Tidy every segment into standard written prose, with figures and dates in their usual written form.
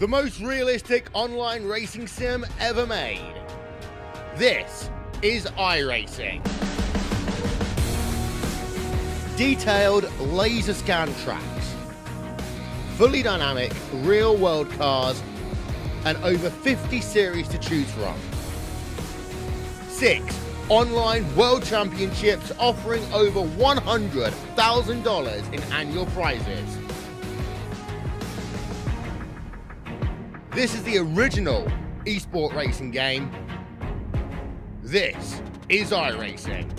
the most realistic online racing sim ever made. This is iRacing. Detailed laser scan tracks, fully dynamic real-world cars, and over 50 series to choose from. 6 online world championships offering over $100,000 in annual prizes. This is the original esport racing game. This is iRacing.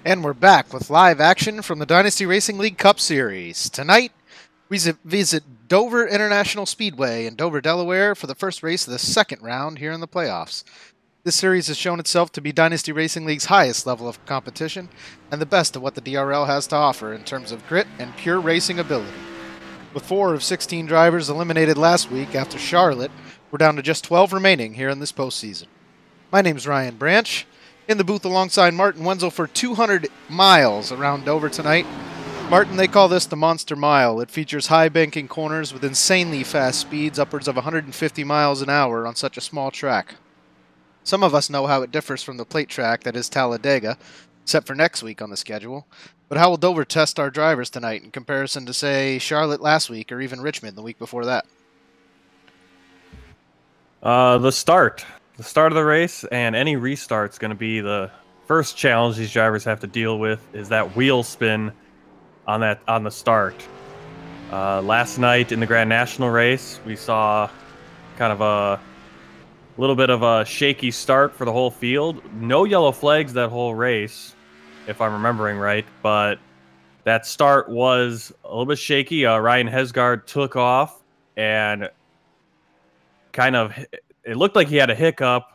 And we're back with live action from the Dynasty Racing League Cup Series. Tonight, we visit Dover International Speedway in Dover, Delaware for the first race of the second round here in the playoffs. This series has shown itself to be Dynasty Racing League's highest level of competition and the best of what the DRL has to offer in terms of grit and pure racing ability. With 4 of 16 drivers eliminated last week after Charlotte, we're down to just 12 remaining here in this postseason. My name's Ryan Branch, in the booth alongside Martin Wenzel for 200 miles around Dover tonight. Martin, they call this the Monster Mile. It features high banking corners with insanely fast speeds, upwards of 150 miles an hour on such a small track. Some of us know how it differs from the plate track that is Talladega, except for next week on the schedule. But how will Dover test our drivers tonight in comparison to, say, Charlotte last week or even Richmond the week before that? The start of the race and any restart's going to be the first challenge these drivers have to deal with. Is that wheel spin on the start. Last night in the Grand National race, we saw kind of a little bit of a shaky start for the whole field. No yellow flags that whole race, if I'm remembering right, but that start was a little bit shaky. Ryan Hesgaard took off and kind of, it looked like he had a hiccup,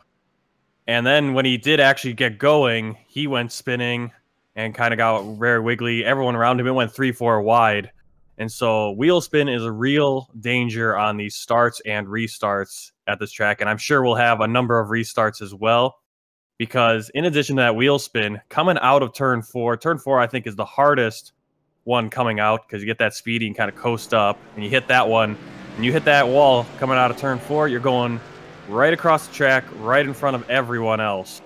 and then when he did actually get going, he went spinning and kind of got very wiggly. Everyone around him, it went 3-4 wide. And so wheel spin is a real danger on these starts and restarts at this track. And I'm sure we'll have a number of restarts as well, because in addition to that wheel spin, coming out of turn 4, I think is the hardest one coming out, because you get that speedy and kind of coast up, and you hit that one, and you hit that wall coming out of turn 4, you're going right across the track, right in front of everyone else.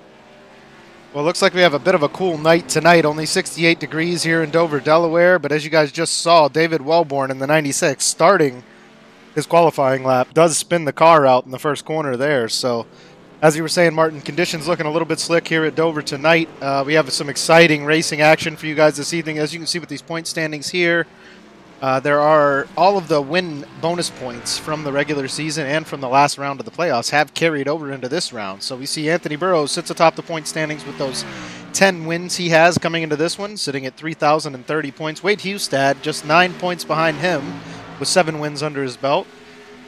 Well, it looks like we have a bit of a cool night tonight. Only 68 degrees here in Dover, Delaware. But as you guys just saw, David Wellborn in the 96 starting his qualifying lap does spin the car out in the first corner there. So, as you were saying, Martin, conditions looking a little bit slick here at Dover tonight. We have some exciting racing action for you guys this evening. As you can see with these point standings here, there are all of the win bonus points from the regular season and from the last round of the playoffs have carried over into this round. So we see Anthony Burrows sits atop the point standings with those 10 wins he has coming into this one, sitting at 3,030 points. Wade Hustad just 9 points behind him with 7 wins under his belt,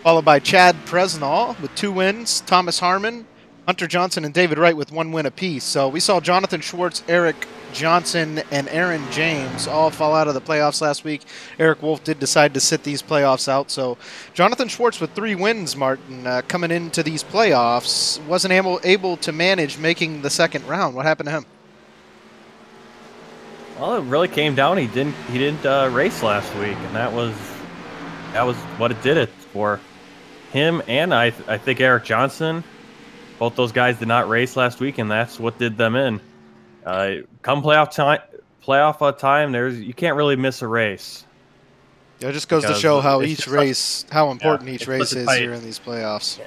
followed by Chad Presnall with 2 wins, Thomas Harmon, Hunter Johnson, and David Wright with 1 win apiece. So we saw Jonathan Schwartz, Eric Johnson, and Aaron James all fall out of the playoffs last week. Eric Wolf did decide to sit these playoffs out. So Jonathan Schwartz with 3 wins, Martin, coming into these playoffs, wasn't able to manage making the second round. What happened to him? Well, it really came down. He didn't race last week, and that was what it did it for him. And I think Eric Johnson. Both those guys did not race last week, and that's what did them in. Come playoff time, you can't really miss a race. Yeah, it just goes to show how important each race is here in these playoffs.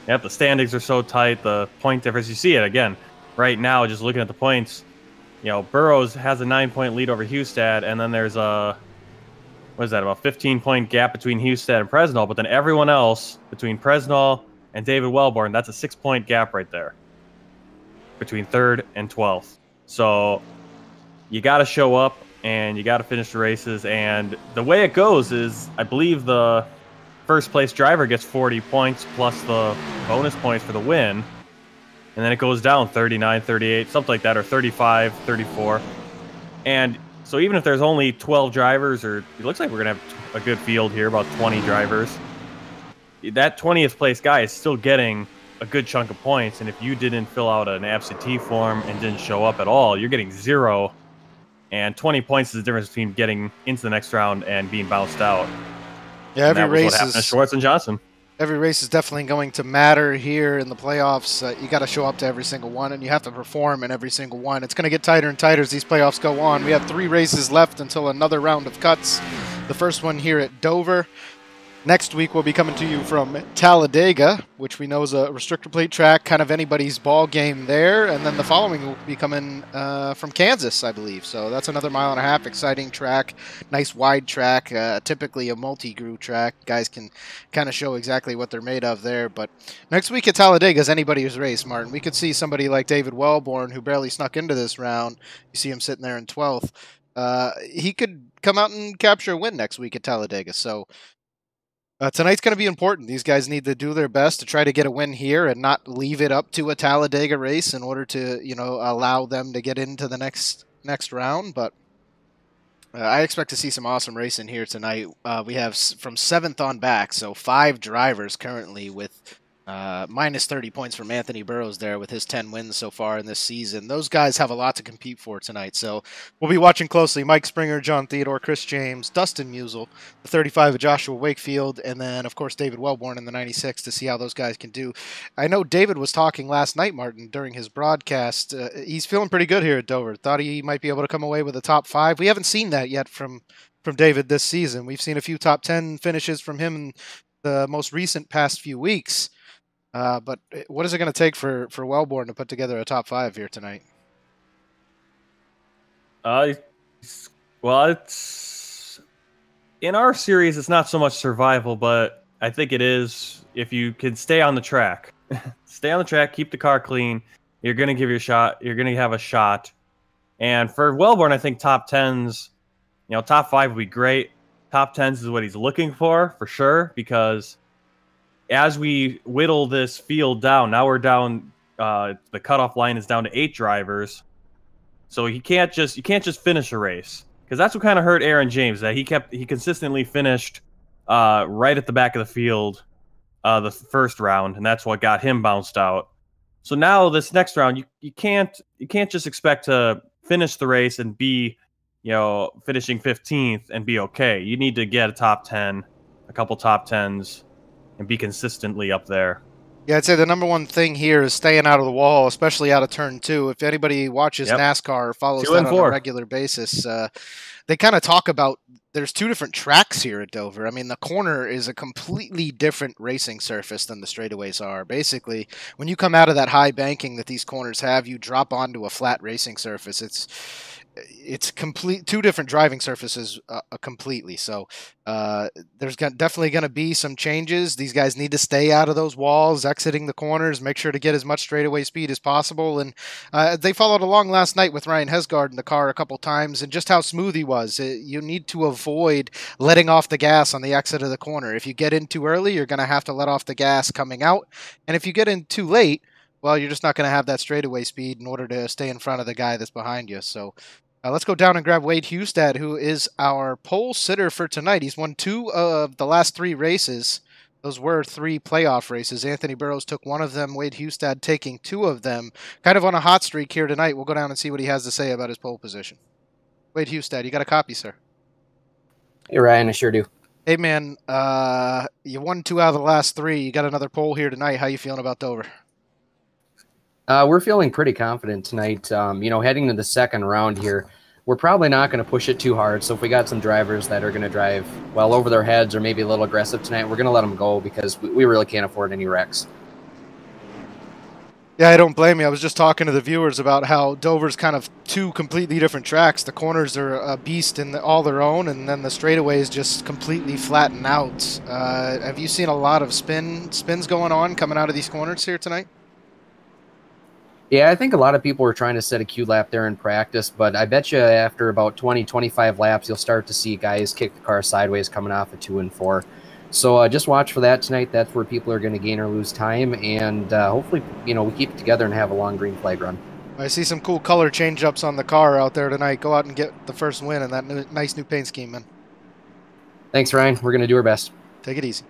Yeah, the standings are so tight, the point difference. You see it again right now, just looking at the points. You know, Burrows has a 9-point lead over Hustad, and then there's about 15-point gap between Hustad and Presnall. But then everyone else between Presnall and David Wellborn, that's a 6-point gap right there between 3rd and 12th. So you got to show up and you got to finish the races. And the way it goes is, I believe the first place driver gets 40 points plus the bonus points for the win. And then it goes down 39, 38, something like that, or 35, 34. And so even if there's only 12 drivers, or it looks like we're going to have a good field here, about 20 drivers, that 20th place guy is still getting a good chunk of points. And if you didn't fill out an absentee form and didn't show up at all, you're getting 0. And 20 points is the difference between getting into the next round and being bounced out. Yeah, every race is Schwartz and Johnson. Every race is definitely going to matter here in the playoffs. You got to show up to every single one, and you have to perform in every single one. It's going to get tighter and tighter as these playoffs go on. We have 3 races left until another round of cuts. The first one here at Dover. Next week, we'll be coming to you from Talladega, which we know is a restrictor plate track, kind of anybody's ball game there. And then the following will be coming from Kansas, I believe. So that's another 1.5 mile, exciting track, nice wide track, typically a multi-groove track. Guys can kind of show exactly what they're made of there. But next week at Talladega is anybody's race, Martin. We could see somebody like David Wellborn, who barely snuck into this round. You see him sitting there in 12th. He could come out and capture a win next week at Talladega. So Tonight's going to be important. These guys need to do their best to try to get a win here and not leave it up to a Talladega race in order to, allow them to get into the next round. But I expect to see some awesome racing here tonight. We have from 7th on back, so 5 drivers currently with minus 30 points from Anthony Burrows there with his 10 wins so far in this season. Those guys have a lot to compete for tonight, so we'll be watching closely. Mike Springer, John Theodore, Chris James, Dustin Musial, the 35 of Joshua Wakefield, and then, of course, David Wellborn in the 96 to see how those guys can do. I know David was talking last night, Martin, during his broadcast. He's feeling pretty good here at Dover. Thought he might be able to come away with a top 5. We haven't seen that yet from David this season. We've seen a few top 10 finishes from him in the most recent past few weeks. But what is it going to take for Wellborn to put together a top 5 here tonight? Well, it's in our series. It's not so much survival, but I think it is if you can stay on the track. Stay on the track, keep the car clean. You're going to give your shot. You're going to have a shot. And for Wellborn, I think top 10s, top 5 would be great. Top 10s is what he's looking for sure, because as we whittle this field down, now we're down. The cutoff line is down to 8 drivers, so you can't just finish a race, because that's what kind of hurt Aaron James. That he consistently finished right at the back of the field the first round, and that's what got him bounced out. So now this next round, you can't just expect to finish the race and be finishing 15th and be okay. You need to get a top 10, a couple top 10s. And be consistently up there. Yeah, I'd say the number one thing here is staying out of the wall, especially out of turn 2. If anybody watches NASCAR or follows that on a regular basis, they kind of talk about there's 2 different tracks here at Dover. I mean, the corner is a completely different racing surface than the straightaways are. Basically, when you come out of that high banking that these corners have, you drop onto a flat racing surface. It's complete 2 different driving surfaces completely. So there's definitely going to be some changes. These guys need to stay out of those walls, exiting the corners, make sure to get as much straightaway speed as possible. And they followed along last night with Ryan Hesgaard in the car a couple times, and just how smooth he was. You need to avoid letting off the gas on the exit of the corner. If you get in too early, you're going to have to let off the gas coming out. And if you get in too late, well, you're just not going to have that straightaway speed in order to stay in front of the guy that's behind you. So let's go down and grab Wade Hustad, who is our pole sitter for tonight. He's won 2 of the last 3 races. Those were 3 playoff races. Anthony Burrows took 1 of them, Wade Hustad taking 2 of them. Kind of on a hot streak here tonight. We'll go down and see what he has to say about his pole position. Wade Hustad, you got a copy, sir? Hey, Ryan, I sure do. Hey, man, you won 2 out of the last 3. You got another pole here tonight. How you feeling about Dover? We're feeling pretty confident tonight. Heading to the second round here, we're probably not going to push it too hard. So if we got some drivers that are going to drive well over their heads or maybe a little aggressive tonight, we're going to let them go, because we really can't afford any wrecks. Yeah, I don't blame you. I was just talking to the viewers about how Dover's kind of 2 completely different tracks. The corners are a beast in all their own, and then the straightaways just completely flatten out. Have you seen a lot of spins going on coming out of these corners here tonight? Yeah, I think a lot of people were trying to set a Q lap there in practice, but I bet you after about 20, 25 laps, you'll start to see guys kick the car sideways coming off of 2 and 4. So just watch for that tonight. That's where people are going to gain or lose time, and hopefully, we keep it together and have a long green flag run. I see some cool color change-ups on the car out there tonight. Go out and get the first win in that nice new paint scheme, man. Thanks, Ryan. We're going to do our best. Take it easy.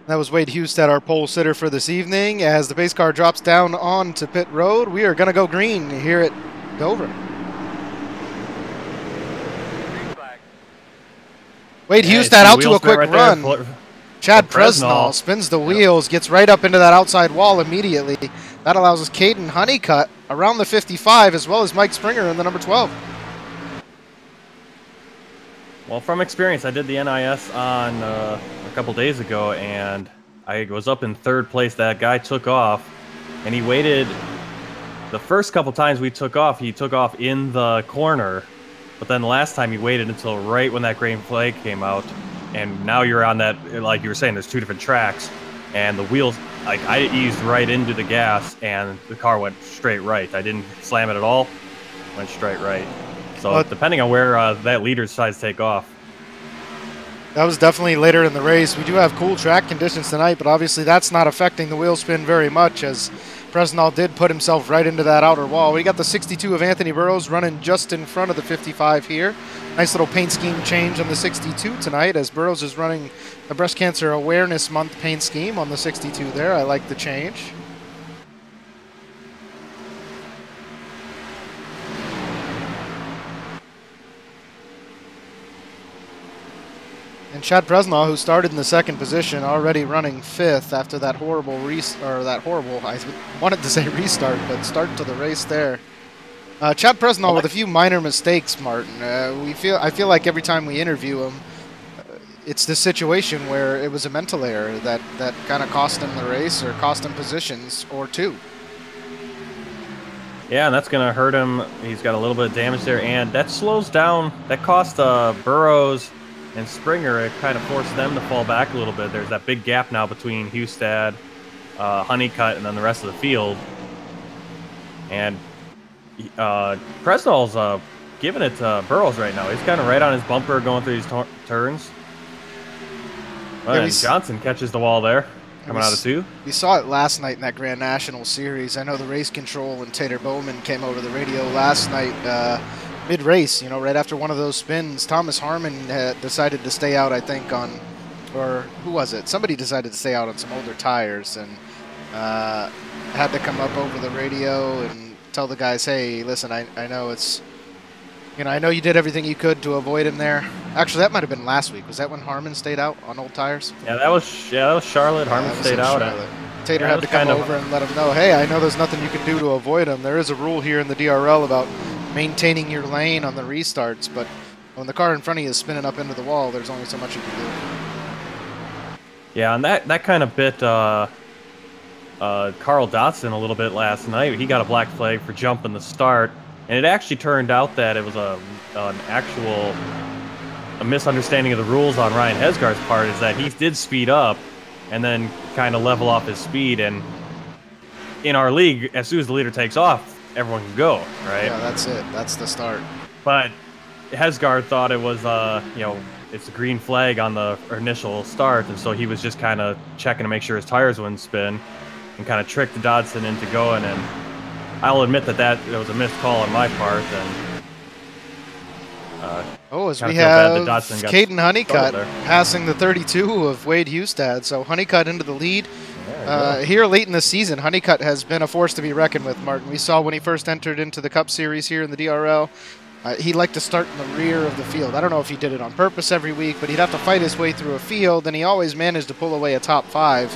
That was Wade Hustad, our pole sitter for this evening. As the pace car drops down onto pit road, we are going to go green here at Dover. Wade Hustad out to a quick run. Chad Presnall spins the wheels, gets right up into that outside wall immediately. That allows us Caden Honeycutt around the 55, as well as Mike Springer in the number 12. Well, from experience, I did the NIS on a couple days ago, and I was up in 3rd place. That guy took off, and he waited. The first couple times we took off, he took off in the corner, but then the last time he waited until right when that green flag came out, and now you're on that, like you were saying, there's 2 different tracks, and the wheels, like I eased right into the gas, and the car went straight right. I didn't slam it at all, went straight right. So depending on where that leader decides to take off. That was definitely later in the race. We do have cool track conditions tonight, but obviously that's not affecting the wheel spin very much, as Presnell did put himself right into that outer wall. We got the 62 of Anthony Burrows running just in front of the 55 here. Nice little paint scheme change on the 62 tonight, as Burrows is running the Breast Cancer Awareness Month paint scheme on the 62 there. I like the change. And Chad Presnell, who started in the second position, already running fifth after that horrible I wanted to say restart, but start to the race there. Chad Presnell with a few minor mistakes, Martin. I feel like every time we interview him, it's this situation where it was a mental error that kind of cost him the race or cost him positions or two. Yeah, and that's going to hurt him. He's got a little bit of damage there, and that slows down. That cost Burrows and Springer. It kind of forced them to fall back a little bit. There's that big gap now between Hustad, Honeycutt, and then the rest of the field. And Presnell's giving it to Burrows right now. He's kind of right on his bumper going through these turns. Well, and Johnson catches the wall there, coming out of two. We saw it last night in that Grand National Series. I know the race control and Tater Bowman came over the radio last night mid-race, you know, right after one of those spins. Thomas Harmon had decided to stay out, I think, on, or who was it? Somebody decided to stay out on some older tires and had to come up over the radio and tell the guys, hey, listen, I know it's, you know, I know you did everything you could to avoid him there. Actually, that might have been last week. Was that when Harmon stayed out on old tires? Yeah, that was Charlotte. Harmon stayed out. Tater had to come over and let him know, hey, I know there's nothing you can do to avoid him. There is a rule here in the DRL about maintaining your lane on the restarts, but when the car in front of you is spinning up into the wall, there's only so much you can do. Yeah, and that kind of bit Carl Dotson a little bit last night. He got a black flag for jumping the start, and it actually turned out that it was a misunderstanding of the rules on Ryan Hesgaard's part, is that he did speed up and then kind of level off his speed, and in our league, as soon as the leader takes off, everyone can go, right? Yeah, that's it. That's the start. But Hesgaard thought it was, you know, it's a green flag on the initial start, and so he was just kind of checking to make sure his tires wouldn't spin and kind of tricked Dodson into going, and I'll admit that it was a missed call on my part. And as we have Caden Honeycutt passing the 32 of Wade Hustad, so Honeycutt into the lead. Here late in the season, Honeycutt has been a force to be reckoned with, Martin. We saw when he first entered into the Cup Series here in the DRL, he liked to start in the rear of the field. I don't know if he did it on purpose every week, but he'd have to fight his way through a field, and he always managed to pull away a top five.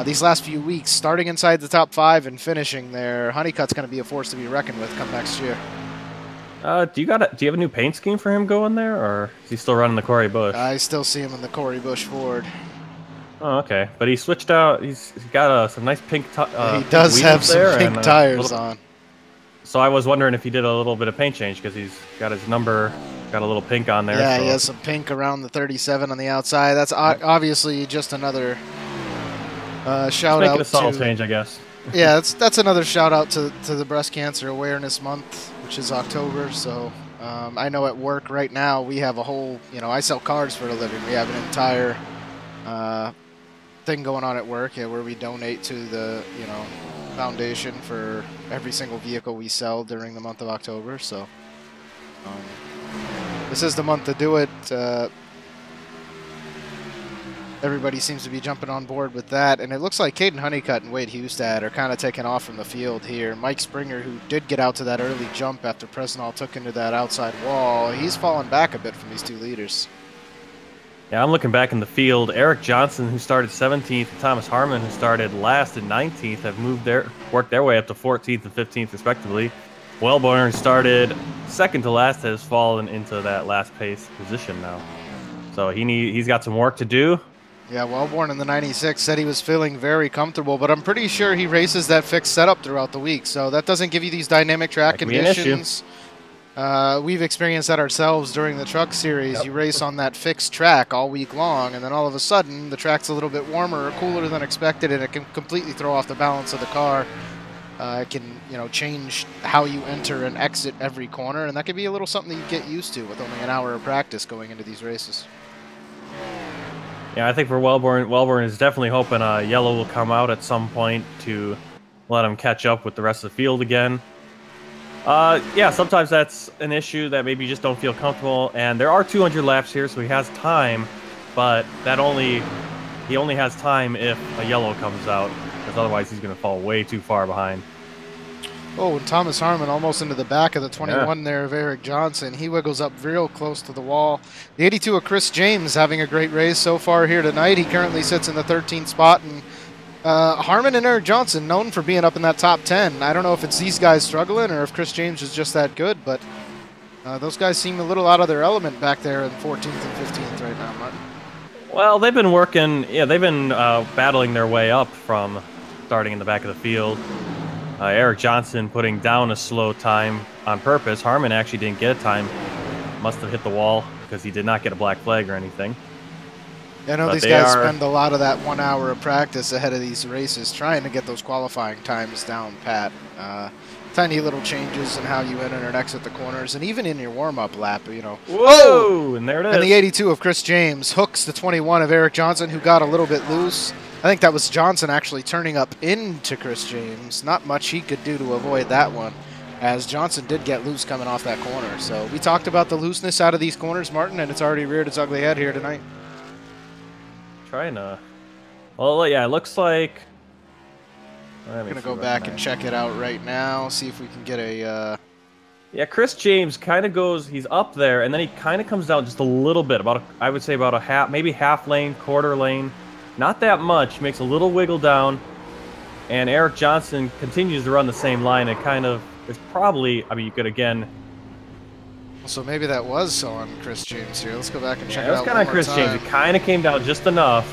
These last few weeks, starting inside the top five and finishing there, Honeycutt's going to be a force to be reckoned with come next year. Do you have a new paint scheme for him going there, or is he still running the Corey Bush? I still see him in the Corey Bush Ford. Oh, okay. But he switched out. He's got some nice pink. He does have some pink tires on. So I was wondering if he did a little bit of paint change, because he's got his number, got a little pink on there. Yeah, so. He has some pink around the 37 on the outside. That's obviously just another shout out. Making a subtle change, I guess. Yeah, that's another shout out to the Breast Cancer Awareness Month, which is October. So I know at work right now we have a whole, you know, I sell cars for a living. We have an entire thing going on at work where we donate to the, you know, foundation for every single vehicle we sell during the month of October. So this is the month to do it. Everybody seems to be jumping on board with that, and it looks like Caden Honeycutt and Wade Hustad are kind of taking off from the field here. Mike Springer, who did get out to that early jump after Presnell took into that outside wall, he's fallen back a bit from these two leaders. Yeah, I'm looking back in the field. Eric Johnson, who started 17th, and Thomas Harmon, who started last and 19th, have worked their way up to 14th and 15th, respectively. Wellborn, who started second to last, has fallen into that last place position now. So he's got some work to do. Yeah, Wellborn in the 96 said he was feeling very comfortable, but I'm pretty sure he races that fixed setup throughout the week, so that doesn't give you these dynamic track conditions. We've experienced that ourselves during the truck series. Yep. You race on that fixed track all week long, and then all of a sudden the track's a little bit warmer or cooler than expected, and it can completely throw off the balance of the car. It can, you know, change how you enter and exit every corner, and that could be a little something that you get used to with only an hour of practice going into these races. Yeah, I think for Wellborn is definitely hoping yellow will come out at some point to let him catch up with the rest of the field again. Yeah, sometimes that's an issue that maybe you just don't feel comfortable. And there are 200 laps here, so he has time, but he only has time if a yellow comes out, because otherwise he's going to fall way too far behind. Oh, and Thomas Harmon almost into the back of the 21 there of Eric Johnson. He wiggles up real close to the wall. The 82 of Chris James having a great race so far here tonight. He currently sits in the 13th spot, and Harmon and Eric Johnson known for being up in that top 10. I don't know if it's these guys struggling or if Chris James is just that good, but those guys seem a little out of their element back there in 14th and 15th right now, Martin. Well, they've been working, yeah, they've been battling their way up from starting in the back of the field. Eric Johnson putting down a slow time on purpose. Harmon actually didn't get a time. Must have hit the wall because he did not get a black flag or anything. I know these guys spend a lot of that 1 hour of practice ahead of these races trying to get those qualifying times down pat. Tiny little changes in how you enter and exit the corners, and even in your warm-up lap, you know. Whoa! And there it is. And the 82 of Chris James hooks the 21 of Eric Johnson, who got a little bit loose. I think that was Johnson actually turning up into Chris James. Not much he could do to avoid that one, as Johnson did get loose coming off that corner. So we talked about the looseness out of these corners, Martin, and it's already reared its ugly head here tonight. Trying to... Well, yeah, it looks like... I'm going to go back and check it out right now, see if we can get a... Yeah, Chris James kind of goes... He's up there, and then he kind of comes down just a little bit. I would say about a half, maybe half lane, quarter lane. Not that much. Makes a little wiggle down. And Eric Johnson continues to run the same line. It kind of... It's probably... I mean, you could, again... So maybe that was on Chris James here. Let's go back and check it out. It was kind of on Chris James. It kind of came down just enough.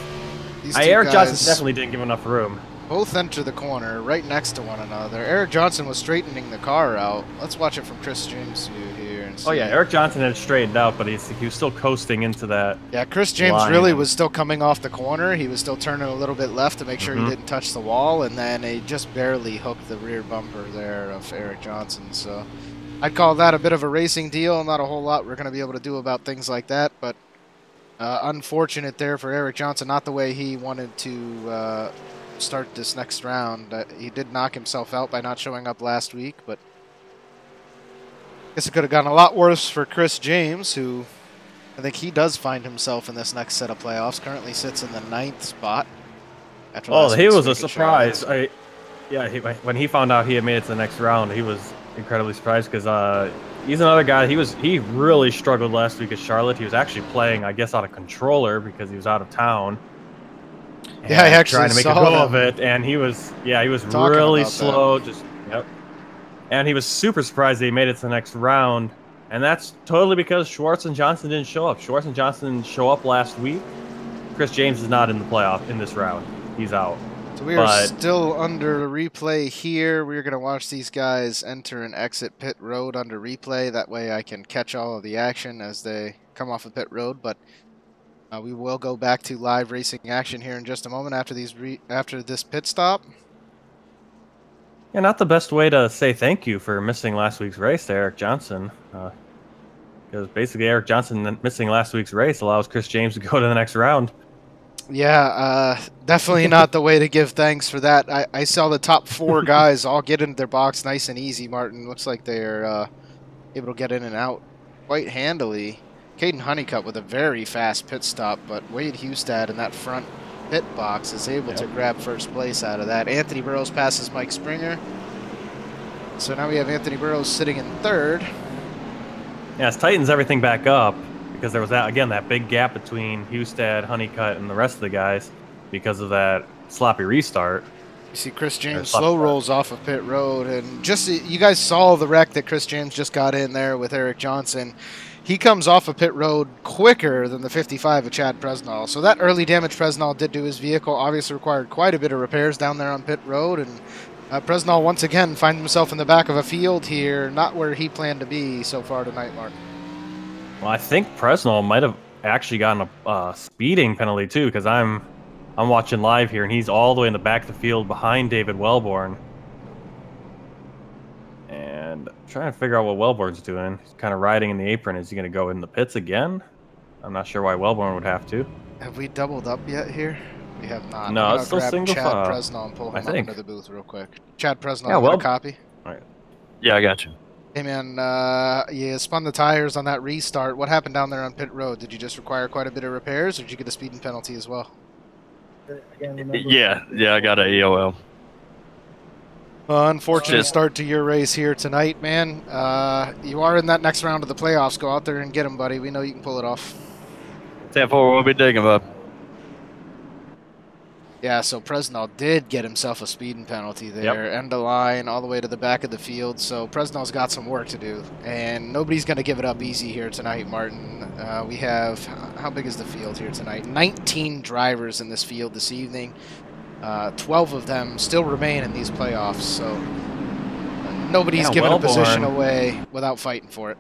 Eric Johnson definitely didn't give enough room. Both enter the corner right next to one another. Eric Johnson was straightening the car out. Let's watch it from Chris James' view here. And see. Oh, yeah. Eric Johnson had straightened out, but he was still coasting into that. Yeah, Chris James really was still coming off the corner. He was still turning a little bit left to make sure he didn't touch the wall, and then he just barely hooked the rear bumper there of Eric Johnson. So I'd call that a bit of a racing deal. Not a whole lot we're going to be able to do about things like that, but unfortunate there for Eric Johnson. Not the way he wanted to start this next round. He did knock himself out by not showing up last week, but I guess it could have gone a lot worse for Chris James, who I think he does find himself in this next set of playoffs. Currently sits in the 9th spot. Oh, he was a surprise. When he found out he had made it to the next round, he was incredibly surprised because he's another guy. He really struggled last week at Charlotte. He was actually playing, I guess, out of controller because he was out of town. Yeah, I actually trying to make a go of it, and he was really slow. And he was super surprised that he made it to the next round, and that's totally because Schwartz and Johnson didn't show up. Schwartz and Johnson show up last week. Chris James is not in the playoff in this round. He's out. So we are still under replay here. We're going to watch these guys enter and exit pit road under replay. That way I can catch all of the action as they come off of pit road, but we will go back to live racing action here in just a moment after this pit stop. Yeah, not the best way to say thank you for missing last week's race to Eric Johnson. Because basically Eric Johnson missing last week's race allows Chris James to go to the next round. Yeah, definitely not the way to give thanks for that. I saw the top 4 guys all get into their box nice and easy, Martin. Looks like they're able to get in and out quite handily. Caden Honeycutt with a very fast pit stop, but Wade Hustad in that front pit box is able to grab first place out of that. Anthony Burrows passes Mike Springer. So now we have Anthony Burrows sitting in 3rd. Yeah, it tightens everything back up because there was that big gap between Hustad, Honeycutt, and the rest of the guys because of that sloppy restart. You see Chris James slow rolls off of pit road, and just you guys saw the wreck that Chris James just got in there with Eric Johnson. He comes off of pit road quicker than the 55 of Chad Presnall. So that early damage Presnall did to his vehicle obviously required quite a bit of repairs down there on pit road. And Presnall once again finds himself in the back of a field here, not where he planned to be so far tonight, Mark. Well, I think Presnall might have actually gotten a speeding penalty too, because I'm watching live here, and he's all the way in the back of the field behind David Wellborn. And I'm trying to figure out what Wellborn's doing. He's kind of riding in the apron. Is he going to go in the pits again? I'm not sure why Wellborn would have to. Have we doubled up yet here? We have not. No, I'm it's gonna still grab single Chad file. Presnell and pull I him up think. into the booth real quick. Chad Presnell, Yeah, you got a well- copy? Yeah, I got you. Hey man, you spun the tires on that restart. What happened down there on pit road? Did you just require quite a bit of repairs, or did you get a speeding penalty as well? Yeah, I got an AOL. Unfortunate Just- start to your race here tonight, man. You are in that next round of the playoffs. Go out there and get him, buddy. We know you can pull it off. 10-4, we'll be digging up. Yeah, so Presnell did get himself a speeding penalty there. End of line, all the way to the back of the field. So Presnell's got some work to do. And nobody's going to give it up easy here tonight, Martin. We have, how big is the field here tonight? 19 drivers in this field this evening. 12 of them still remain in these playoffs. So nobody's giving a position away without fighting for it.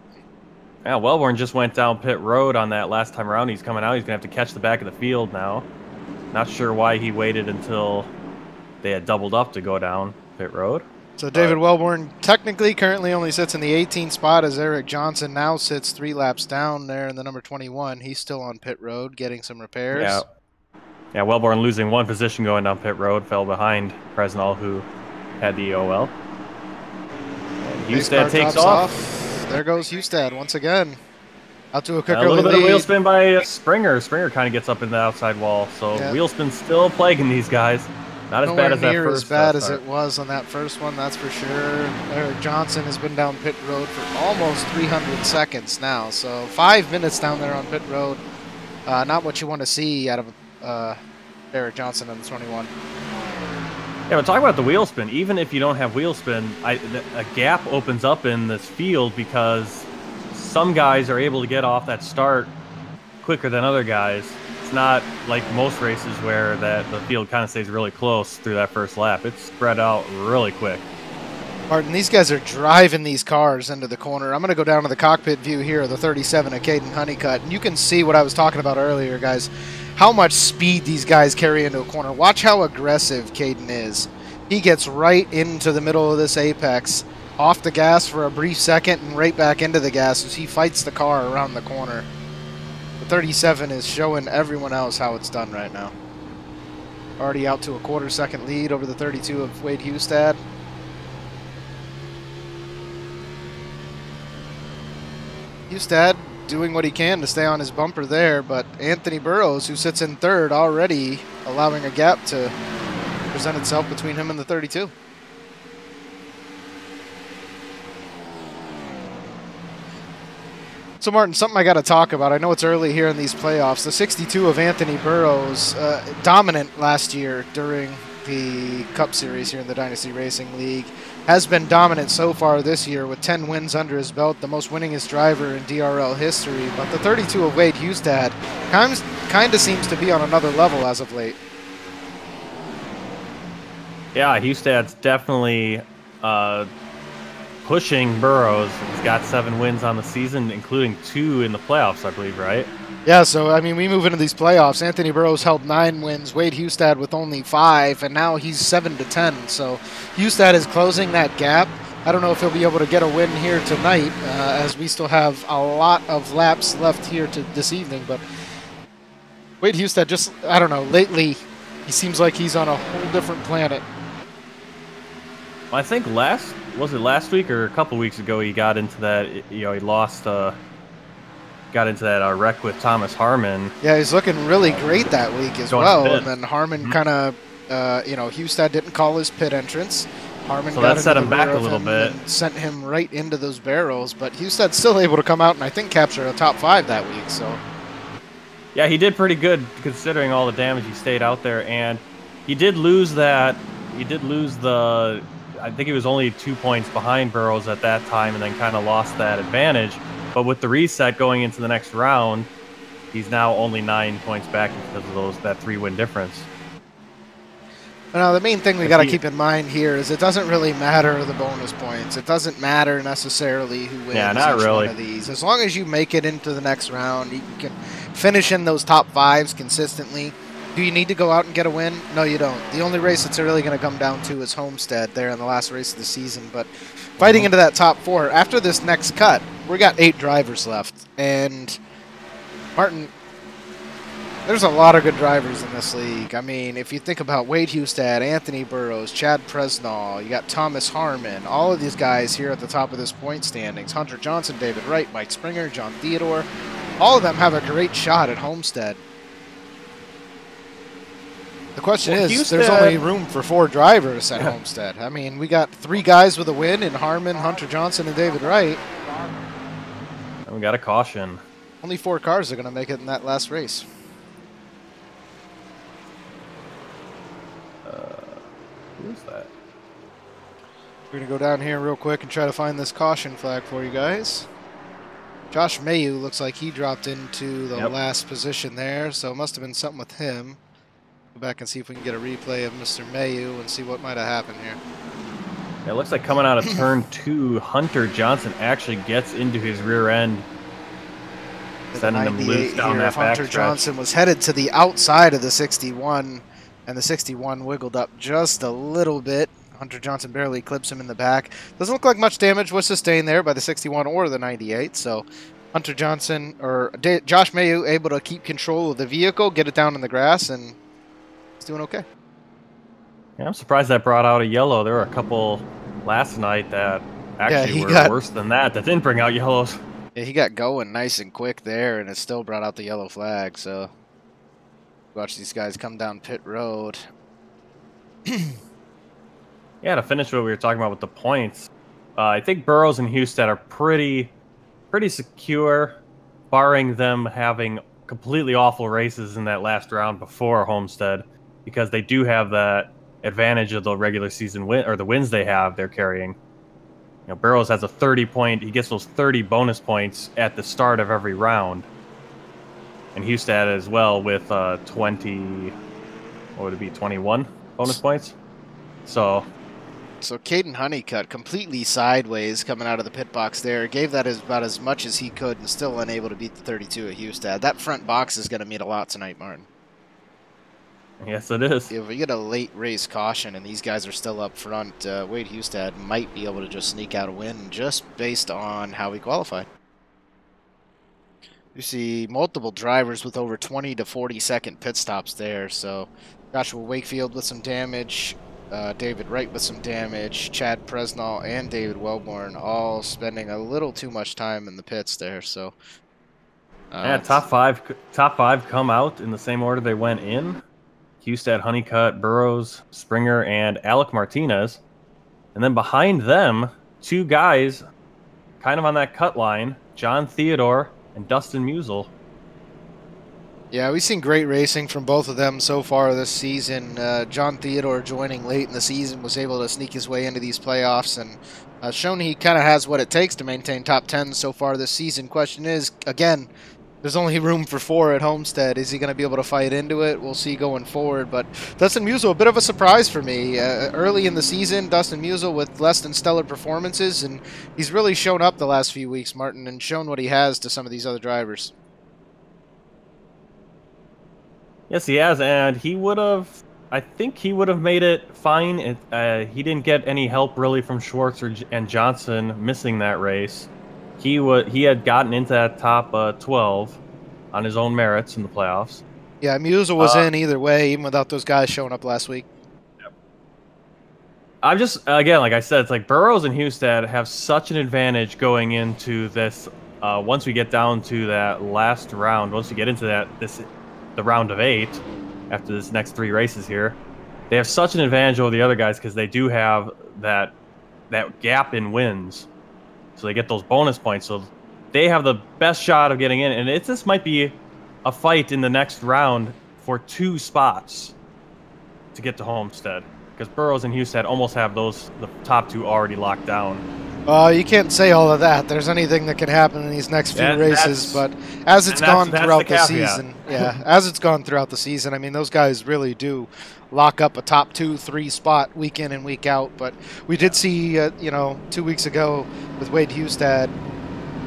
Yeah, Wellborn just went down pit road on that last time around. He's coming out. He's going to have to catch the back of the field now. Not sure why he waited until they had doubled up to go down pit road. So David Wellborn technically currently only sits in the 18th spot, as Eric Johnson now sits 3 laps down there in the number 21. He's still on pit road getting some repairs. Yeah, Wellborn losing 1 position going down pit road, fell behind Presnell, who had the EOL. Hustad takes off. There goes Hustad once again. Out to a quick A little bit lead. of wheel spin by Springer. Springer kind of gets up in the outside wall, so wheel spin still plaguing these guys. Not as bad as that first. As bad as it was on that first one, that's for sure. Eric Johnson has been down pit road for almost 300 seconds now, so 5 minutes down there on pit road. Not what you want to see out of Eric Johnson on the 21. Yeah, but talk about the wheel spin. Even if you don't have wheel spin, a gap opens up in this field because some guys are able to get off that start quicker than other guys. It's not like most races where the field kind of stays really close through that first lap. It's spread out really quick. Martin, these guys are driving these cars into the corner. I'm going to go down to the cockpit view here of the 37 of Caden Honeycutt, and you can see what I was talking about earlier, guys. How much speed these guys carry into a corner. Watch how aggressive Caden is. He gets right into the middle of this apex, off the gas for a brief second, and right back into the gas as he fights the car around the corner. The 37 is showing everyone else how it's done right now. Already out to a quarter-second lead over the 32 of Wade Hustad. Hustad doing what he can to stay on his bumper there, but Anthony Burrows, who sits in third, already allowing a gap to present itself between him and the 32. So, Martin, something I got to talk about. I know it's early here in these playoffs. The 62 of Anthony Burrows, dominant last year during the Cup Series here in the Dynasty Racing League, has been dominant so far this year with 10 wins under his belt, the most winningest driver in DRL history. But the 32 of Wade Hustad kind of seems to be on another level as of late. Yeah, Hustad's definitely pushing Burrows. He's got 7 wins on the season, including 2 in the playoffs, I believe, right? Yeah, so, I mean, we move into these playoffs. Anthony Burrows held 9 wins, Wade Hustad with only 5, and now he's 7-10. So Hustad is closing that gap. I don't know if he'll be able to get a win here tonight, as we still have a lot of laps left here this evening. But Wade Hustad just, I don't know, lately he seems like he's on a whole different planet. I think last week or a couple weeks ago he got into that, he lost, got into that wreck with Thomas Harmon. Yeah, he's looking really great that week as well. And then Harmon kind of, Hustad didn't call his pit entrance. Harmon so got that set into him the back rear a of little him bit. and sent him right into those barrels. But Hustad's still able to come out and I think capture a top 5 that week. So yeah, he did pretty good considering all the damage. He stayed out there, and he did lose that. He did lose the. I think he was only 2 points behind Burrows at that time, and then kind of lost that advantage. But with the reset going into the next round, he's now only 9 points back because of that 3-win difference. Now, the main thing we got to keep in mind here is it doesn't really matter the bonus points. It doesn't matter necessarily who wins each one of these. As long as you make it into the next round, you can finish in those top 5s consistently. Do you need to go out and get a win? No, you don't. The only race it's really going to come down to is Homestead there in the last race of the season. But fighting into that top 4, after this next cut, we got 8 drivers left. And Martin, there's a lot of good drivers in this league. I mean, if you think about Wade Hustad, Anthony Burrows, Chad Presnall, you got Thomas Harmon, all of these guys here at the top of this point standings. Hunter Johnson, David Wright, Mike Springer, John Theodore. All of them have a great shot at Homestead. The question is, there's only room for 4 drivers at Homestead. I mean, we got 3 guys with a win in Harmon, Hunter Johnson, and David Wright. And we got a caution. Only 4 cars are going to make it in that last race. Who is that? We're going to go down here real quick and try to find this caution flag for you guys. Josh Mayu looks like he dropped into the last position there, so it must have been something with him. Go back and see if we can get a replay of Mr. Mayu and see what might have happened here. It looks like coming out of turn 2, Hunter Johnson actually gets into his rear end, sending him loose down that back Hunter stretch. Johnson was headed to the outside of the 61, and the 61 wiggled up just a little bit. Hunter Johnson barely clips him in the back. Doesn't look like much damage was sustained there by the 61 or the 98, so Hunter Johnson, or Josh Mayu, able to keep control of the vehicle, get it down in the grass, and he's doing okay. Yeah, I'm surprised that brought out a yellow. There were a couple last night that actually were worse than that didn't bring out yellows. Yeah, he got going nice and quick there, and it still brought out the yellow flag, so watch these guys come down pit road. Yeah, to finish what we were talking about with the points, I think Burrows and Hustad are pretty secure, barring them having completely awful races in that last round before Homestead, because they do have that advantage of the regular season win, or the wins they're carrying. You know, Burrows has a 30-point. He gets those 30 bonus points at the start of every round, and Hustad as well with 20. What would it be? 21 bonus points. So Caden Honeycutt completely sideways coming out of the pit box there. Gave that about as much as he could and still unable to beat the 32 at Hustad. That front box is going to mean a lot tonight, Martin. Yes, it is. If we get a late race caution and these guys are still up front, Wade Hustad might be able to just sneak out a win just based on how he qualified. You see multiple drivers with over 20 to 40 second pit stops there. So Joshua Wakefield with some damage. David Wright with some damage, Chad Presnall and David Wellborn all spending a little too much time in the pits there. So, yeah, top five come out in the same order they went in: Hustad, Honeycutt, Burrows, Springer, and Alec Martinez. And then behind them, 2 guys, kind of on that cut line: John Theodore and Dustin Musial. Yeah, we've seen great racing from both of them so far this season. John Theodore joining late in the season was able to sneak his way into these playoffs and shown he kind of has what it takes to maintain top 10 so far this season. Question is, again, there's only room for 4 at Homestead. Is he going to be able to fight into it? We'll see going forward. But Dustin Musial, a bit of a surprise for me. Early in the season, Dustin Musial with less than stellar performances, and he's really shown up the last few weeks, Martin, and shown what he has to some of these other drivers. Yes, he has, and I think he would have made it fine. He didn't get any help really from Schwartz and Johnson missing that race. He had gotten into that top 12 on his own merits in the playoffs. Yeah, Musial was in either way, even without those guys showing up last week. Yep. I'm just, again, like I said, it's like Burrows and Hustad have such an advantage going into this. Once we get down to that last round, once we get into the round of 8, after this next 3 races here, they have such an advantage over the other guys because they do have that gap in wins, so they get those bonus points. So they have the best shot of getting in, and this might be a fight in the next round for 2 spots to get to Homestead, because Burrows and Hustad almost have the top 2 already locked down. You can't say all of that. There's anything that can happen in these next few races, but as it's gone throughout the season, as it's gone throughout the season, I mean, those guys really do lock up a top 2-3 spot week in and week out. But we did see, 2 weeks ago with Wade Hustad,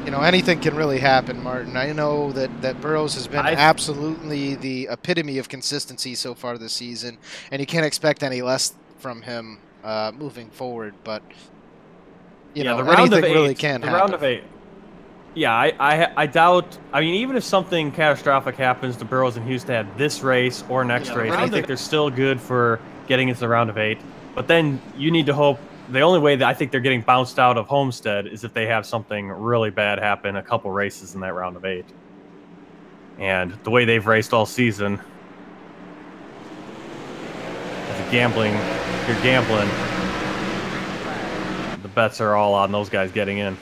anything can really happen, Martin. I know that Burrows has been absolutely the epitome of consistency so far this season, and you can't expect any less from him moving forward, but... the round of 8, really can happen. Round of 8. Yeah, I doubt. I mean, even if something catastrophic happens to Burrows and Houston this race or next race, I think they're still good for getting into the round of 8. But then you need to hope. The only way that I think they're getting bounced out of Homestead is if they have something really bad happen a couple races in that round of 8. And the way they've raced all season, as a gambling, if you're gambling, the bets are all on those guys getting in.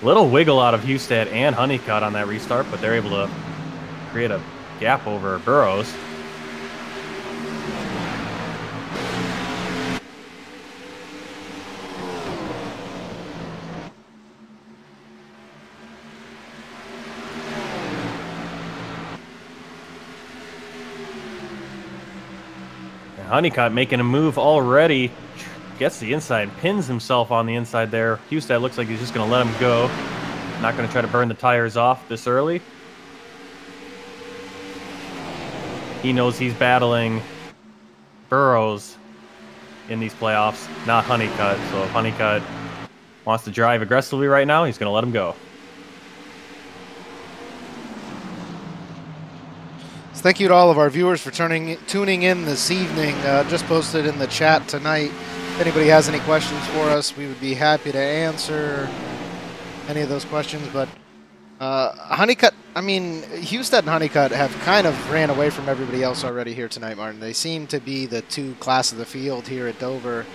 Little wiggle out of Hustad and Honeycutt on that restart, but they're able to create a gap over Burrows. And Honeycutt making a move already. Gets the inside, pins himself on the inside there. Hustad looks like he's just going to let him go. Not going to try to burn the tires off this early. He knows he's battling Burrows in these playoffs, not Honeycutt. So if Honeycutt wants to drive aggressively right now, he's going to let him go. Thank you to all of our viewers for tuning in this evening. Just posted in the chat tonight. If anybody has any questions for us, we would be happy to answer any of those questions. But Honeycutt, I mean, Hustad and Honeycutt have kind of ran away from everybody else already here tonight, Martin. They seem to be the two class of the field here at Dover.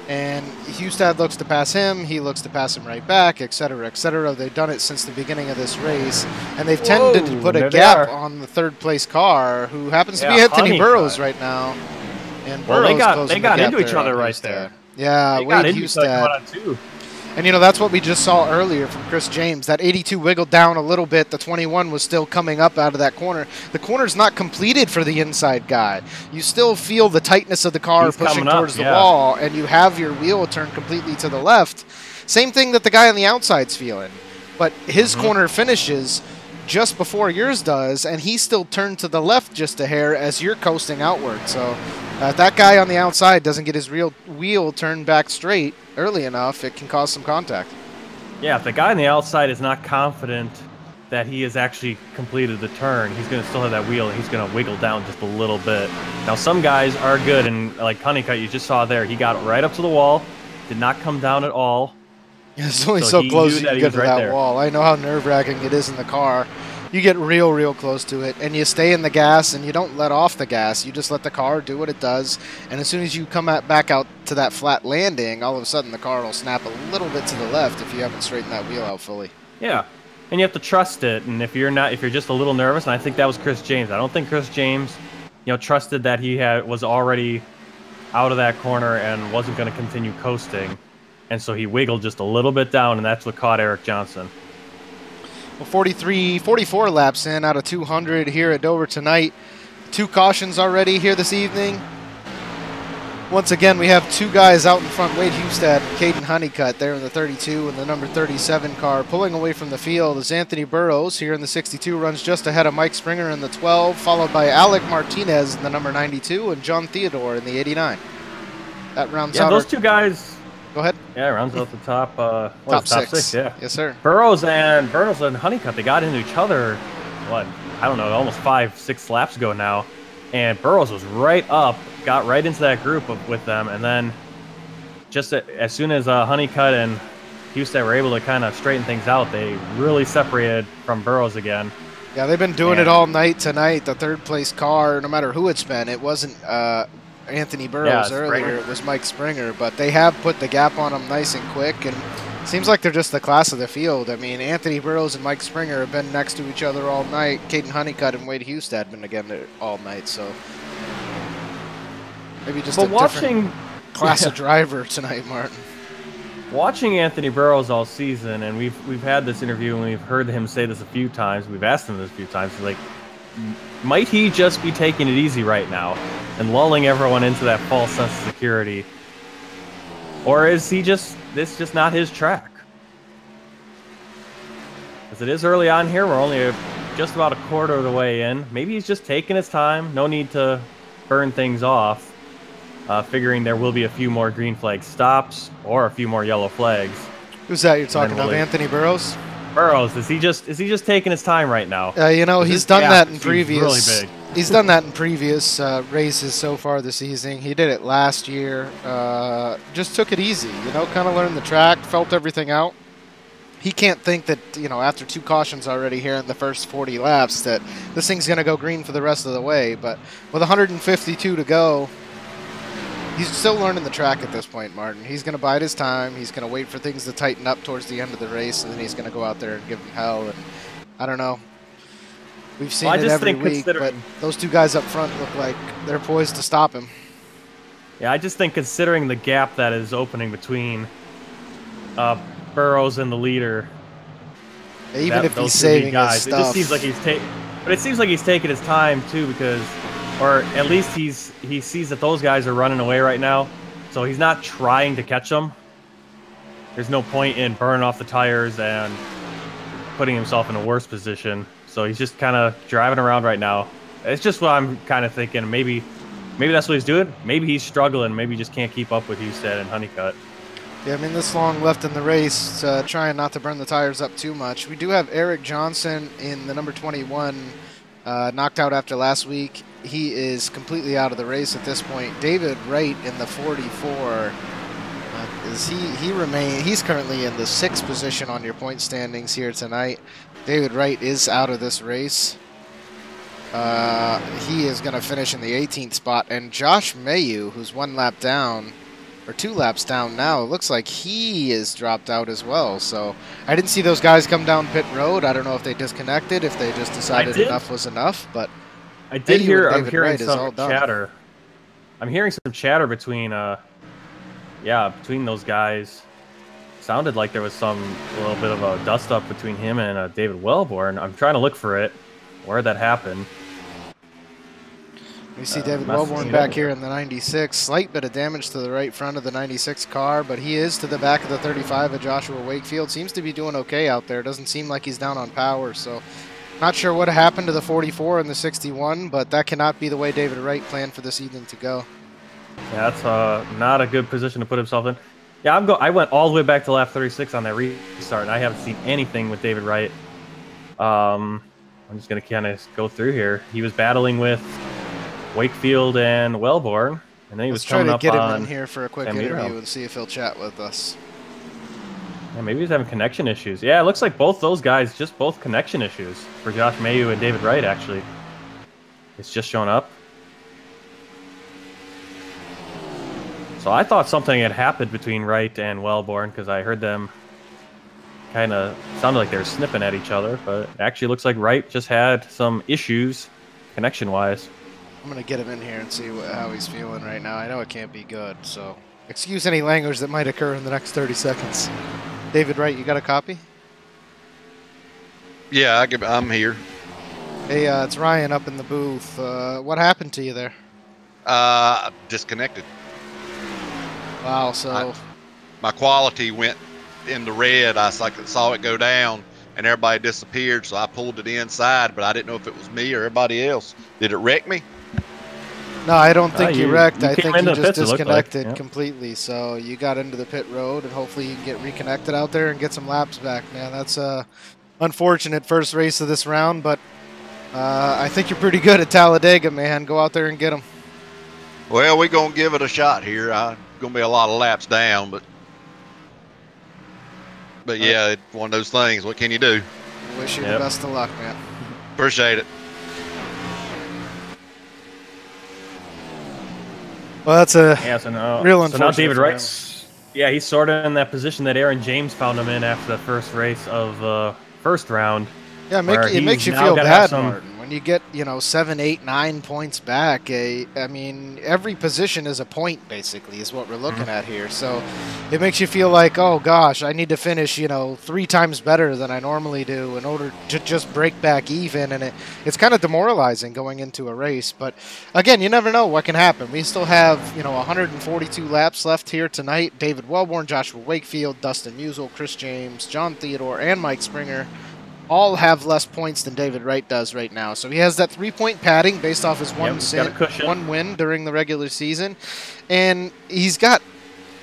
And Hustad looks to pass him, he looks to pass him right back, etc., etc. They've done it since the beginning of this race, and they've tended to put a gap on the third-place car, who happens to be Anthony Burrows right now. And well, they got into each other right there. Yeah, Wade Hustad. And, you know, that's what we just saw earlier from Chris James. That 82 wiggled down a little bit. The 21 was still coming up out of that corner. The corner's not completed for the inside guy. You still feel the tightness of the car pushing towards the wall, and you have your wheel turned completely to the left. Same thing that the guy on the outside's feeling. But his corner finishes just before yours does, and he's still turned to the left just a hair as you're coasting outward. So if that guy on the outside doesn't get his real wheel turned back straight early enough, it can cause some contact. Yeah, if the guy on the outside is not confident that he has actually completed the turn, he's going to still have that wheel, and he's going to wiggle down just a little bit. Now, some guys are good, and like Honeycutt, you just saw there, he got right up to the wall, did not come down at all. It's only so close you can get to that wall. I know how nerve-wracking it is in the car. You get real close to it, and you stay in the gas, and you don't let off the gas. You just let the car do what it does, and as soon as you come back out to that flat landing, all of a sudden the car will snap a little bit to the left if you haven't straightened that wheel out fully. Yeah, and you have to trust it, and if you're just a little nervous, and I think that was Chris James. I don't think Chris James, trusted that he was already out of that corner and wasn't going to continue coasting, and so he wiggled just a little bit down, and that's what caught Eric Johnson. Well, 44 laps in out of 200 here at Dover tonight. 2 cautions already here this evening. Once again, we have 2 guys out in front, Wade Hustad and Caden Honeycutt there in the 32 and the number 37 car. Pulling away from the field is Anthony Burrows here in the 62, runs just ahead of Mike Springer in the 12, followed by Alec Martinez in the number 92 and John Theodore in the 89. That rounds out those 2 guys. Go ahead. Yeah, rounds out the top. Top six. Yeah. Yes, sir. Burrows and Honeycutt, they got into each other, I don't know, almost 5-6 laps ago now. And Burrows was right up, got right into that group with them. And then just as soon as Honeycutt and Hustad were able to kind of straighten things out, they really separated from Burrows again. Yeah, they've been doing it all night tonight. The third place car, no matter who it's been, it wasn't Anthony Burrows earlier, it was Mike Springer, but they have put the gap on him nice and quick, and it seems like they're just the class of the field. I mean, Anthony Burrows and Mike Springer have been next to each other all night. Caden Honeycutt and Wade Hustad have been together all night, so maybe just a different class of driver tonight, Martin. Watching Anthony Burrows all season, and we've had this interview and we've heard him say this a few times, we've asked him this a few times, like, might he just be taking it easy right now and lulling everyone into that false sense of security? Or is this just not his track? Because it is early on here, we're only just about a quarter of the way in. Maybe he's just taking his time, no need to burn things off, figuring there will be a few more green flag stops or a few more yellow flags. Who's that you're talking we'll of? leave. Anthony Burrows? Burrows, is he just taking his time right now? You know, he's His done gap that in seems previous. really big. He's done that in previous races so far this season. He did it last year. Just took it easy, you know, kind of learned the track, felt everything out. He can't think that, you know, after 2 cautions already here in the first 40 laps that this thing's going to go green for the rest of the way. But with 152 to go, he's still learning the track at this point, Martin. He's going to bide his time. He's going to wait for things to tighten up towards the end of the race, and then he's going to go out there and give them hell. And I don't know. We've seen it every week, but those 2 guys up front look like they're poised to stop him. Yeah, I just think considering the gap that is opening between Burrows and the leader, even if he's saving his stuff, it just seems like but it seems like he's taking his time too, because, or at least he sees that those guys are running away right now, so he's not trying to catch them. There's no point in burning off the tires and putting himself in a worse position. So he's just kind of driving around right now. It's just what I'm kind of thinking. Maybe that's what he's doing. Maybe he's struggling. Maybe he just can't keep up with Husted and Honeycutt. Yeah, I mean, this long left in the race, trying not to burn the tires up too much. We do have Eric Johnson in the number 21, knocked out after last week. He is completely out of the race at this point. David Wright in the 44. He's currently in the 6th position on your point standings here tonight. David Wright is out of this race. He is going to finish in the 18th spot. And Josh Mayu, who's 1 lap down, or 2 laps down now, it looks like he is dropped out as well. So I didn't see those guys come down pit road. I don't know if they disconnected, if they just decided enough was enough. But I did hear. I'm hearing some chatter. I'm hearing some chatter between between those guys. Sounded like there was a little bit of a dust up between him and David Wellborn. I'm trying to look for it, where that happened. We see David Wellborn back here in the 96. Slight bit of damage to the right front of the 96 car, but he is to the back of the 35 of Joshua Wakefield. Seems to be doing okay out there. Doesn't seem like he's down on power, so not sure what happened to the 44 and the 61, but that cannot be the way David Wright planned for this evening to go. Yeah, that's not a good position to put himself in. Yeah, I went all the way back to lap 36 on that restart, and I haven't seen anything with David Wright. I'm just going to kind of go through here. He was battling with Wakefield and Wellborn, and then he was coming up on... Let's try to get him in here for a quick interview and see if he'll chat with us. Yeah, maybe he's having connection issues. Yeah, it looks like both those guys, just both connection issues for Josh Mayu and David Wright, actually. It's just shown up. So I thought something had happened between Wright and Wellborn, because I heard them kind of sounded like they were snipping at each other, but it actually looks like Wright just had some issues connection-wise. I'm going to get him in here and see how he's feeling right now. I know it can't be good, so excuse any language that might occur in the next 30 seconds. David Wright, you got a copy? Yeah, I'm here. Hey, it's Ryan up in the booth. What happened to you there? Disconnected. Wow, so... my quality went in the red. I saw it go down, and everybody disappeared, so I pulled it inside, but I didn't know if it was me or everybody else. Did it wreck me? No, I don't think you wrecked. I think you just pits, disconnected like. completely. So you got into the pit road, and hopefully you can get reconnected out there and get some laps back, man. That's a unfortunate first race of this round, but I think you're pretty good at Talladega, man. Go out there and get them. Well, we're going to give it a shot here. Going to be a lot of laps down, but yeah, it's one of those things. What can you do? Wish you the best of luck, man. Appreciate it. Well, that's a real unfortunate. So now David Wright's, he's sort of in that position that Aaron James found him in after the first race of the first round. Yeah, it makes you feel bad, Martin. When you get, 7, 8, 9 points back, I mean, every position is a point, basically, is what we're looking at here. So it makes you feel like, oh, gosh, I need to finish, 3 times better than I normally do in order to just break back even. And it's kind of demoralizing going into a race. But, again, you never know what can happen. We still have, 142 laps left here tonight. David Wellborn, Joshua Wakefield, Dustin Musial, Chris James, John Theodore, and Mike Springer all have less points than David Wright does right now. So he has that 3-point padding based off his one win during the regular season. And he's got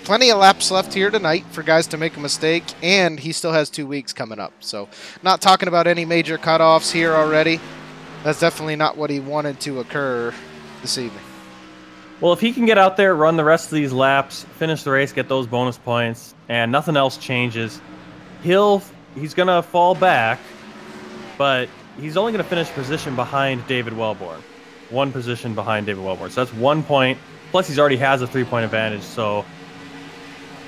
plenty of laps left here tonight for guys to make a mistake, and he still has 2 weeks coming up. So not talking about any major cutoffs here already. That's definitely not what he wanted to occur this evening. Well, if he can get out there, run the rest of these laps, finish the race, get those bonus points, and nothing else changes, he's going to fall back, but he's only going to finish position behind David Wellborn. 1 position behind David Wellborn. So that's 1 point. Plus, he already has a 3-point advantage, so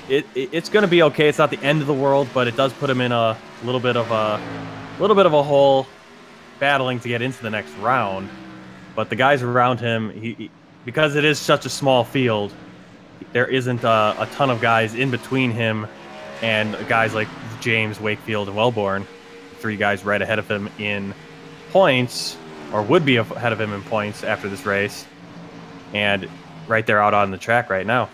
it's going to be okay. It's not the end of the world, but it does put him in a little bit of a hole, battling to get into the next round. But the guys around him, because it is such a small field, there isn't a ton of guys in between him and guys like James, Wakefield, and Wellborn. 3 guys right ahead of him in points, or would be ahead of him in points after this race, and right there out on the track right now.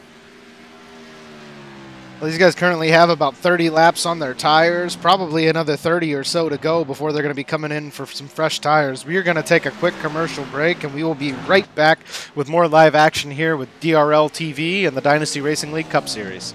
Well, these guys currently have about 30 laps on their tires, probably another 30 or so to go before they're going to be coming in for some fresh tires. We are going to take a quick commercial break, and we will be right back with more live action here with DRL TV and the Dynasty Racing League Cup Series.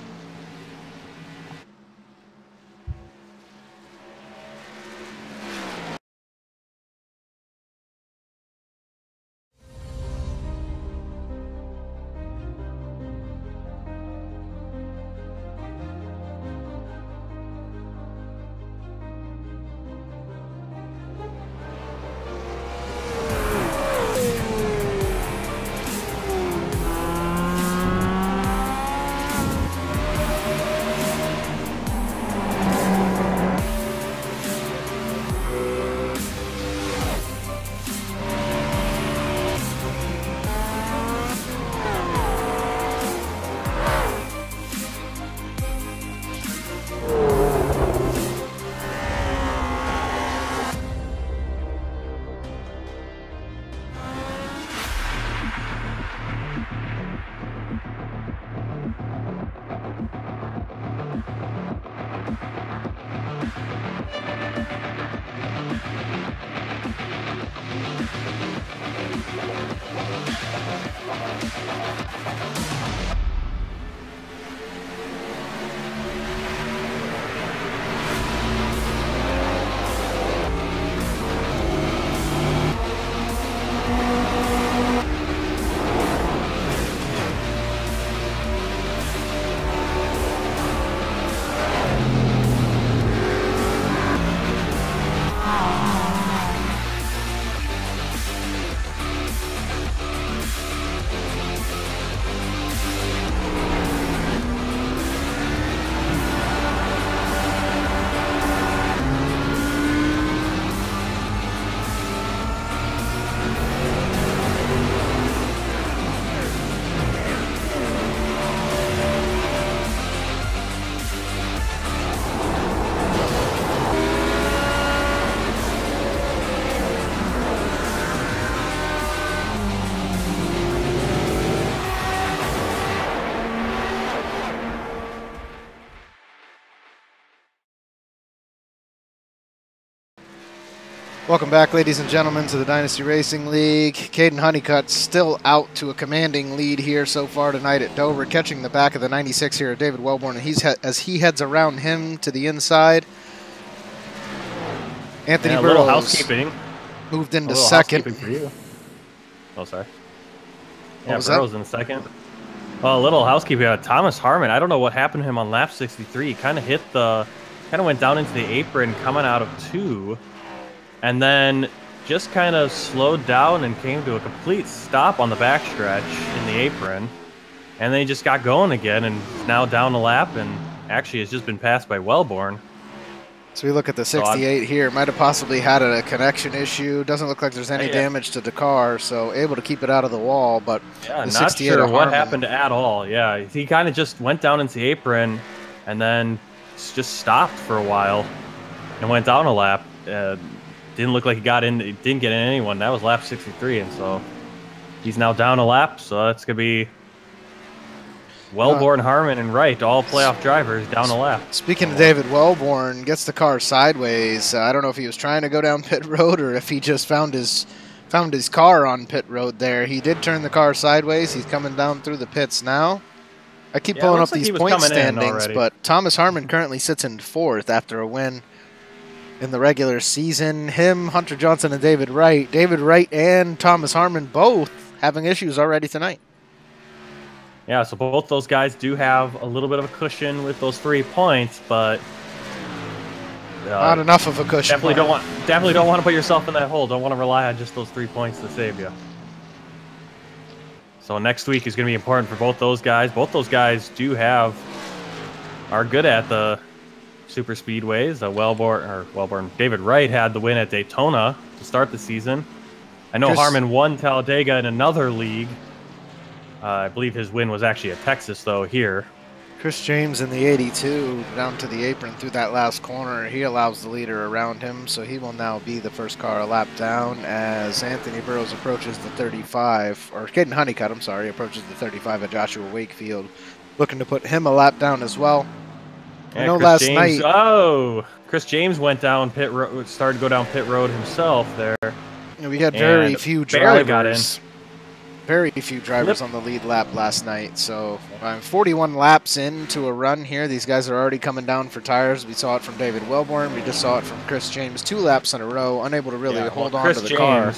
Welcome back, ladies and gentlemen, to the Dynasty Racing League. Caden Honeycutt still out to a commanding lead here so far tonight at Dover, catching the back of the 96 here at David Wellborn, and as he heads around him to the inside. Anthony Burrows, little housekeeping. Moved into second. For you. Oh, sorry. What was Burrows that? in second. Well, a little housekeeping. Thomas Harmon, I don't know what happened to him on lap 63. He kind of went down into the apron coming out of 2. And then just kind of slowed down and came to a complete stop on the backstretch in the apron. And then he just got going again and is now down a lap and actually has just been passed by Wellborn. So we look at the 68 here. Might have possibly had a connection issue. Doesn't look like there's any damage to the car, so able to keep it out of the wall. But yeah, the not 68 sure of what Harmon, happened at all. Yeah, he kind of just went down into the apron and then just stopped for a while and went down a lap. Didn't look like he didn't get in anyone. That was lap 63, and so he's now down a lap. So that's gonna be Wellborn, Harmon, and Wright, all playoff drivers, down a lap. Speaking of David Wellborn, gets the car sideways. I don't know if he was trying to go down pit road or if he just found his car on pit road there. He did turn the car sideways. He's coming down through the pits now. I keep Yeah, pulling looks up like he these was point coming in standings, already. but Thomas Harmon currently sits in 4th after a win in the regular season. Him, Hunter Johnson, and David Wright. David Wright and Thomas Harmon both having issues already tonight. Yeah, so both those guys do have a little bit of a cushion with those 3 points, but Not enough of a cushion. definitely don't want to put yourself in that hole. Don't want to rely on just those 3 points to save you. So next week is going to be important for both those guys. Both those guys are good at the super speedways. Wellborn. David Wright had the win at Daytona to start the season. I know Harmon won Talladega in another league. I believe his win was actually at Texas, though, here. Chris James in the 82 down to the apron through that last corner. He allows the leader around him, so he will now be the first car a lap down as Anthony Burrows approaches the 35, or Caden Honeycutt, I'm sorry, approaches the 35 at Joshua Wakefield, looking to put him a lap down as well. Yeah, I know Chris James, Chris James went down started to go down pit road himself there. We had very few barely got in. drivers. Very few drivers on the lead lap last night. So 41 laps into a run here. These guys are already coming down for tires. We saw it from David Wellborn. We just saw it from Chris James 2 laps in a row, unable to really hold on to the car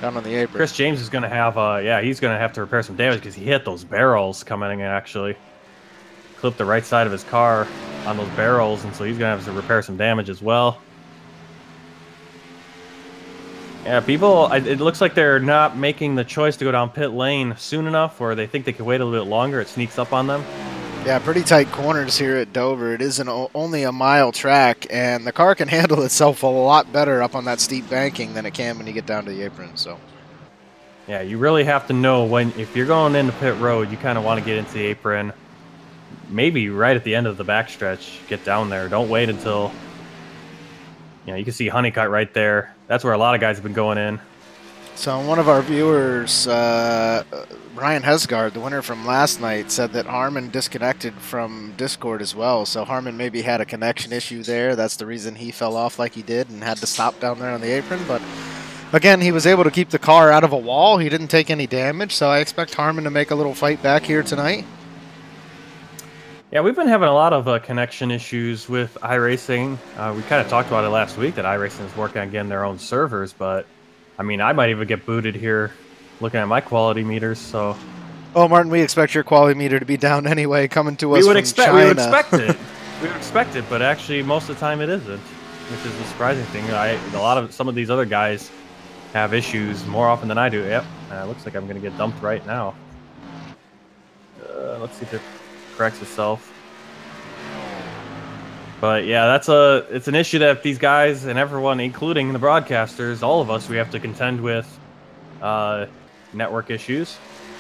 down on the apron. Chris James is going to have he's going to have to repair some damage because he hit those barrels coming in, actually. Clipped the right side of his car on those barrels, and so he's going to have to repair some damage as well. Yeah, it looks like they're not making the choice to go down pit lane soon enough, or they think they could wait a little bit longer. It sneaks up on them. Yeah, pretty tight corners here at Dover. It is only a mile track, and the car can handle itself a lot better up on that steep banking than it can when you get down to the apron. So, yeah, you really have to know if you're going into pit road, you kind of want to get into the apron. Maybe right at the end of the backstretch, get down there. Don't wait until, you can see Honeycutt right there. That's where a lot of guys have been going in. So one of our viewers, Ryan Hesgard, the winner from last night, said that Harmon disconnected from Discord as well. So Harmon maybe had a connection issue there. That's the reason he fell off like he did and had to stop down there on the apron. But again, he was able to keep the car out of a wall. He didn't take any damage. So I expect Harmon to make a little fight back here tonight. Yeah, we've been having a lot of connection issues with iRacing. We kind of talked about it last week that iRacing is working on getting their own servers, but I mean, I might even get booted here looking at my quality meters. So, oh, Martin, we expect your quality meter to be down anyway, coming to us from China. We would expect it. We would expect it, but actually, most of the time it isn't, which is the surprising thing. Some of these other guys have issues more often than I do. Yep, looks like I'm going to get dumped right now. Let's see if it corrects itself. But yeah, it's an issue that these guys and everyone, including the broadcasters, all of us, we have to contend with network issues.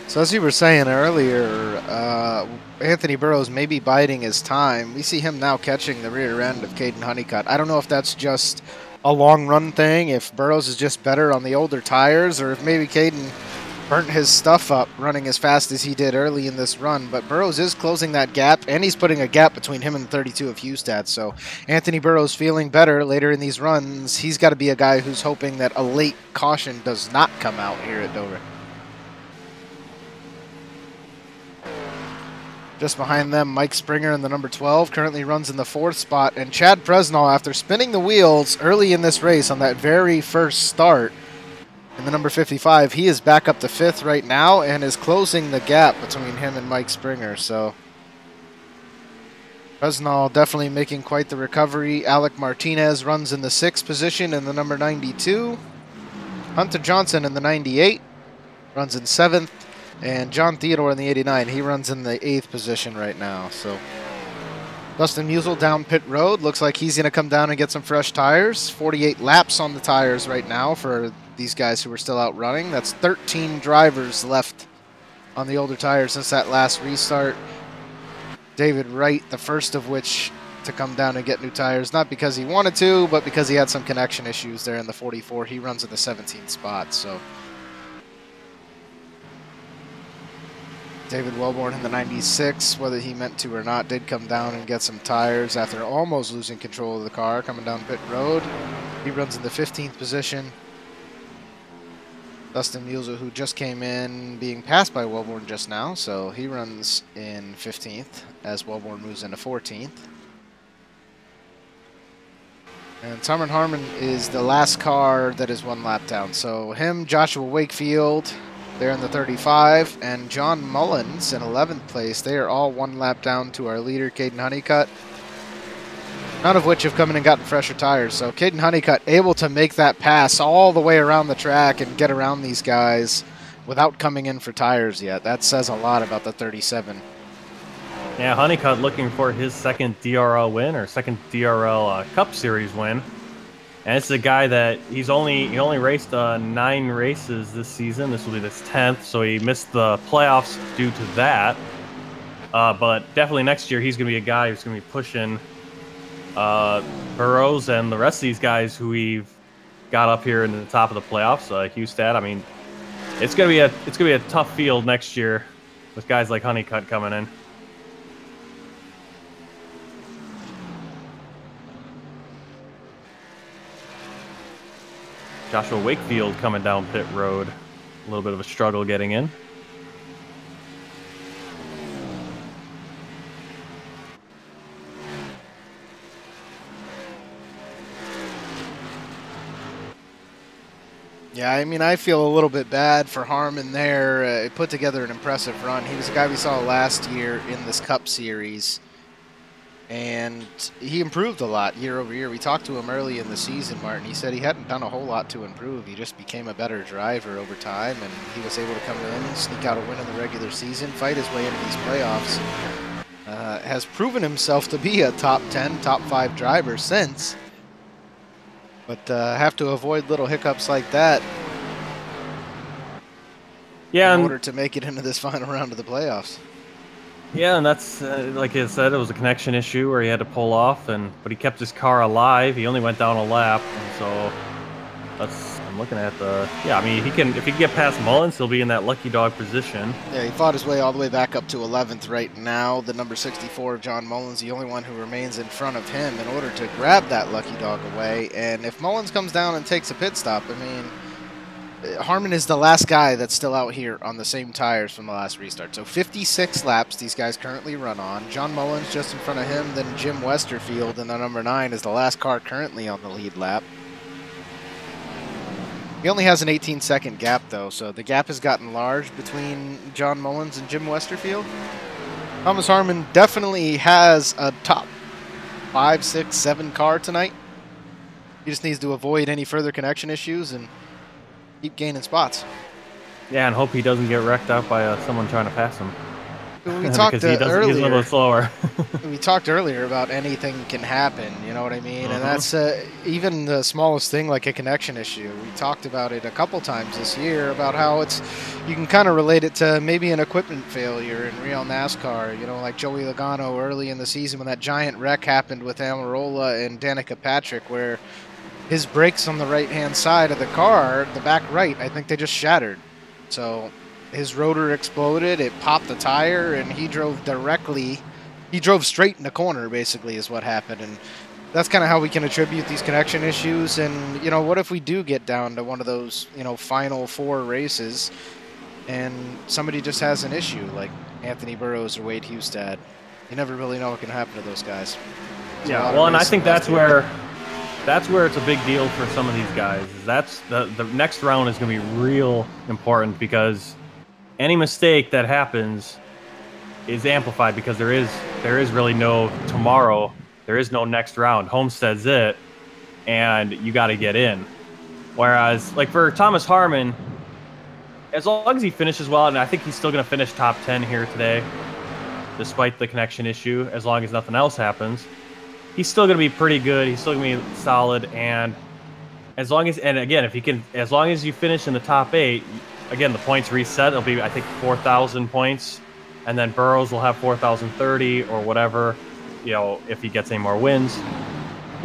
So as you were saying earlier, Anthony Burrows may be biding his time. We see him now catching the rear end of Caden Honeycutt. I don't know if that's just a long run thing, if Burrows is just better on the older tires, or if maybe Caden burnt his stuff up running as fast as he did early in this run. But Burrows is closing that gap, and he's putting a gap between him and 32 of Hustad. So Anthony Burrows feeling better later in these runs. He's got to be a guy who's hoping that a late caution does not come out here at Dover. Just behind them, Mike Springer in the number 12 currently runs in the 4th spot. And Chad Presnall, after spinning the wheels early in this race on that very first start, in the number 55, he is back up to 5th right now and is closing the gap between him and Mike Springer. So Presnall definitely making quite the recovery. Alec Martinez runs in the 6th position in the number 92. Hunter Johnson in the 98 runs in 7th. And John Theodore in the 89, he runs in the 8th position right now. So Dustin Musial down pit road. Looks like he's going to come down and get some fresh tires. 48 laps on the tires right now for these guys who are still out running. That's 13 drivers left on the older tires since that last restart. David Wright, the first of which to come down and get new tires, not because he wanted to, but because he had some connection issues there in the 44. He runs in the 17th spot. So David Wellborn in the 96, whether he meant to or not, did come down and get some tires after almost losing control of the car coming down pit road. He runs in the 15th position. Dustin Musil, who just came in, being passed by Wellborn just now, so he runs in 15th as Wellborn moves into 14th. And Cameron Harmon is the last car that is 1 lap down. So him, Joshua Wakefield, they're in the 35, and John Mullins in 11th place. They are all 1 lap down to our leader, Caden Honeycutt. None of which have come in and gotten fresher tires. So Caden Honeycutt able to make that pass all the way around the track and get around these guys without coming in for tires yet. That says a lot about the 37. Yeah, Honeycutt looking for his second DRL win, or second DRL Cup Series win. And it's a guy that he only raced 9 races this season. This will be his 10th, so he missed the playoffs due to that. But definitely next year he's going to be a guy who's going to be pushing Burrows and the rest of these guys who we've got up here in the top of the playoffs. Hustad. I mean, it's going to be a tough field next year with guys like Honeycutt coming in. Joshua Wakefield coming down pit road. A little bit of a struggle getting in. Yeah, I mean, I feel a little bit bad for Harmon there. He put together an impressive run. He was a guy we saw last year in this Cup Series. And he improved a lot year over year. We talked to him early in the season, Martin. He said he hadn't done a whole lot to improve. He just became a better driver over time, and he was able to come in, sneak out a win in the regular season, fight his way into these playoffs. Has proven himself to be a top 10, top 5 driver since. But have to avoid little hiccups like that in order to make it into this final round of the playoffs. Yeah, and that's like I said, it was a connection issue where he had to pull off, but he kept his car alive. He only went down a lap, and so I'm looking at I mean, if he can get past Mullins, he'll be in that lucky dog position. Yeah, he fought his way all the way back up to 11th right now. The number 64 of John Mullins, the only one who remains in front of him in order to grab that lucky dog away. And if Mullins comes down and takes a pit stop, I mean, Harmon is the last guy that's still out here on the same tires from the last restart. So 56 laps these guys currently run on. John Mullins just in front of him, then Jim Westerfield in the number 9 is the last car currently on the lead lap. He only has an 18-second gap, though, so the gap has gotten large between John Mullins and Jim Westerfield. Thomas Harmon definitely has a top 5, 6, 7 car tonight. He just needs to avoid any further connection issues and keep gaining spots. Yeah, and hope he doesn't get wrecked out by someone trying to pass him. We talked earlier. He's a little slower. We talked earlier about anything can happen. You know what I mean? And that's even the smallest thing, like a connection issue. We talked about it a couple times this year about how you can kind of relate it to maybe an equipment failure in real NASCAR. You know, like Joey Logano early in the season when that giant wreck happened with Almirola and Danica Patrick, where his brakes on the right-hand side of the car, the back right, I think they just shattered. So his rotor exploded, it popped the tire, and he drove straight in the corner, basically, is what happened. And that's kind of how we can attribute these connection issues. And, you know, what if we do get down to one of those, you know, final 4 races and somebody just has an issue, like Anthony Burrows or Wade Hustad? You never really know what can happen to those guys. Yeah, well, and I think that's where it's a big deal for some of these guys. That's the next round is going to be real important, because any mistake that happens is amplified, because there is really no tomorrow. There is no next round. Homestead's it, and you got to get in. Whereas, like for Thomas Harmon, as long as he finishes well, and I think he's still going to finish top 10 here today, despite the connection issue, as long as nothing else happens, he's still going to be pretty good. He's still going to be solid, and as long as you finish in the top 8, again, the points reset. It'll be, I think, 4,000 points, and then Burrows will have 4,030 or whatever, you know, if he gets any more wins.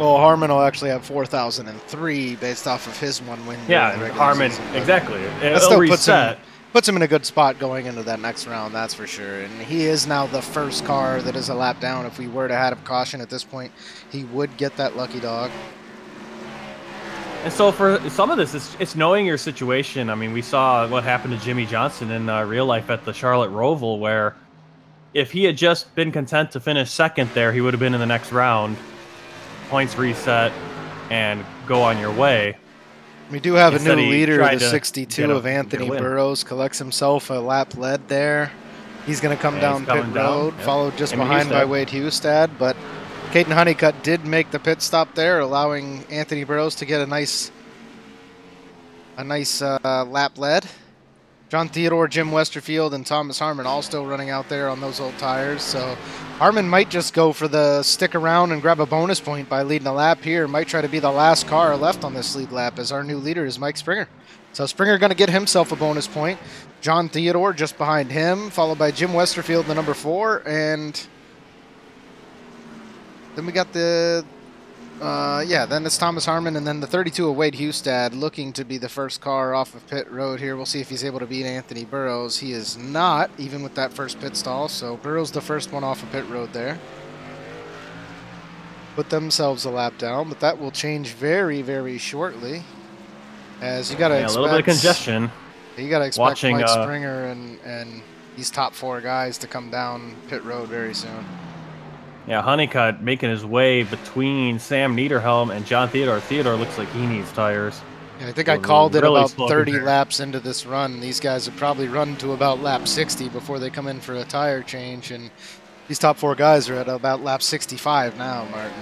Well, Harmon will actually have 4,003 based off of his 1 win. Yeah, Harmon, exactly. It still reset. Puts him in a good spot going into that next round, that's for sure. And he is now the first car that is a lap down. If we were to have caution at this point, he would get that lucky dog. And so for some of this, it's knowing your situation. I mean, we saw what happened to Jimmy Johnson in real life at the Charlotte Roval, where if he had just been content to finish second there, he would have been in the next round. Points reset and go on your way. We do have a new Instead, he leader, tried the to 62 of get a Anthony win. Burrows, collects himself a lap lead there. He's going to come Yeah, down he's pit coming down, road, yep. followed just Him and behind by Hustad. Wade Hustad, but Caden Honeycutt did make the pit stop there, allowing Anthony Burrows to get a nice lap lead. John Theodore, Jim Westerfield, and Thomas Harmon all still running out there on those old tires. So Harmon might just go for the stick around and grab a bonus point by leading a lap here. Might try to be the last car left on this lead lap, as our new leader is Mike Springer. So Springer going to get himself a bonus point. John Theodore just behind him, followed by Jim Westerfield, the number 4. And then we got the... then it's Thomas Harmon, and then the 32 of Wade Hustad looking to be the first car off of pit road here. We'll see if he's able to beat Anthony Burrows. He is not, even with that first pit stall, so Burrows the first one off of pit road there. Put themselves a lap down, but that will change very, very shortly. As you got to expect... a little bit of congestion. You got to expect Watching, Mike Springer and these top 4 guys to come down pit road very soon. Yeah, Honeycutt making his way between Sam Niederhelm and John Theodore. Theodore looks like he needs tires. Yeah, I think So I called it really about slow 30 compared. laps into this run. These guys have probably run to about lap 60 before they come in for a tire change, and these top 4 guys are at about lap 65 now, Martin.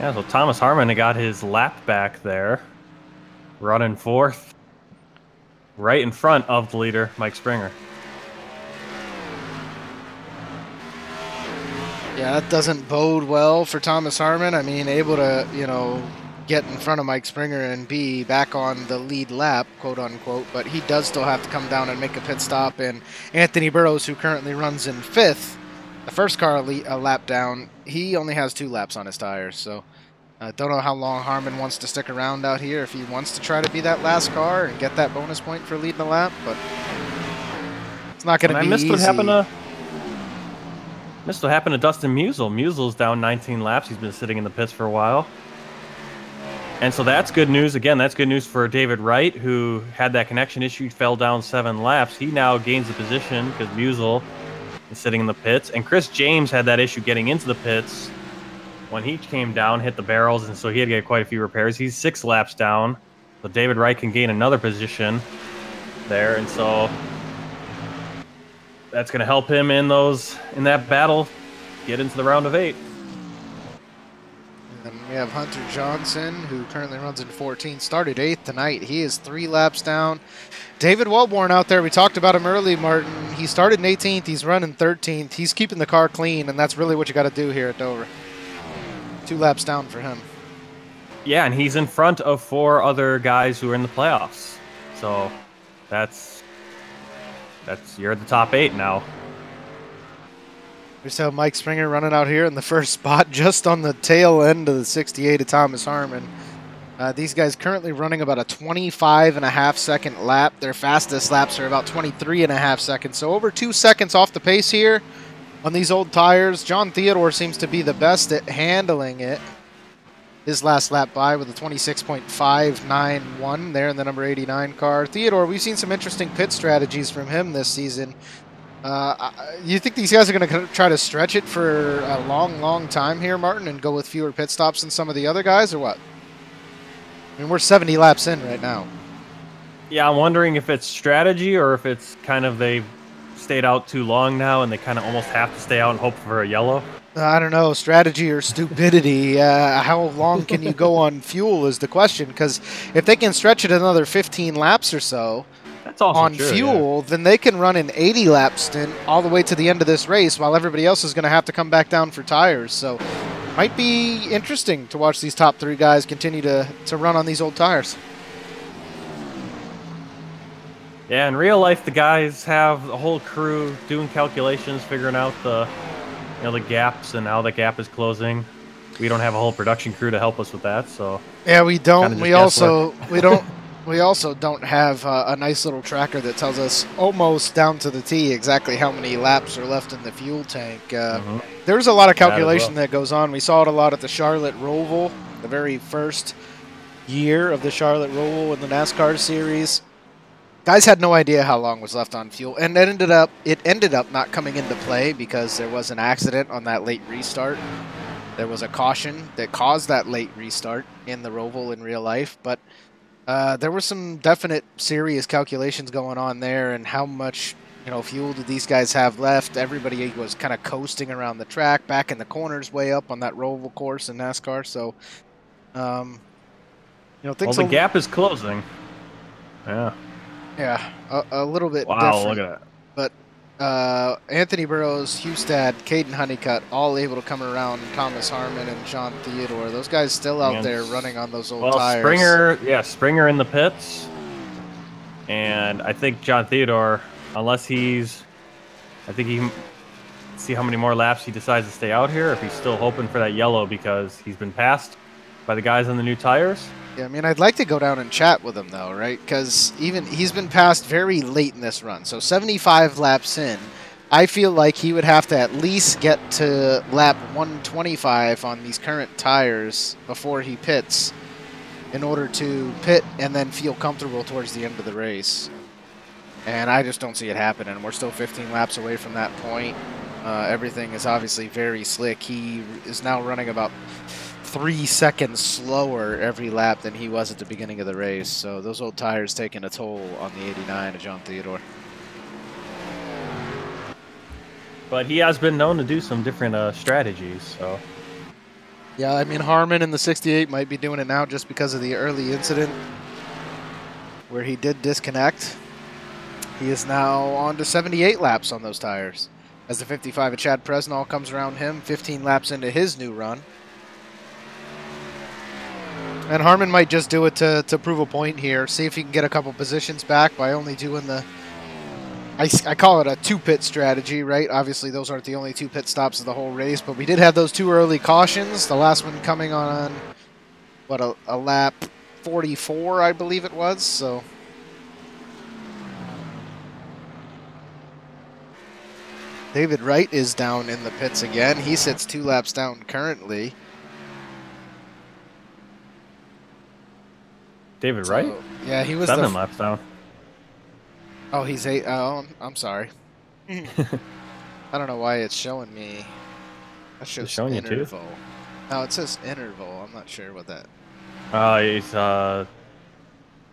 Yeah, so Thomas Harmon got his lap back there, running 4th, right in front of the leader, Mike Springer. Yeah, that doesn't bode well for Thomas Harmon. I mean, able to, get in front of Mike Springer and be back on the lead lap, quote unquote, but he does still have to come down and make a pit stop. And Anthony Burrows, who currently runs in 5th, the first car a lap down, he only has 2 laps on his tires. So I don't know how long Harmon wants to stick around out here, if he wants to try to be that last car and get that bonus point for leading the lap, but it's not going to be easy. Missed what happened to Dustin Musial. Musial's down 19 laps. He's been sitting in the pits for a while. And so that's good news. Again, that's good news for David Wright, who had that connection issue, fell down 7 laps. He now gains a position because Musial is sitting in the pits. And Chris James had that issue getting into the pits when he came down, hit the barrels, and so he had to get quite a few repairs. He's 6 laps down. So David Wright can gain another position there. And so that's going to help him in that battle get into the round of 8. And we have Hunter Johnson, who currently runs in 14th, started 8th tonight. He is 3 laps down. David Wellborn out there, we talked about him early, Martin. He started in 18th, he's running 13th. He's keeping the car clean, and that's really what you got to do here at Dover. 2 laps down for him. Yeah, and he's in front of 4 other guys who are in the playoffs. So that's you're at the top 8 now. We just have Mike Springer running out here in the first spot, just on the tail end of the 68 of Thomas Harmon. These guys currently running about a 25.5-second lap. Their fastest laps are about 23.5 seconds. So over 2 seconds off the pace here on these old tires. John Theodore seems to be the best at handling it. His last lap by with a 26.591 there in the number 89 car. Theodore, we've seen some interesting pit strategies from him this season. You think these guys are going to try to stretch it for a long, long time here, Martin, and go with fewer pit stops than some of the other guys, or what? I mean, we're 70 laps in right now. Yeah, I'm wondering if it's strategy or if it's kind of they've stayed out too long now and they kind of almost have to stay out and hope for a yellow. I don't know, strategy or stupidity. How long can you go on fuel is the question, because if they can stretch it another 15 laps or so That's also on true, fuel, then they can run an 80-lap stint all the way to the end of this race while everybody else is going to have to come back down for tires. So might be interesting to watch these top 3 guys continue to run on these old tires. Yeah, in real life, the guys have a whole crew doing calculations, figuring out the gaps and how the gap is closing. We don't have a whole production crew to help us with that, so Yeah, we don't. Kinda We just also we also don't have a nice little tracker that tells us almost down to the T exactly how many laps are left in the fuel tank. there's a lot of That as calculation well. that goes on. We saw it a lot at the Charlotte Roval, the very first year of the Charlotte Roval in the NASCAR series. Guys had no idea how long was left on fuel, and it ended up not coming into play because there was an accident on that late restart. There was a caution that caused that late restart in the Roval in real life, but there were some definite serious calculations going on there, and how much fuel did these guys have left? Everybody was kind of coasting around the track, back in the corners, way up on that Roval course in NASCAR. So, Well, things. the gap is closing. Yeah. Yeah, a little bit Wow, different. look at that. But Anthony Burrows, Hustad, Caden Honeycutt, all able to come around. Thomas Harmon and John Theodore. Those guys still out Man. there running on those old Well, tires. Springer in the pits. And I think John Theodore, unless I think he can see how many more laps he decides to stay out here, if he's still hoping for that yellow because he's been passed by the guys on the new tires. Yeah, I mean, I'd like to go down and chat with him, though, right? Because even he's been passed very late in this run. So 75 laps in, I feel like he would have to at least get to lap 125 on these current tires before he pits in order to pit and then feel comfortable towards the end of the race. And I just don't see it happening. We're still 15 laps away from that point. Everything is obviously very slick. He is now running about 3 seconds slower every lap than he was at the beginning of the race. So those old tires taking a toll on the 89 of John Theodore. But he has been known to do some different strategies. So Yeah, I mean, Harmon in the 68 might be doing it now just because of the early incident where he did disconnect. He is now on to 78 laps on those tires as the 55 of Chad Presnall comes around him, 15 laps into his new run. And Harmon might just do it to prove a point here. See if he can get a couple positions back by only doing the... I call it a two-pit strategy, right? Obviously, those aren't the only two pit stops of the whole race, but we did have those two early cautions. The last one coming on, a lap 44, I believe it was. So David Wright is down in the pits again. He sits 2 laps down currently. David Wright? So, yeah, he was 7 laps down. Oh, he's 8. Oh, I'm sorry. I don't know why it's showing me. That shows showing you too? interval. No, it says interval. I'm not sure what that. He's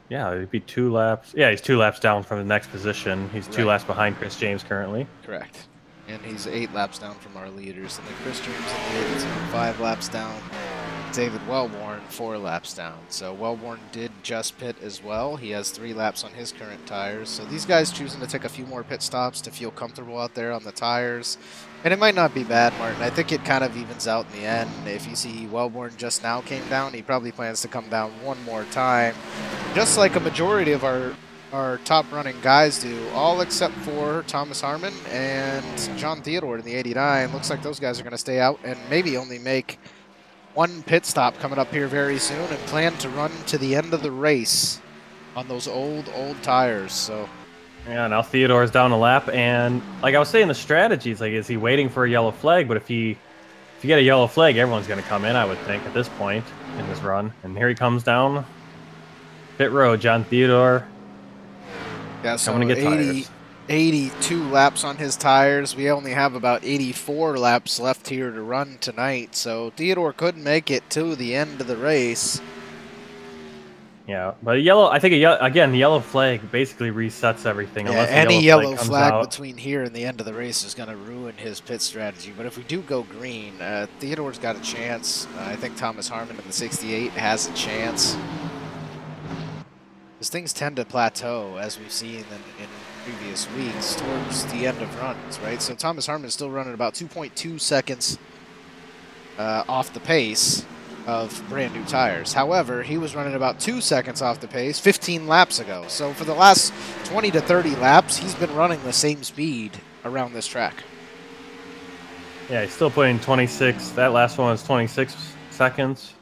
yeah, it'd be 2 laps. Yeah, he's 2 laps down from the next position. He's 2 Right. laps behind Chris James currently. Correct. And he's 8 laps down from our leaders. And then Chris James in the 80s, 5 laps down. David Wellborn 4 laps down. So Wellborn did just pit as well. He has 3 laps on his current tires. So these guys choosing to take a few more pit stops to feel comfortable out there on the tires. And it might not be bad, Martin. I think it kind of evens out in the end. If you see Wellborn just now came down, he probably plans to come down one more time. Just like a majority of our top running guys do, all except for Thomas Harmon and John Theodore in the 89. Looks like those guys are going to stay out and maybe only make one pit stop coming up here very soon and plan to run to the end of the race on those old tires. So Yeah, now Theodore's down a lap, and like I was saying, the strategy is like, is he waiting for a yellow flag? But if you get a yellow flag, everyone's going to come in, I would think, at this point in this run. And here he comes down pit road, John Theodore. yeah, so Coming to get tires. 82 laps on his tires. We only have about 84 laps left here to run tonight. So Theodore couldn't make it to the end of the race. Yeah, but I think the yellow flag basically resets everything. Yeah, Unless the any yellow comes flag out. between here and the end of the race is going to ruin his pit strategy. But if we do go green, Theodore's got a chance. I think Thomas Harmon in the 68 has a chance. Because things tend to plateau, as we've seen in previous weeks, towards the end of runs, right? So Thomas Harmon is still running about 2.2 seconds off the pace of brand new tires. However, he was running about 2 seconds off the pace 15 laps ago. So for the last 20 to 30 laps, he's been running the same speed around this track. Yeah, he's still putting 26. That last one was 26 seconds.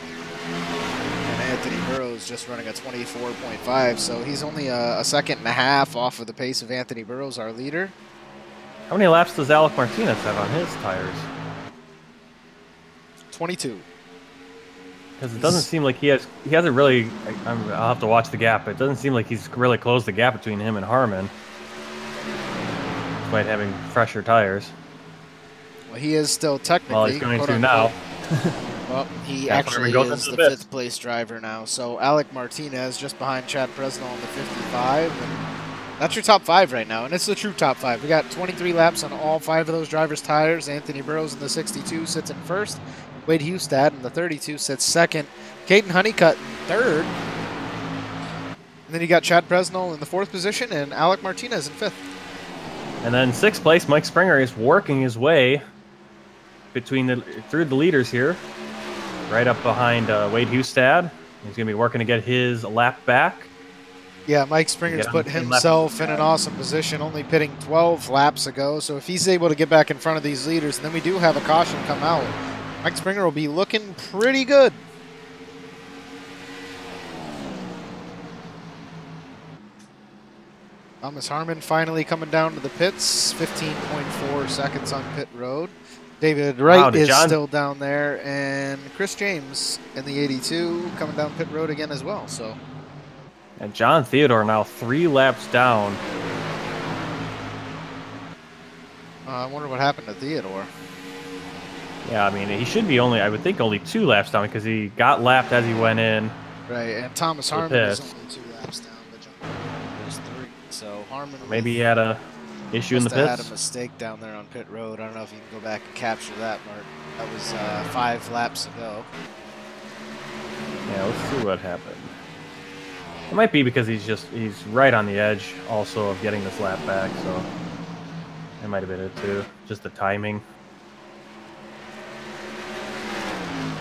And Anthony Burrows just running a 24.5, so he's only a second and a half off of the pace of Anthony Burrows, our leader. How many laps does Alec Martinez have on his tires? 22. Because it doesn't seem like he hasn't really. I'll have to watch the gap. But it doesn't seem like he's really closed the gap between him and Harmon, despite having fresher tires. Well, he is still technically. Well, he's going to now. Well, he Yeah, actually Harmon is goes the into the 5th place driver now. So Alec Martinez just behind Chad Presnell on the 55. And that's your top 5 right now, and it's the true top 5. We got 23 laps on all 5 of those drivers' tires. Anthony Burrows in the 62 sits in 1st. Wade Hustad in the 32 sits 2nd. Caden Honeycutt in 3rd. And then you got Chad Presnell in the 4th position and Alec Martinez in 5th. And then 6th place, Mike Springer is working his way through the leaders here, right up behind Wade Hustad. He's going to be working to get his lap back. Yeah, Mike Springer's put himself in an awesome position, only pitting 12 laps ago. So if he's able to get back in front of these leaders, and then we do have a caution come out, Mike Springer will be looking pretty good. Thomas Harmon finally coming down to the pits, 15.4 seconds on pit road. David Wright is still down there, and Chris James in the 82 coming down pit road again as well. So, and John Theodore now 3 laps down. I wonder what happened to Theodore. Yeah, I mean, he should be I would think only 2 laps down because he got lapped as he went in. Right, and Thomas Harmon is only 2 laps down, but John Theodore was 3. So Harmon maybe he had a issue in the pits. Had a mistake down there on pit road. I don't know if you can go back and capture that, Mark. That was 5 laps ago. Yeah, let's see what happened. It might be because he's right on the edge also of getting this lap back, so it might have been it too. Just the timing.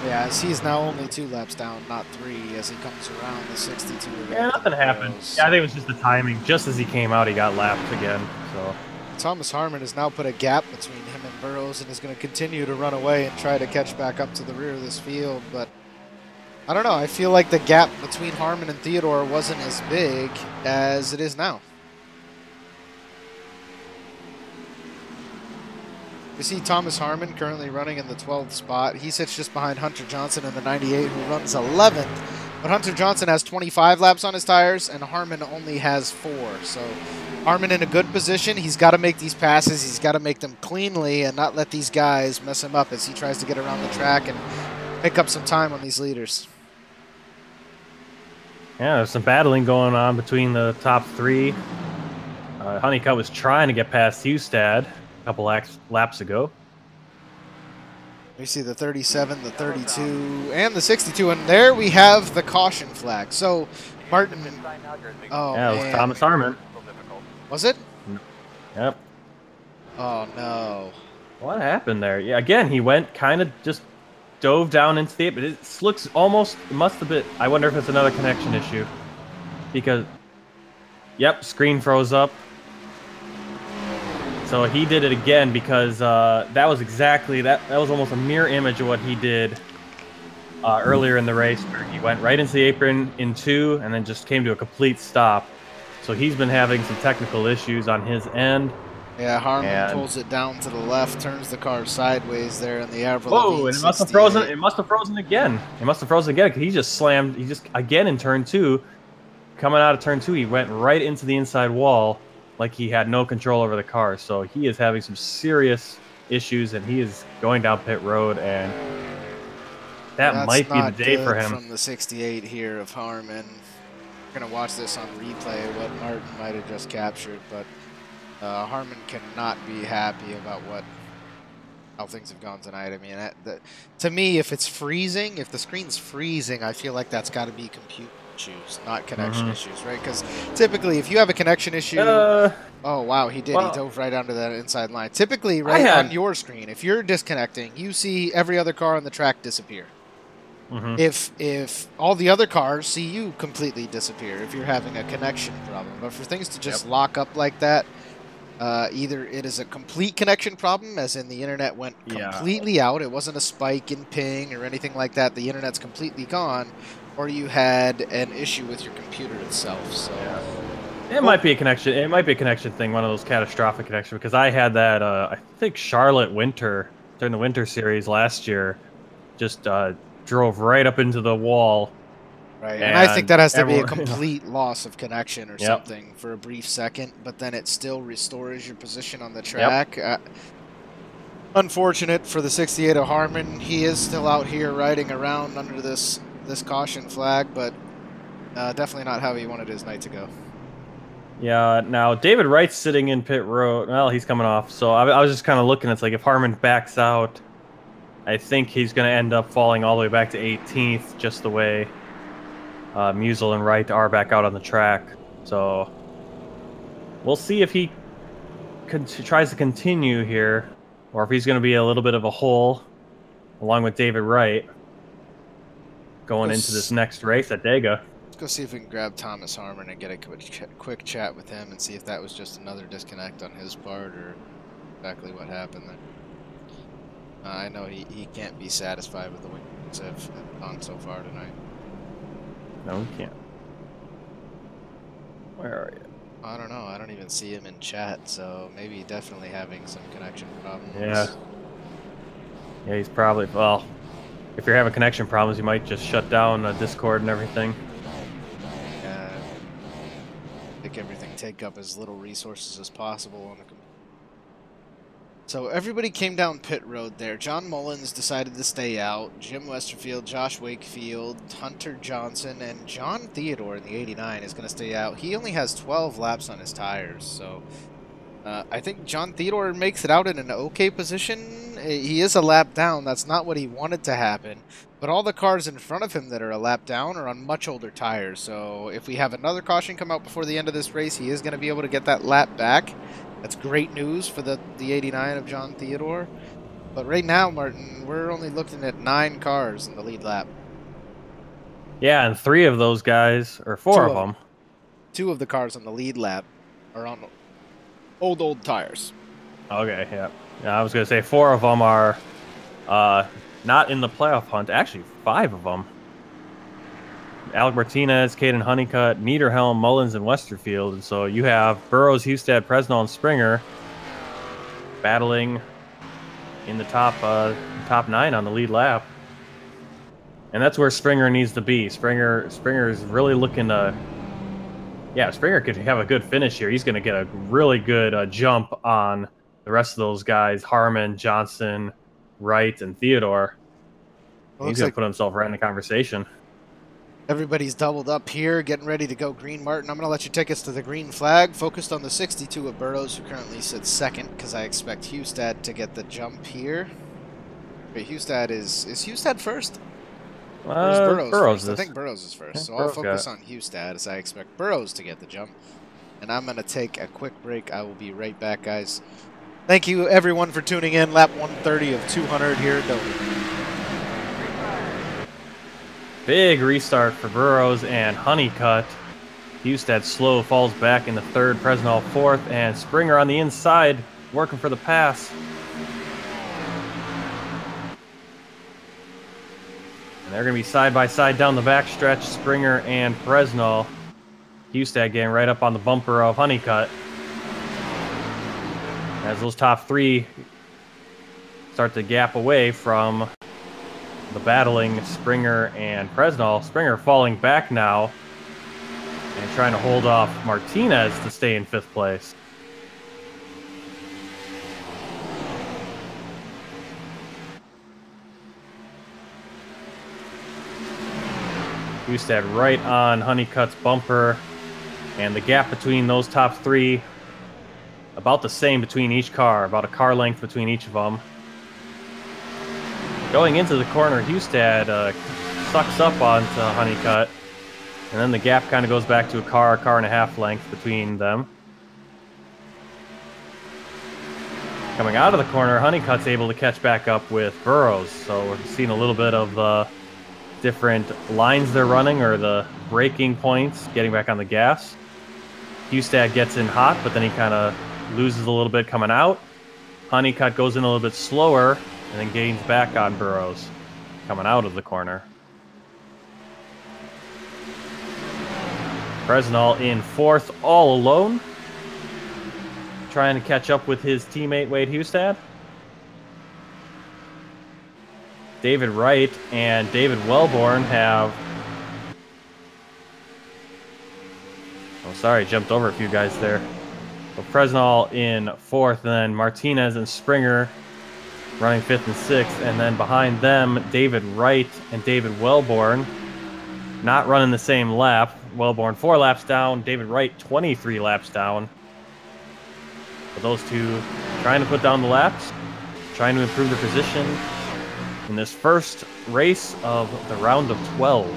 Yeah, as he's now only 2 laps down, not 3, as he comes around the 62. Yeah, nothing happened. Yeah, I think it was just the timing. Just as he came out, he got lapped again. So Thomas Harmon has now put a gap between him and Burrows and is going to continue to run away and try to catch back up to the rear of this field. But I don't know. I feel like the gap between Harmon and Theodore wasn't as big as it is now. We see Thomas Harmon currently running in the 12th spot. He sits just behind Hunter Johnson in the 98, who runs 11th. But Hunter Johnson has 25 laps on his tires, and Harmon only has 4. So Harmon in a good position. He's got to make these passes. He's got to make them cleanly and not let these guys mess him up as he tries to get around the track and pick up some time on these leaders. yeah, there's some battling going on between the top 3. Honeycutt was trying to get past Hustad a couple laps ago. We see the 37, the 32, and the 62, and there we have the caution flag. So, Martin. Oh, yeah, it was man. Thomas Harmon. Was it? Yep. Oh, no. What happened there? Yeah, again, he went kind of just dove down into the. But it looks almost. It must have been. I wonder if it's another connection issue. Because. Yep, screen froze up. So he did it again because that was exactly that. That was almost a mirror image of what he did earlier in the race, where he went right into the apron in 2 and then just came to a complete stop. So he's been having some technical issues on his end. Yeah, Harmon pulls it down to the left, turns the car sideways there in the Avril. Whoa! And it must have frozen. It must have frozen again. It must have frozen again because he just slammed. He just again in turn 2, coming out of turn 2, he went right into the inside wall. Like he had no control over the car, so he is having some serious issues, and he is going down pit road, and that might be the day for him. From the 68 here of Harmon, we're gonna watch this on replay. What Martin might have just captured, but Harmon cannot be happy about how things have gone tonight. I mean, to me, if it's freezing, if the screen's freezing, I feel like that's got to be compute issues, not connection issues, right? Because typically, if you have a connection issue, oh wow, he did. He dove right onto that inside line. Typically, right on your screen, if you're disconnecting, you see every other car on the track disappear. If all the other cars see you completely disappear, if you're having a connection problem, but for things to just lock up like that, either it is a complete connection problem, as in the internet went completely out. It wasn't a spike in ping or anything like that. The internet's completely gone. Or you had an issue with your computer itself. So It might be a connection. It might be a connection thing, one of those catastrophic connections, because I had that. I think Charlotte Winter during the Winter Series last year just drove right up into the wall. Right, and I think that has to be a everyone- complete loss of connection or Yep. something for a brief second, but then it still restores your position on the track. Unfortunate for the 68 of Harmon. He is still out here riding around under this caution flag, but definitely not how he wanted his night to go. Yeah. Now David Wright's sitting in pit road. Well, he's coming off. So I was just kind of looking. It's like if Harmon backs out, I think he's going to end up falling all the way back to 18th, just the way Musel and Wright are back out on the track. So we'll see if he tries to continue here, or if he's going to be a little bit of a hole, along with David Wright, going into this next race at Dega. Let's go see if we can grab Thomas Harmon and get a quick chat with him and see if that was just another disconnect on his part or exactly what happened there. I know he can't be satisfied with the way things have gone so far tonight. No, we can't. Where are you? I don't know. I don't even see him in chat, so maybe definitely having some connection problems. Yeah. Yeah, he's probably, well, if you're having connection problems, you might just shut down Discord and everything. Yeah. Make everything take up as little resources as possible on the computer. So everybody came down pit road there. John Mullins decided to stay out. Jim Westerfield, Josh Wakefield, Hunter Johnson, and John Theodore in the 89 is going to stay out. He only has 12 laps on his tires, so I think John Theodore makes it out in an okay position. He is a lap down. That's not what he wanted to happen. But all the cars in front of him that are a lap down are on much older tires. So if we have another caution come out before the end of this race, he is going to be able to get that lap back. That's great news for the 89 of John Theodore. But right now, Martin, we're only looking at 9 cars in the lead lap. Yeah, and 3 of those guys, or 4 of them. 2 of the cars on the lead lap are on old tires. Okay, yeah. Yeah, I was going to say 4 of them are not in the playoff hunt. Actually, 5 of them. Alec Martinez, Caden Honeycutt, Niederhelm, Mullins, and Westerfield. And so you have Burrows, Hustad, Presnell, and Springer battling in the top 9 on the lead lap. And that's where Springer needs to be. Springer is really looking to... Yeah, Springer could have a good finish here. He's going to get a really good jump on the rest of those guys, Harmon, Johnson, Wright, and Theodore. He's going to put himself right in the conversation. Everybody's doubled up here, getting ready to go green. Martin, I'm going to let you take us to the green flag. Focused on the 62 of Burrows, who currently sits second, because I expect Hustad to get the jump here. Wait, Hustad is Hustad first? Or is Burrows first? I think Burrows is first. So I'll focus on Hustad as I expect Burrows to get the jump. And I'm going to take a quick break. I will be right back, guys. Thank you, everyone, for tuning in. Lap 130 of 200 here at Dover. Big restart for Burrows and Honeycutt. Hustad slow, falls back in the 3rd, Presnell 4th, and Springer on the inside working for the pass. And they're going to be side by side down the backstretch, Springer and Presnell. Hustad getting right up on the bumper of Honeycutt. As those top 3 start to gap away from the battling Springer and Presnell. Springer falling back now and trying to hold off Martinez to stay in 5th place. Hustad right on Honeycutt's bumper, and the gap between those top 3 about the same between each car, about a car length between each of them. Going into the corner, Hustad sucks up onto Honeycutt, and then the gap kind of goes back to a car and a half length between them. Coming out of the corner, Honeycutt's able to catch back up with Burrows, so we're seeing a little bit of the different lines they're running, or the braking points, getting back on the gas. Hustad gets in hot, but then he kind of loses a little bit coming out. Honeycutt goes in a little bit slower, and then gains back on Burrows coming out of the corner. Presnell in 4th all alone, trying to catch up with his teammate Wade Hustad. David Wright and David Wellborn have... Oh, sorry, jumped over a few guys there. So Presnell in 4th, and then Martinez and Springer running 5th and 6th, and then behind them, David Wright and David Wellborn not running the same lap. Wellborn 4 laps down, David Wright 23 laps down. But those two trying to put down the laps, trying to improve their position in this first race of the round of 12.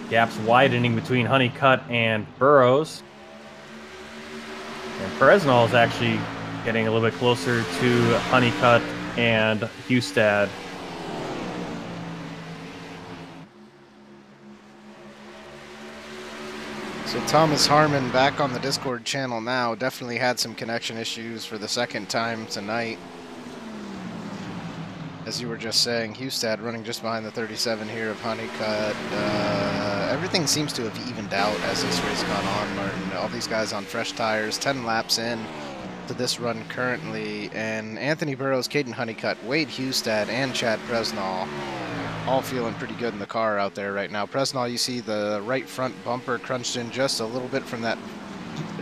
Gaps widening between Honeycutt and Burrows. And Presnell is actually getting a little bit closer to Honeycutt and Hustad. So Thomas Harmon back on the Discord channel now. Definitely had some connection issues for the second time tonight. As you were just saying, Hustad running just behind the 37 here of Honeycutt. Everything seems to have evened out as this race gone on, Martin. All these guys on fresh tires, 10 laps in to this run currently. And Anthony Burrows, Caden Honeycutt, Wade Hustad, and Chad Presnell all feeling pretty good in the car out there right now. Presnell, you see the right front bumper crunched in just a little bit from that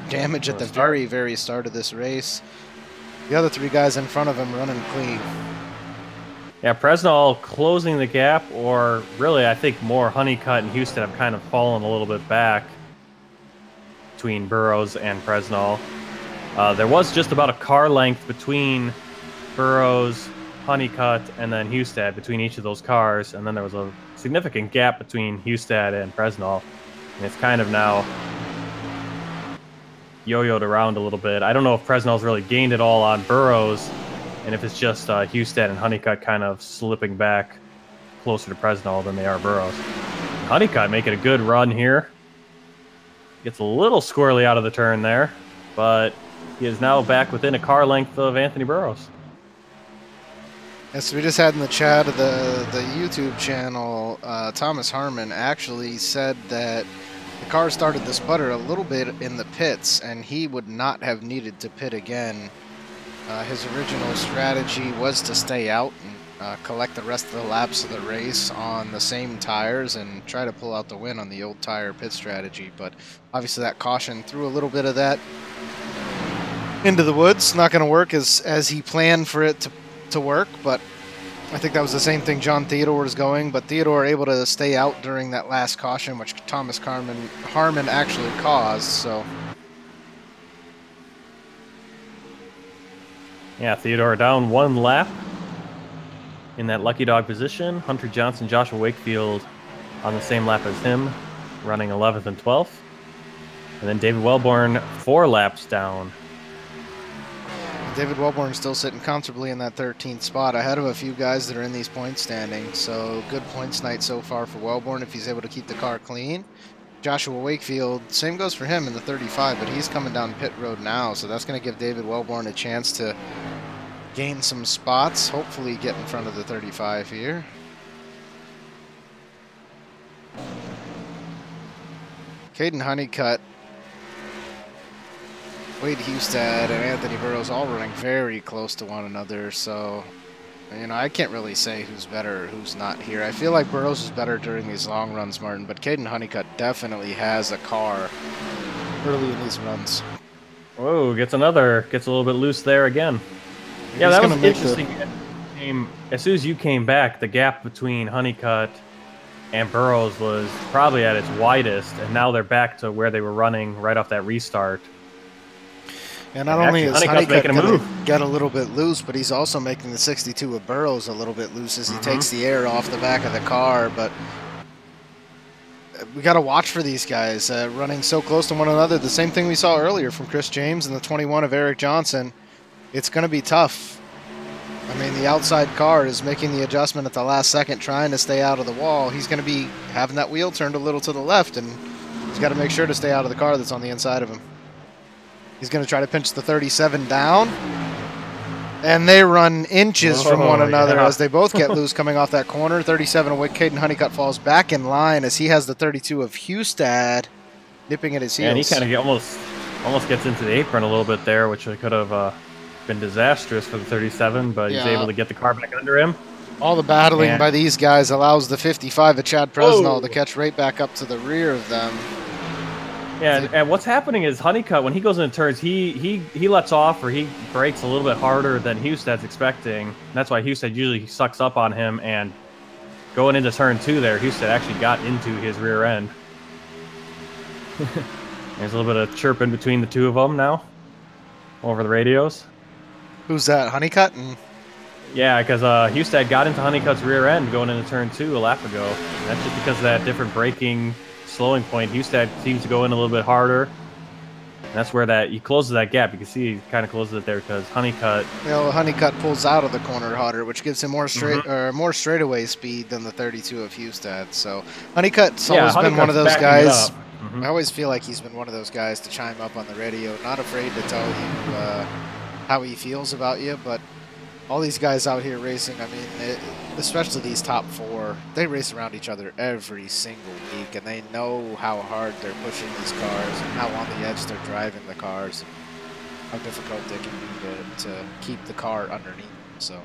damage at the very, very start of this race. The other 3 guys in front of him running clean. Yeah, Presnell closing the gap, or really, I think more Honeycutt and Hustad have kind of fallen a little bit back between Burrows and Presnell. There was just about a car length between Burrows, Honeycutt, and then Hustad between each of those cars, and then there was a significant gap between Hustad and Presnell, and it's kind of now yo-yoed around a little bit. I don't know if Presnell's really gained it all on Burrows, and if it's just Hustad and Honeycutt kind of slipping back closer to Presnell than they are Burrows. Honeycutt making a good run here. Gets a little squirrely out of the turn there, but he is now back within a car length of Anthony Burrows. Yes, we just had in the chat of the YouTube channel, Thomas Harmon actually said that the car started to sputter a little bit in the pits, and he would not have needed to pit again. His original strategy was to stay out and collect the rest of the laps of the race on the same tires and try to pull out the win on the old tire pit strategy. But obviously that caution threw a little bit of that into the woods. Not going to work as he planned for it to work, but I think that was the same thing John Theodore was going. But Theodore able to stay out during that last caution, which Thomas Harmon actually caused. So. Yeah, Theodore down 1 lap in that lucky dog position. Hunter Johnson, Joshua Wakefield on the same lap as him, running 11th and 12th. And then David Wellborn 4 laps down. David Wellborn still sitting comfortably in that 13th spot, ahead of a few guys that are in these point standings. So good points night so far for Wellborn if he's able to keep the car clean. Joshua Wakefield, same goes for him in the 35, but he's coming down pit road now, so that's going to give David Wellborn a chance to gain some spots, hopefully get in front of the 35 here. Caden Honeycutt, Wade Hustad, and Anthony Burrows all running very close to one another, so you know, I can't really say who's better or who's not here. I feel like Burrows is better during these long runs, Martin, but Caden Honeycutt definitely has a car early in these runs. Whoa, gets a little bit loose there again. Yeah, that was interesting. As soon as you came back, the gap between Honeycutt and Burrows was probably at its widest, and now they're back to where they were running right off that restart. And not only is Honeycutt going to get a little bit loose, but he's also making the 62 of Burrows a little bit loose as he takes the air off the back of the car. But we got to watch for these guys running so close to one another. The same thing we saw earlier from Chris James and the 21 of Eric Johnson. It's going to be tough. I mean, the outside car is making the adjustment at the last second, trying to stay out of the wall. He's going to be having that wheel turned a little to the left, and he's got to make sure to stay out of the car that's on the inside of him. He's going to try to pinch the 37 down. And they run inches from one another as they both get loose coming off that corner. 37 of Caden Honeycutt falls back in line as he has the 32 of Hustad nipping at his heels. And he kind of almost gets into the apron a little bit there, which could have been disastrous for the 37, but he's able to get the car back under him. All the battling by these guys allows the 55 of Chad Presnall to catch right back up to the rear of them. Yeah, and what's happening is Honeycutt, when he goes into turns, he lets off or he brakes a little bit harder than Hustad's expecting. And that's why Hustad usually sucks up on him, and going into turn 2 there, Hustad actually got into his rear end. There's a little bit of chirp in between the two of them now over the radios. Who's that, Honeycutt? Yeah, because Hustad got into Honeycutt's rear end going into turn 2 a lap ago. And that's just because of that different braking slowing point. Hustad seems to go in a little bit harder. And that's where he closes that gap. You can see he kind of closes it there because Honeycutt. Honeycutt pulls out of the corner harder, which gives him more more straightaway speed than the 32 of Hustad. So Honeycutt's always been one of those guys. I always feel like he's been one of those guys to chime up on the radio, not afraid to tell you how he feels about you, but all these guys out here racing, I mean, especially these top 4, they race around each other every single week, and they know how hard they're pushing these cars and how on the edge they're driving the cars, and how difficult they can be to keep the car underneath. So,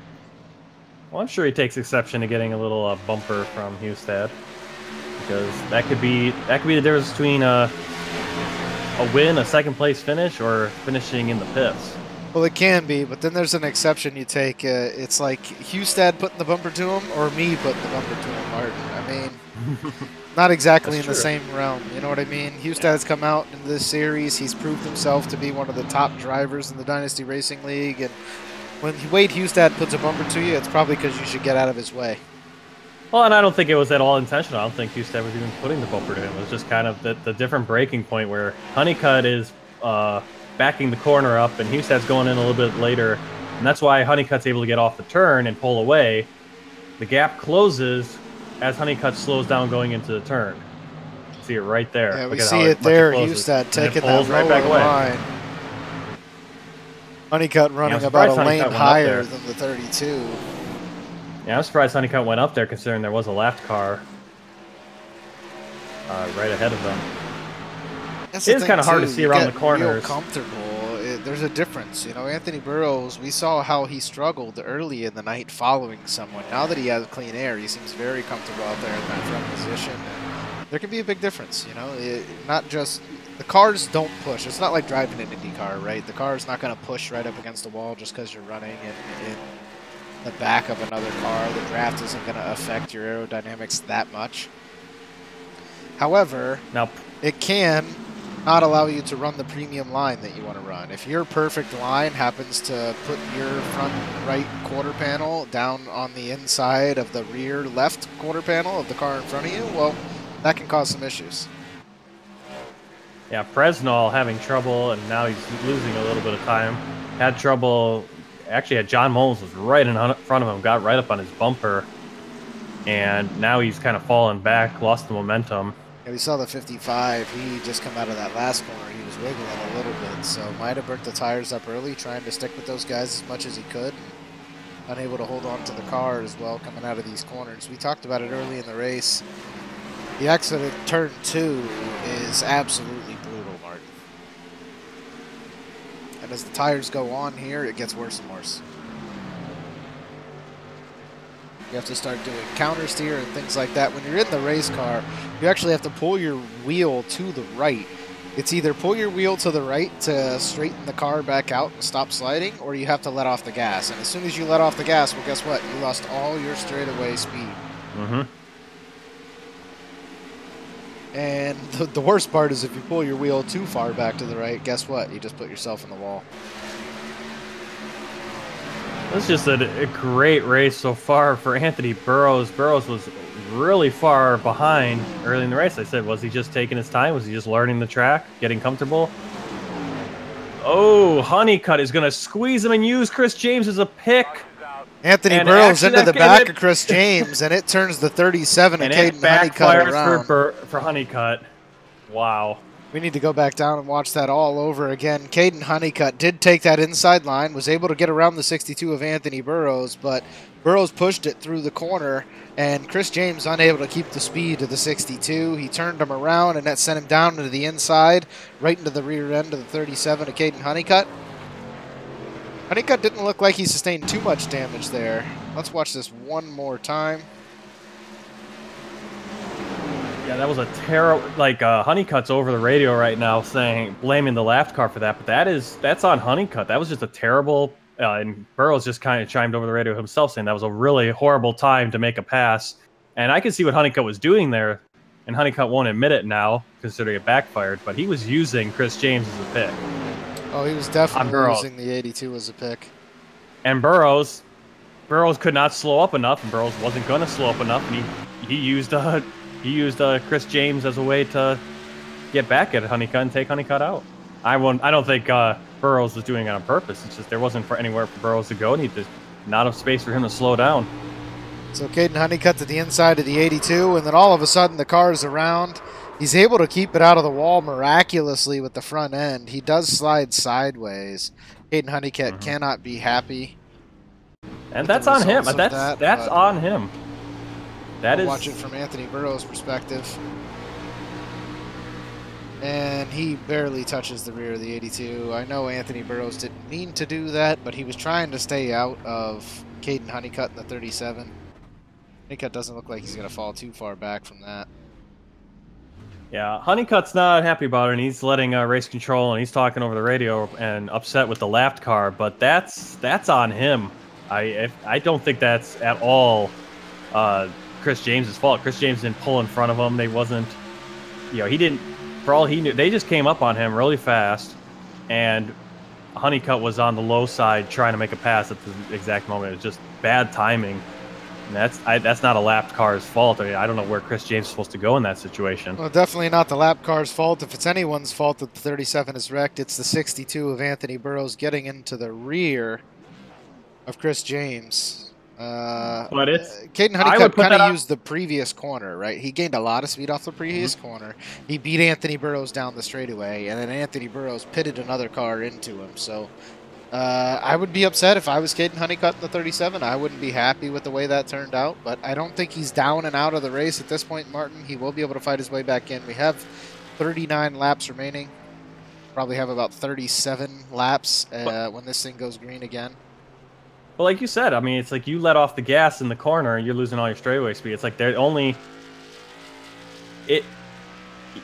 well, I'm sure he takes exception to getting a little bumper from Hustad, because that could be the difference between a win, a second place finish, or finishing in the pits. Well, it can be, but then there's an exception you take. It's like Hustad putting the bumper to him or me putting the bumper to him, Martin. I mean, not exactly in the same realm. You know what I mean? Hustad's come out in this series. He's proved himself to be one of the top drivers in the Dynasty Racing League. And when Wade Hustad puts a bumper to you, it's probably because you should get out of his way. Well, and I don't think it was at all intentional. I don't think Hustad was even putting the bumper to him. It was just kind of the different braking point where Honeycutt is backing the corner up, and Hustad's going in a little bit later, and that's why Honeycutt's able to get off the turn and pull away. The gap closes as Honeycutt slows down going into the turn. See it right there. Yeah, we see it there. Hustad taking that right back line. Honeycutt running about a lane higher than the 32. Yeah, I'm surprised Honeycutt went up there, considering there was a left car right ahead of them. It is kind of hard to see around the corners. Comfortable. There's a difference, you know. Anthony Burrows, we saw how he struggled early in the night following someone. Now that he has clean air, he seems very comfortable out there in that front position. And there can be a big difference, you know. Not just the cars don't push. It's not like driving an Indy car, right? The car is not going to push right up against the wall just because you're running in the back of another car. The draft isn't going to affect your aerodynamics that much. However, now it can not allow you to run the premium line that you want to run. If your perfect line happens to put your front right quarter panel down on the inside of the rear left quarter panel of the car in front of you, well, that can cause some issues. Yeah, Presnall having trouble, and now he's losing a little bit of time. Had trouble, actually had John Mullins was right in front of him, got right up on his bumper, and now he's kind of fallen back, lost the momentum. Yeah, we saw the 55. He just come out of that last corner. He was wiggling a little bit, so might have burnt the tires up early, trying to stick with those guys as much as he could. Unable to hold on to the car as well coming out of these corners. We talked about it early in the race. The exit at turn 2 is absolutely brutal, Martin. And as the tires go on here, it gets worse and worse. You have to start doing counter steer and things like that. When you're in the race car, you actually have to pull your wheel to the right. It's either pull your wheel to the right to straighten the car back out and stop sliding, or you have to let off the gas. And as soon as you let off the gas, well, guess what? You lost all your straightaway speed. Mm-hmm. And the worst part is if you pull your wheel too far back to the right, guess what? You just put yourself in the wall. This is just a great race so far for Anthony Burrows. Burrows was really far behind early in the race. I said, was he just taking his time? Was he just learning the track, getting comfortable? Oh, Honeycutt is going to squeeze him and use Chris James as a pick. Anthony Burrows into the back of Chris James, and it turns the 37 and Caden Honeycutt around. For Honeycutt. Wow. We need to go back down and watch that all over again. Caden Honeycutt did take that inside line, was able to get around the 62 of Anthony Burrows, but Burrows pushed it through the corner, and Chris James unable to keep the speed of the 62. He turned him around, and that sent him down into the inside, right into the rear end of the 37 of Caden Honeycutt. Honeycutt didn't look like he sustained too much damage there. Let's watch this one more time. Yeah, that was a terrible. Like Honeycutt's over the radio right now, blaming the lap car for that, but that's on Honeycutt. That was just a terrible. And Burrows just kind of chimed over the radio himself, saying that was a really horrible time to make a pass. And I can see what Honeycutt was doing there, and Honeycutt won't admit it now, considering it backfired. But he was using Chris James as a pick. Oh, he was definitely using the 82 as a pick. And Burrows could not slow up enough, and Burrows wasn't going to slow up enough, and he used Chris James as a way to get back at Honeycutt and take Honeycutt out. I don't think Burrows was doing it on purpose. It's just there wasn't anywhere for Burrows to go, and there's not enough space for him to slow down. So Caden Honeycutt to the inside of the 82, and then all of a sudden the car's around. He's able to keep it out of the wall miraculously with the front end. He does slide sideways. Caden Honeycutt cannot be happy. And that's on him. That's on him. Watch it from Anthony Burrows' perspective. And he barely touches the rear of the 82. I know Anthony Burrows didn't mean to do that, but he was trying to stay out of Caden Honeycutt in the 37. Honeycutt doesn't look like he's going to fall too far back from that. Yeah, Honeycutt's not happy about it, and he's letting race control, and he's talking over the radio and upset with the lapped car, but that's on him. I don't think that's at all Chris James's fault. Chris James didn't pull in front of him. They wasn't, he didn't, for all he knew, they just came up on him really fast, and Honeycutt was on the low side trying to make a pass at the exact moment. It was just bad timing. And that's not a lapped car's fault. I mean, I don't know where Chris James is supposed to go in that situation. Well, definitely not the lap car's fault. If it's anyone's fault that the 37 is wrecked, it's the 62 of Anthony Burrows getting into the rear of Chris James. But Caden Honeycutt kind of used the previous corner, right? He gained a lot of speed off the previous corner. He beat Anthony Burrows down the straightaway, and then Anthony Burrows pitted another car into him. So I would be upset if I was Caden Honeycutt in the 37. I wouldn't be happy with the way that turned out, but I don't think he's down and out of the race at this point, Martin. He will be able to fight his way back in. We have 39 laps remaining. Probably have about 37 laps when this thing goes green again. Well, like you said, I mean, it's like you let off the gas in the corner and you're losing all your straightaway speed. It's like they're only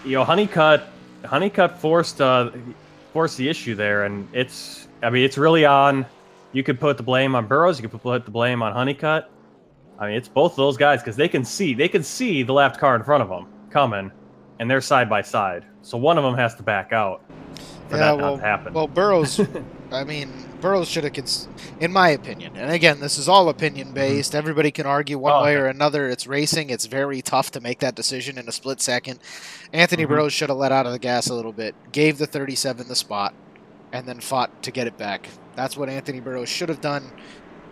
Honeycutt forced the issue there, and it's really on. You could put the blame on Burrows. You could put the blame on Honeycutt. I mean, it's both of those guys because they can see the left car in front of them coming, and they're side by side. So one of them has to back out for that not to happen. Well, Burrows, Burrows should have, in my opinion, and again, this is all opinion-based. Everybody can argue one way or another. It's racing. It's very tough to make that decision in a split second. Anthony Burrows should have let out of the gas a little bit, gave the 37 the spot, and then fought to get it back. That's what Anthony Burrows should have done.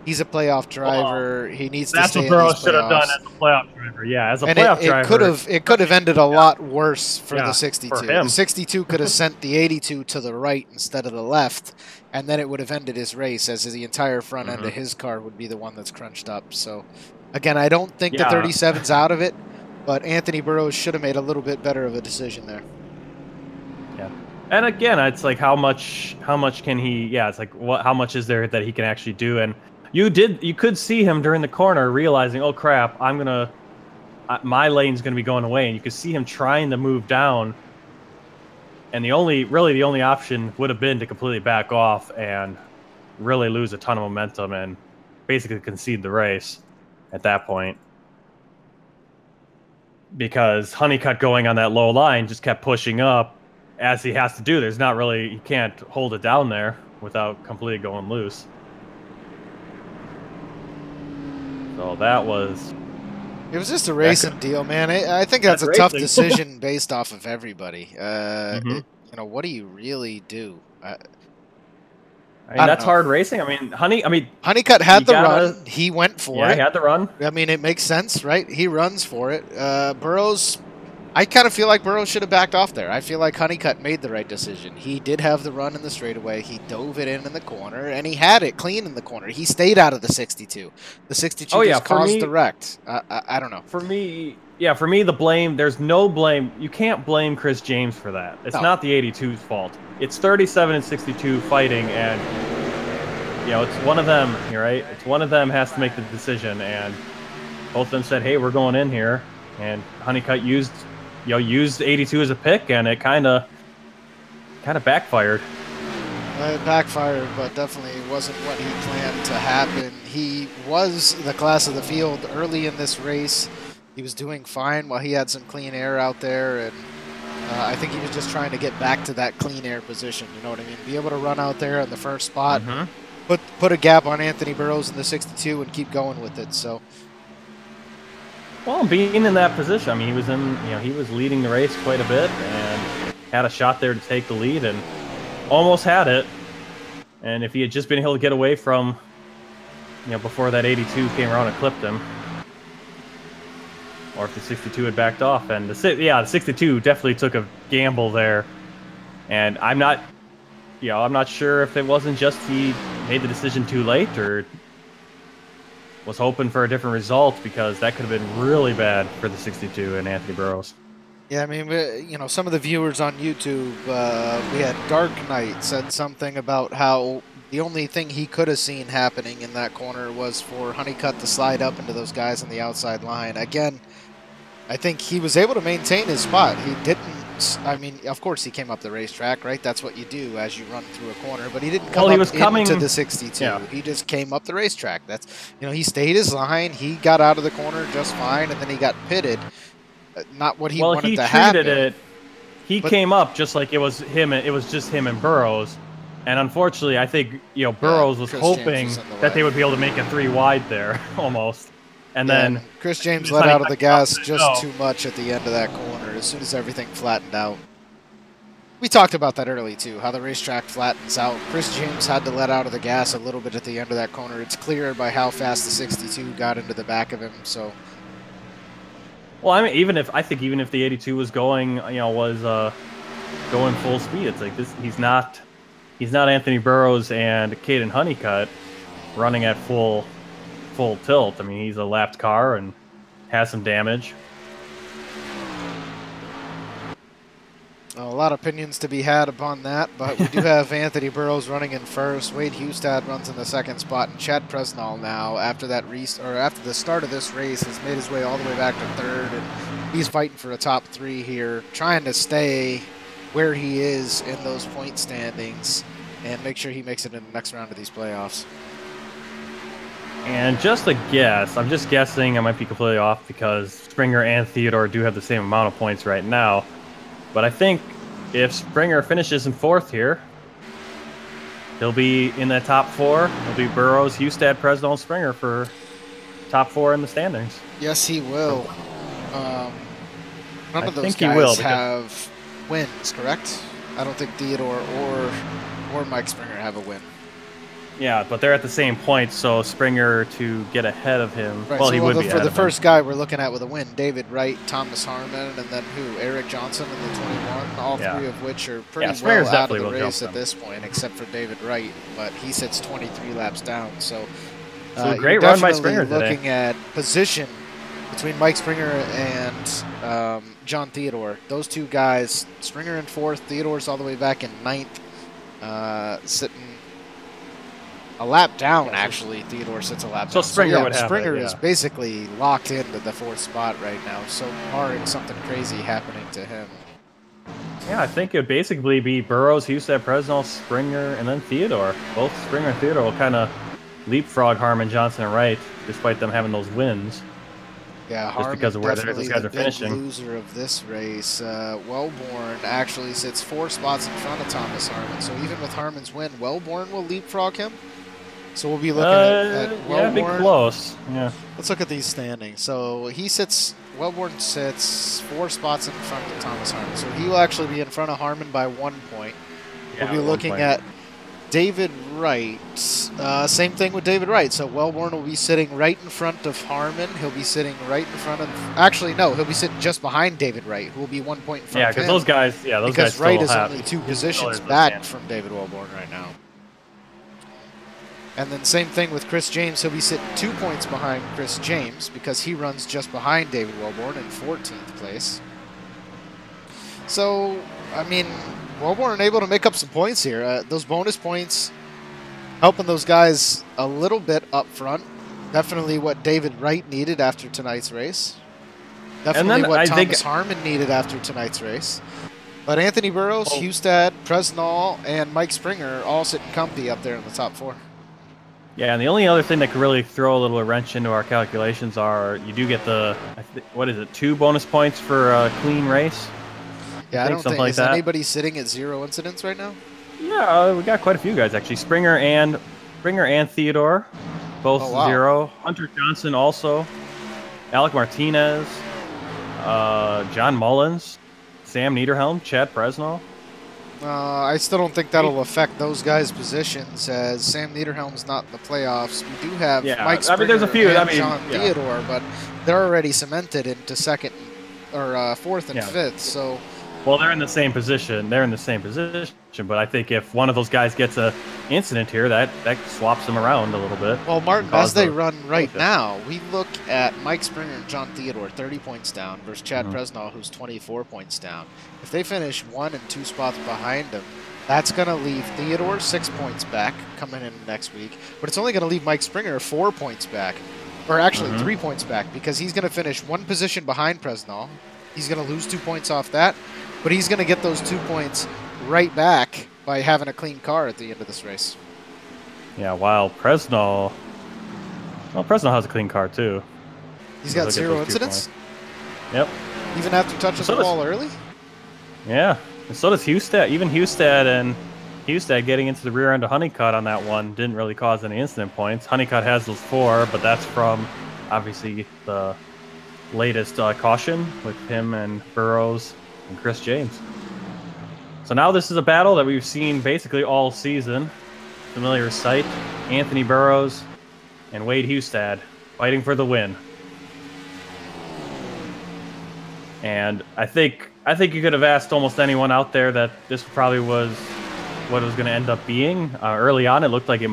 He's a playoff driver. He needs to stay in these playoffs. That's what Burrows should have done as a playoff driver. Yeah, as a playoff driver. It could have ended a lot worse for the 62. The 62 could have sent the 82 to the right instead of the left, and then it would have ended his race, as the entire front end of his car would be the one that's crunched up. So, again, I don't think the 37's out of it, but Anthony Burrows should have made a little bit better of a decision there. Yeah. And again, it's like how much can he? Yeah, it's like how much is there that he can actually do? And you could see him during the corner realizing, oh crap, my lane's gonna be going away, and you could see him trying to move down. And the only option would have been to completely back off and really lose a ton of momentum and basically concede the race at that point. Because Honeycutt going on that low line just kept pushing up as he has to do. He can't hold it down there without completely going loose. So that was... It was just a racing deal, man. I think that's a tough decision based off of everybody. What do you really do? That's hard racing. I mean, Honeycutt had the run. He went for it. Yeah, he had the run. I mean, it makes sense, right? He runs for it. Burrows I kind of feel like Burrows should have backed off there. I feel like Honeycutt made the right decision. He did have the run in the straightaway. He dove it in the corner, and he had it clean in the corner. He stayed out of the 62. The 62 just caused the wreck. I don't know. For me, the blame, there's no blame. You can't blame Chris James for that. It's not the 82's fault. It's 37 and 62 fighting, and it's one of them, right? It's one of them has to make the decision, and both of them said, "Hey, we're going in here," and Honeycutt used 82 as a pick, and it kind of backfired. It backfired, but definitely wasn't what he planned to happen. He was the class of the field early in this race. He was doing fine while he had some clean air out there, and I think he was just trying to get back to that clean air position. You know what I mean? Be able to run out there in the first spot, put a gap on Anthony Burrows in the 62, and keep going with it. So. Well, being in that position, I mean, he was he was leading the race quite a bit and had a shot there to take the lead and almost had it. And if he had just been able to get away from, before that 82 came around and clipped him, or if the 62 had backed off, and the 62 definitely took a gamble there. And I'm not sure if it wasn't just he made the decision too late or was hoping for a different result, because that could have been really bad for the 62 and Anthony Burrows. Yeah, I mean, some of the viewers on YouTube, we had Dark Knight said something about how the only thing he could have seen happening in that corner was for Honeycutt to slide up into those guys on the outside line. Again, I think he was able to maintain his spot. He didn't, I mean, of course he came up the racetrack, right? That's what you do as you run through a corner, but he didn't come into the 62. Yeah. He just came up the racetrack. That's, he stayed his line. He got out of the corner just fine, and then he got pitted. Not what he wanted to happen. He came up just like it was him. It was just him and Burrows. And unfortunately, I think, Burrows was hoping that they would be able to make a 3 wide there, almost. And then Chris James let out of the gas just too much at the end of that corner as soon as everything flattened out. We talked about that early, too, how the racetrack flattens out. Chris James had to let out of the gas a little bit at the end of that corner. It's clear by how fast the 62 got into the back of him, so... Well, I mean, even if the 82 was going, going full speed, it's like this. He's not Anthony Burrows and Caden Honeycutt running at full tilt. I mean, he's a lapped car and has some damage. A lot of opinions to be had upon that, but we do have Anthony Burrows running in first. Wade Hustad runs in the second spot, and Chad Presnall now, after the start of this race, has made his way all the way back to third, and he's fighting for a top 3 here, trying to stay where he is in those point standings and make sure he makes it in the next round of these playoffs. And just a guess, I'm just guessing, I might be completely off because Springer and Theodore do have the same amount of points right now. But I think if Springer finishes in 4th here, he'll be in that top 4. It'll be Burrows, Hustad, Presnall, and Springer for top 4 in the standings. Yes, he will. None of those guys have wins, correct? I don't think Theodore or Mike Springer have a win. Yeah, but they're at the same point, so Springer to get ahead of him. Right, well, so he would be for the first guy we're looking at with a win, David Wright, Thomas Harmon, and then who? Eric Johnson in the 21, all 3 of which are pretty well out of the race at this point, except for David Wright, but he sits 23 laps down. So a great run by Springer today. Looking at position between Mike Springer and John Theodore. Those 2 guys, Springer in 4th, Theodore's all the way back in 9th, sitting a lap down, actually. Theodore sits a lap down. So Springer would have Springer is basically locked into the 4th spot right now, so barring something crazy happening to him. Yeah, I think it would basically be Burrows, Hustad, Presnall, Springer, and then Theodore. Both Springer and Theodore will kind of leapfrog Harmon, Johnson, and Wright, despite them having those wins. Yeah, just Harmon because of where definitely these guys are the finishing. Loser of this race. Wellborn actually sits 4 spots in front of Thomas Harmon, so even with Harmon's win, Wellborn will leapfrog him. So we'll be looking at Wellborn. Yeah, be close. Yeah. Let's look at these standings. So Wellborn sits 4 spots in front of Thomas Harmon. So he will actually be in front of Harmon by 1 point. Yeah, we'll be looking at David Wright. Same thing with David Wright. So Wellborn will be sitting right in front of Harmon. He'll be sitting right in front of... Actually, no. He'll be sitting just behind David Wright, who will be 1 point in front Yeah, of him. because those guys, those guys Wright still is have only 2 $2 positions in back hand. from David Wellborn right now. And then same thing with Chris James. He'll be sitting 2 points behind Chris James because he runs just behind David Wellborn in 14th place. So, I mean, Wellborn able to make up some points here. Those bonus points helping those guys a little bit up front. Definitely what David Wright needed after tonight's race. Definitely what Thomas Harmon needed after tonight's race. But Anthony Burrows, Hustad, Presnall, and Mike Springer all sitting comfy up there in the top 4. Yeah, and the only other thing that could really throw a little wrench into our calculations are you do get the, what is it, 2 bonus points for a clean race? Yeah, I don't think like is that. Anybody sitting at 0 incidents right now? Yeah, we got quite a few guys actually. Springer and Theodore, both 0. Hunter Johnson also. Alec Martinez, John Mullins, Sam Niederhelm, Chad Presnall. I still don't think that'll affect those guys' positions, as Sam Niederhelm's not in the playoffs. We do have Mike Springer there's a few. and John Theodore, but they're already cemented into 2nd or 4th and 5th. So, well, they're in the same position. But I think if one of those guys gets a incident here, that swaps them around a little bit. Well, Martin, as they run right now, we look at Mike Springer and John Theodore 30 points down versus Chad Presnall, who's 24 points down. If they finish 1 and 2 spots behind him, that's going to leave Theodore 6 points back coming in next week. But it's only going to leave Mike Springer 4 points back, or actually 3 points back, because he's going to finish 1 position behind Presnall. He's going to lose 2 points off that, but he's going to get those 2 points right back by having a clean car at the end of this race. Yeah, while Presnall has a clean car too. He's got 0 incidents? Yep. Even after touching the wall early? Yeah, and so does Hustad. Even Hustad getting into the rear end of Honeycutt on that one didn't really cause any incident points. Honeycutt has those 4, but that's from obviously the latest caution with him and Burrows and Chris James. So now this is a battle that we've seen basically all season. Familiar sight. Anthony Burrows and Wade Hustad fighting for the win. And I think you could have asked almost anyone out there that this probably was what it was going to end up being. Early on, it looked like it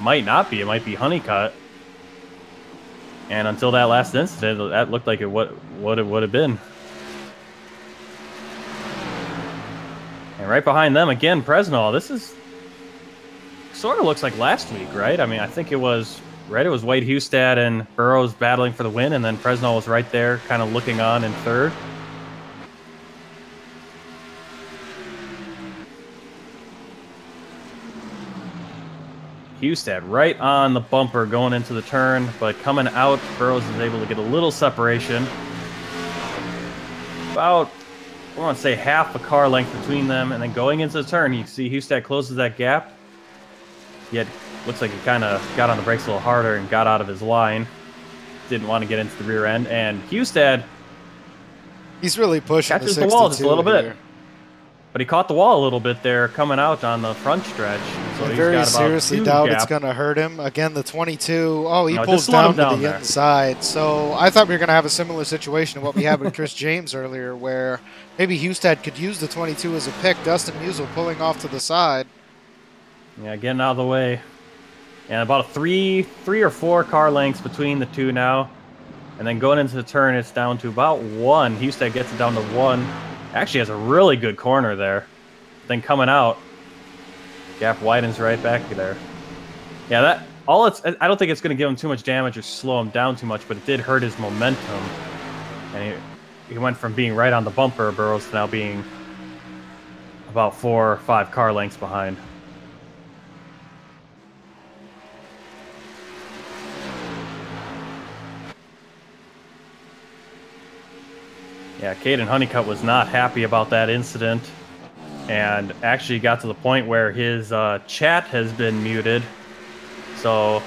might not be. It might be Honeycutt. And until that last incident, that looked like what it would have been. And right behind them, again, Presnall. This is sort of looks like last week, right? I mean, I think it was Wade Hustad and Burrows battling for the win, and then Presnall was right there kind of looking on in 3rd. Hustad right on the bumper going into the turn, but coming out, Burrows is able to get a little separation. About, I want to say, half a car length between them, and then going into the turn, you see Hustad closes that gap. Yet, looks like he kind of got on the brakes a little harder and got out of his line. Didn't want to get into the rear end, and Hustad, he's really pushing catches the wall just a little bit. But he caught the wall a little bit there coming out on the front stretch. So I very seriously doubt it's going to hurt him. Again, the 22, he pulls down to the inside. So I thought we were going to have a similar situation to what we had with Chris James earlier, where maybe Hustad could use the 22 as a pick. Dustin Musial pulling off to the side. Yeah, getting out of the way. And about a three or four car lengths between the two now. And then going into the turn, it's down to about 1. Hustad gets it down to 1. Actually has a really good corner there. Then coming out, gap widens right back there. Yeah, I don't think it's going to give him too much damage or slow him down too much, but it did hurt his momentum. And he went from being right on the bumper, Burrows, to now being about 4 or 5 car lengths behind. Yeah, Caden Honeycutt was not happy about that incident and actually got to the point where his chat has been muted. So,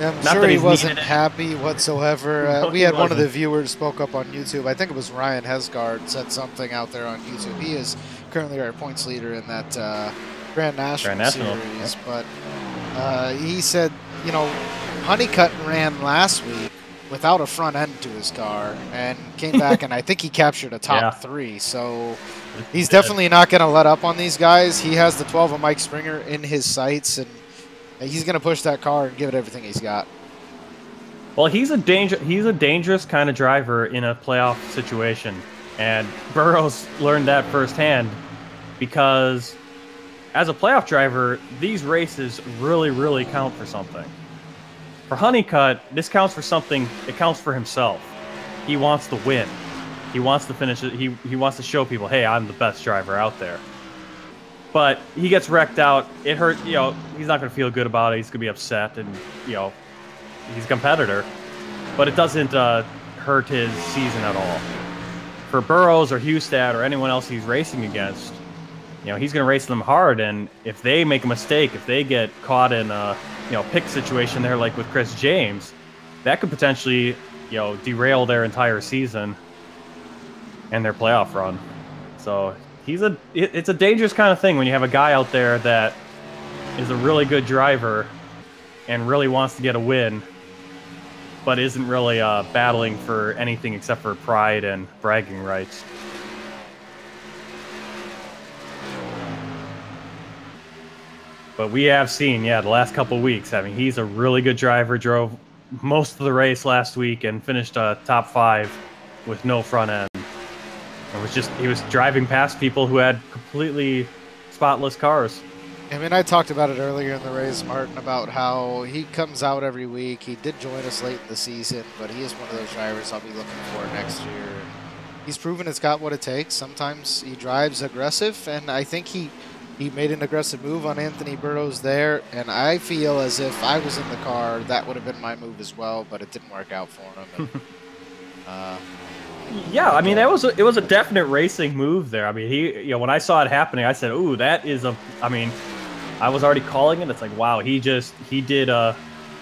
yeah, I'm sure he wasn't happy whatsoever. No, we had one of the viewers spoke up on YouTube. I think it was Ryan Hesgard said something out there on YouTube. He is currently our points leader in that Grand National Series, yeah. but he said, you know, Honeycutt ran last week without a front end to his car and came back, and I think he captured a top 3. So he's definitely not going to let up on these guys. He has the 12 of Mike Springer in his sights, and he's going to push that car and give it everything he's got. Well, he's a dangerous kind of driver in a playoff situation, and Burrows learned that firsthand because as a playoff driver, these races really, really count for something. For Honeycutt, this counts for something. It counts for himself. He wants to win. He wants to finish it. He wants to show people, hey, I'm the best driver out there. But he gets wrecked out. It hurt. You know, he's not going to feel good about it. He's going to be upset, and you know, he's a competitor. But it doesn't hurt his season at all. For Burrows or Hustad or anyone else he's racing against, you know, he's going to race them hard. And if they make a mistake, if they get caught in a pick situation there, like with Chris James, that could potentially, derail their entire season and their playoff run. So it's a dangerous kind of thing when you have a guy out there that is a really good driver and really wants to get a win, but isn't really battling for anything except for pride and bragging rights. But we have seen, the last couple weeks, I mean, he's a really good driver, drove most of the race last week and finished top 5 with no front end. He was driving past people who had completely spotless cars. I mean, I talked about it earlier in the race, Martin, about how he comes out every week. He did join us late in the season, but he is one of those drivers I'll be looking for next year. He's proven it's got what it takes. Sometimes he drives aggressive, and I think he made an aggressive move on Anthony Burrows there, and I feel as if I was in the car, that would have been my move as well, but it didn't work out for him. And, yeah, I mean, it was a definite racing move there. I mean, when I saw it happening, I said, "Ooh, that is a." I mean, I was already calling it. It's like, wow, he did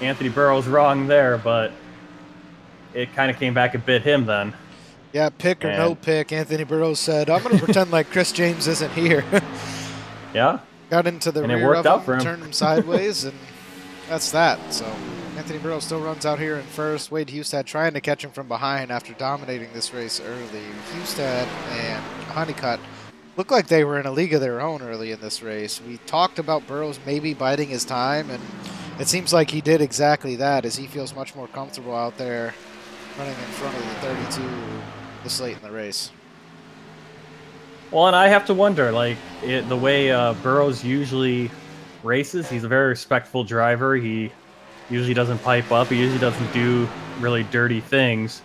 Anthony Burrows wrong there, but it kind of came back and bit him then. Yeah, pick or no pick. Anthony Burrows said, "I'm going to pretend like Chris James isn't here." Yeah. Got into the rear of him, turned him sideways, and that's that. So Anthony Burrows still runs out here in first. Wade Hustad trying to catch him from behind after dominating this race early. Hustad and Honeycutt looked like they were in a league of their own early in this race. We talked about Burrows maybe biding his time, and it seems like he did exactly that, as he feels much more comfortable out there running in front of the 32 this late in the race. Well, and I have to wonder, like, the way Burrows usually races, he's a very respectful driver. He usually doesn't pipe up. He usually doesn't do really dirty things.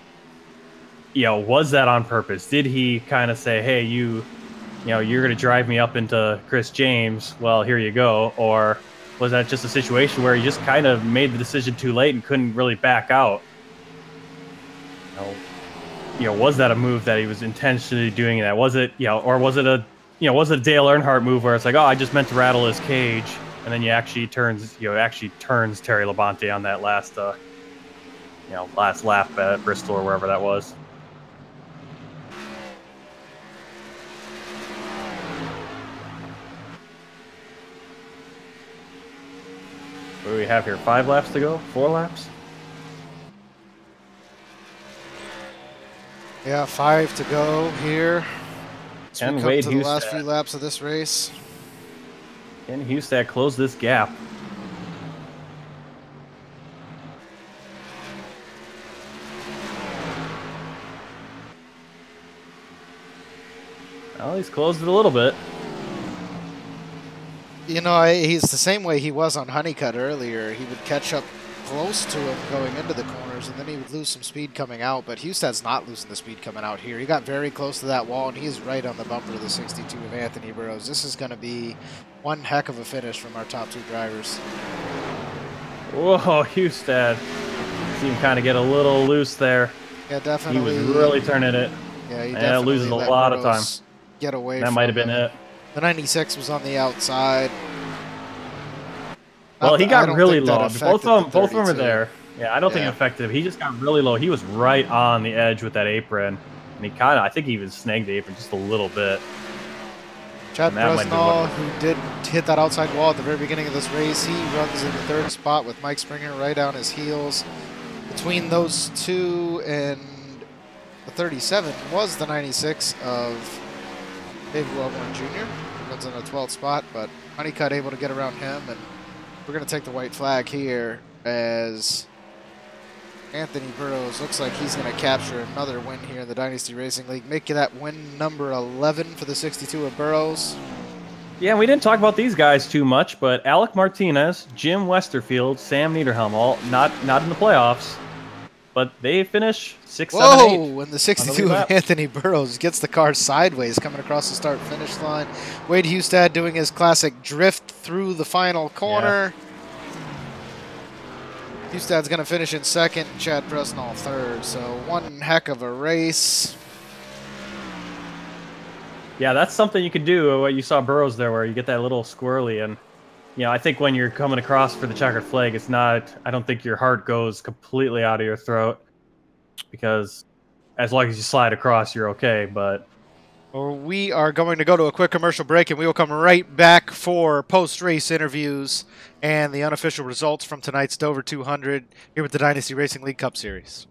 Was that on purpose? Did he kind of say, hey, you're going to drive me up into Chris James? Well, here you go. Or was that just a situation where he just kind of made the decision too late and couldn't really back out? Was that a move that he was intentionally doing that? Was it, or was it a Dale Earnhardt move where it's like, oh, I just meant to rattle his cage, and then he actually turns Terry Labonte on that last lap at Bristol or wherever that was. What do we have here? 5 laps to go? 4 laps? Yeah, 5 to go here. Can we come to the last few laps of this race. Can Hustad close this gap? Well, he's closed it a little bit. He's the same way he was on Honeycutt earlier. He would catch up close to him going into the corners, and then he would lose some speed coming out, but Hustad's not losing the speed coming out here. He got very close to that wall, and he is right on the bumper of the 62 of Anthony Burrows. This is going to be one heck of a finish from our top 2 drivers. Whoa, Hustad. Seen him kind of get a little loose there. Yeah, definitely. He was really turning it. Yeah, he definitely loses a lot of time. Get away. That might have been it. The 96 was on the outside. Well, he got really low. Both of them were there. Yeah, I don't think it affected him. He just got really low. He was right on the edge with that apron, and I think he even snagged the apron just a little bit. Chad And that might be Bresnall, what- who did hit that outside wall at the very beginning of this race, he runs in the third spot with Mike Springer right on his heels. Between those two and the 37 was the 96 of David Wellborn Jr. He runs in the 12th spot, but Honeycutt able to get around him, and we're going to take the white flag here as Anthony Burrows looks like he's going to capture another win here in the Dynasty Racing League. Make that win number 11 for the 62 of Burrows. Yeah, we didn't talk about these guys too much, but Alec Martinez, Jim Westerfield, Sam Niederhelm, all not in the playoffs, but they finish 6, 7, 8. Whoa, and the 62 of lap. Anthony Burrows gets the car sideways coming across the start-finish line. Wade Hustad doing his classic drift through the final corner. Hustad's going to finish in second, Chad Bresnall third, so one heck of a race. Yeah, that's something you could do. What you saw Burrows there, where you get that little squirrely, and I think when you're coming across for the checkered flag, it's not. I don't think your heart goes completely out of your throat, because as long as you slide across, you're okay. But Well, we are going to go to a quick commercial break, and we will come right back for post-race interviews and the unofficial results from tonight's Dover 200 here with the Dynasty Racing League Cup Series.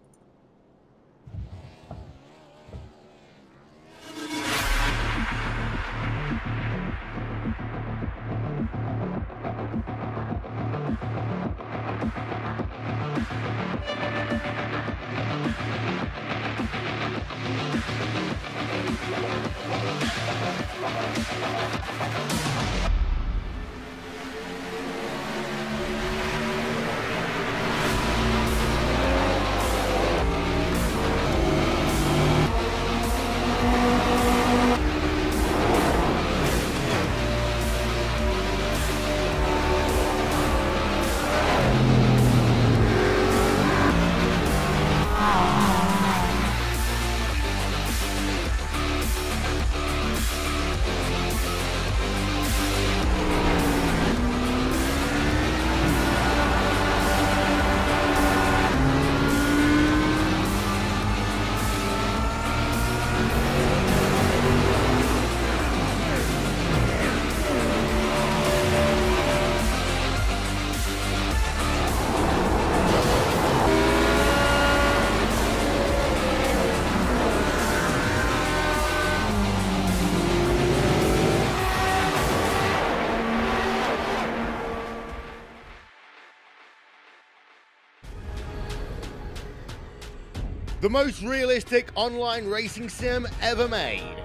The most realistic online racing sim ever made.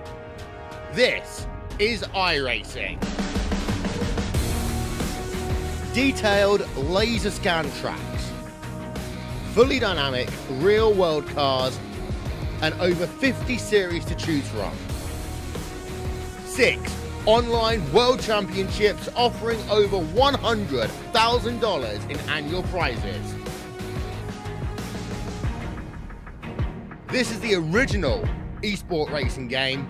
This is iRacing. Detailed laser scan tracks, fully dynamic real world cars, and over 50 series to choose from. 6 online world championships offering over $100,000 in annual prizes. This is the original esport racing game.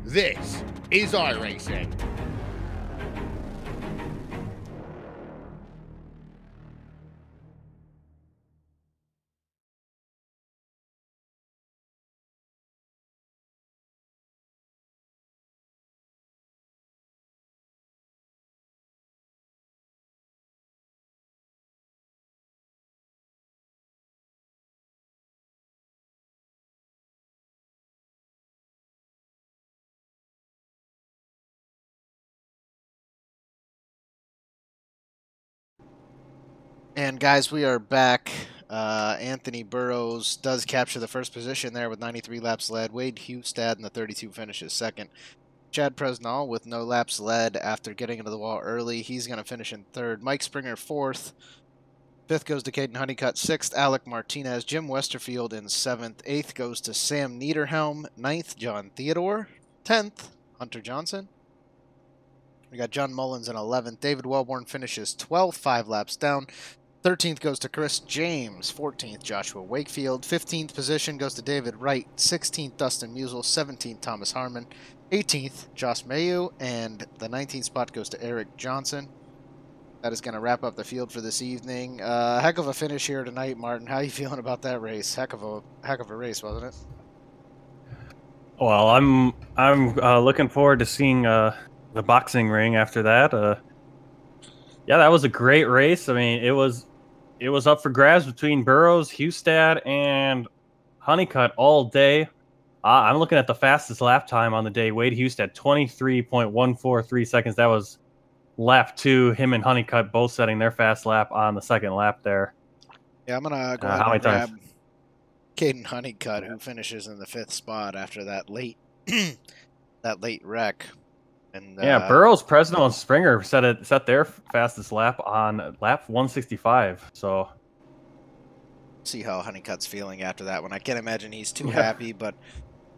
This is iRacing. And guys, we are back. Anthony Burrows does capture the first position there with 93 laps led. Wade Hustad in the 32 finishes second. Chad Bresnall with no laps led after getting into the wall early. He's going to finish in third. Mike Springer fourth. Fifth goes to Caden Honeycutt. Sixth, Alec Martinez. Jim Westerfield in seventh. Eighth goes to Sam Niederhelm. Ninth, John Theodore. 10th, Hunter Johnson. We got John Mullins in 11th. David Wellborn finishes 12th, 5 laps down. 13th goes to Chris James. 14th, Joshua Wakefield. 15th position goes to David Wright. 16th, Dustin Musial. 17th, Thomas Harmon. 18th, Josh Mayu. And the 19th spot goes to Eric Johnson. That is going to wrap up the field for this evening. Heck of a finish here tonight, Martin. How are you feeling about that race? Heck of a race, wasn't it? Well, I'm looking forward to seeing the boxing ring after that. Yeah, that was a great race. I mean, it was up for grabs between Burrows, Hustad, and Honeycutt all day. I'm looking at the fastest lap time on the day. Wade Hustad, 23.143 seconds. That was lap 2. Him and Honeycutt both setting their fast lap on the second lap there. Yeah, I'm gonna go ahead How many and grab times? Caden Honeycutt, who finishes in the 5th spot after that late that late wreck. And Yeah, Burrows, Presno, and Springer set their fastest lap on lap 165. So see how Honeycutt's feeling after that one. I can't imagine he's too happy, but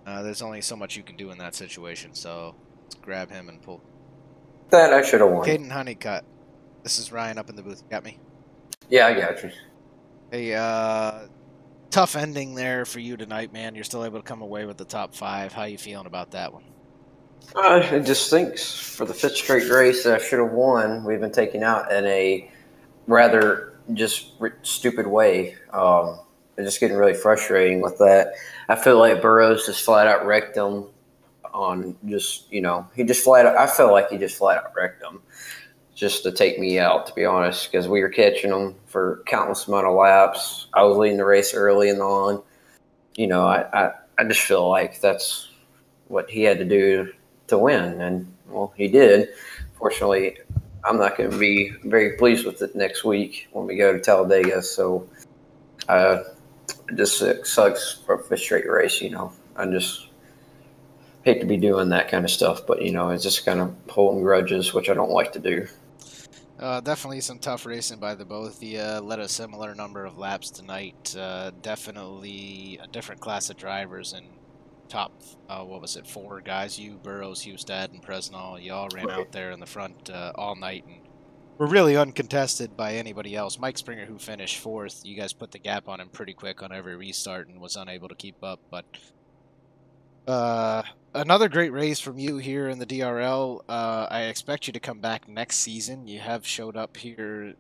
there's only so much you can do in that situation. So let's grab him and pull. That I should have won. Caden Honeycutt. This is Ryan up in the booth. Got me? Yeah, I got you. Hey, tough ending there for you tonight, man. You're still able to come away with the top 5. How you feeling about that one? I just think for the 5th straight race that I should have won, we've been taken out in a rather just stupid way. It's just getting really frustrating with that. I feel like Burrows just flat out wrecked him on just, he just flat out, I feel like he just flat out wrecked him just to take me out, to be honest, because we were catching him for countless amount of laps. I was leading the race early and on. I just feel like that's what he had to do to win, and well, he did. Fortunately, I'm not going to be very pleased with it next week when we go to Talladega. So, it just sucks for a 5th straight race. I just hate to be doing that kind of stuff, but it's just kind of holding grudges, which I don't like to do. Definitely some tough racing by the both of you. Led a similar number of laps tonight. Definitely a different class of drivers and top, 4 guys? You, Burrows, Hustad, and Presnell. You all ran out there in the front all night and were really uncontested by anybody else. Mike Springer, who finished 4th, you guys put the gap on him pretty quick on every restart and was unable to keep up. But another great race from you here in the DRL. I expect you to come back next season. You have showed up here,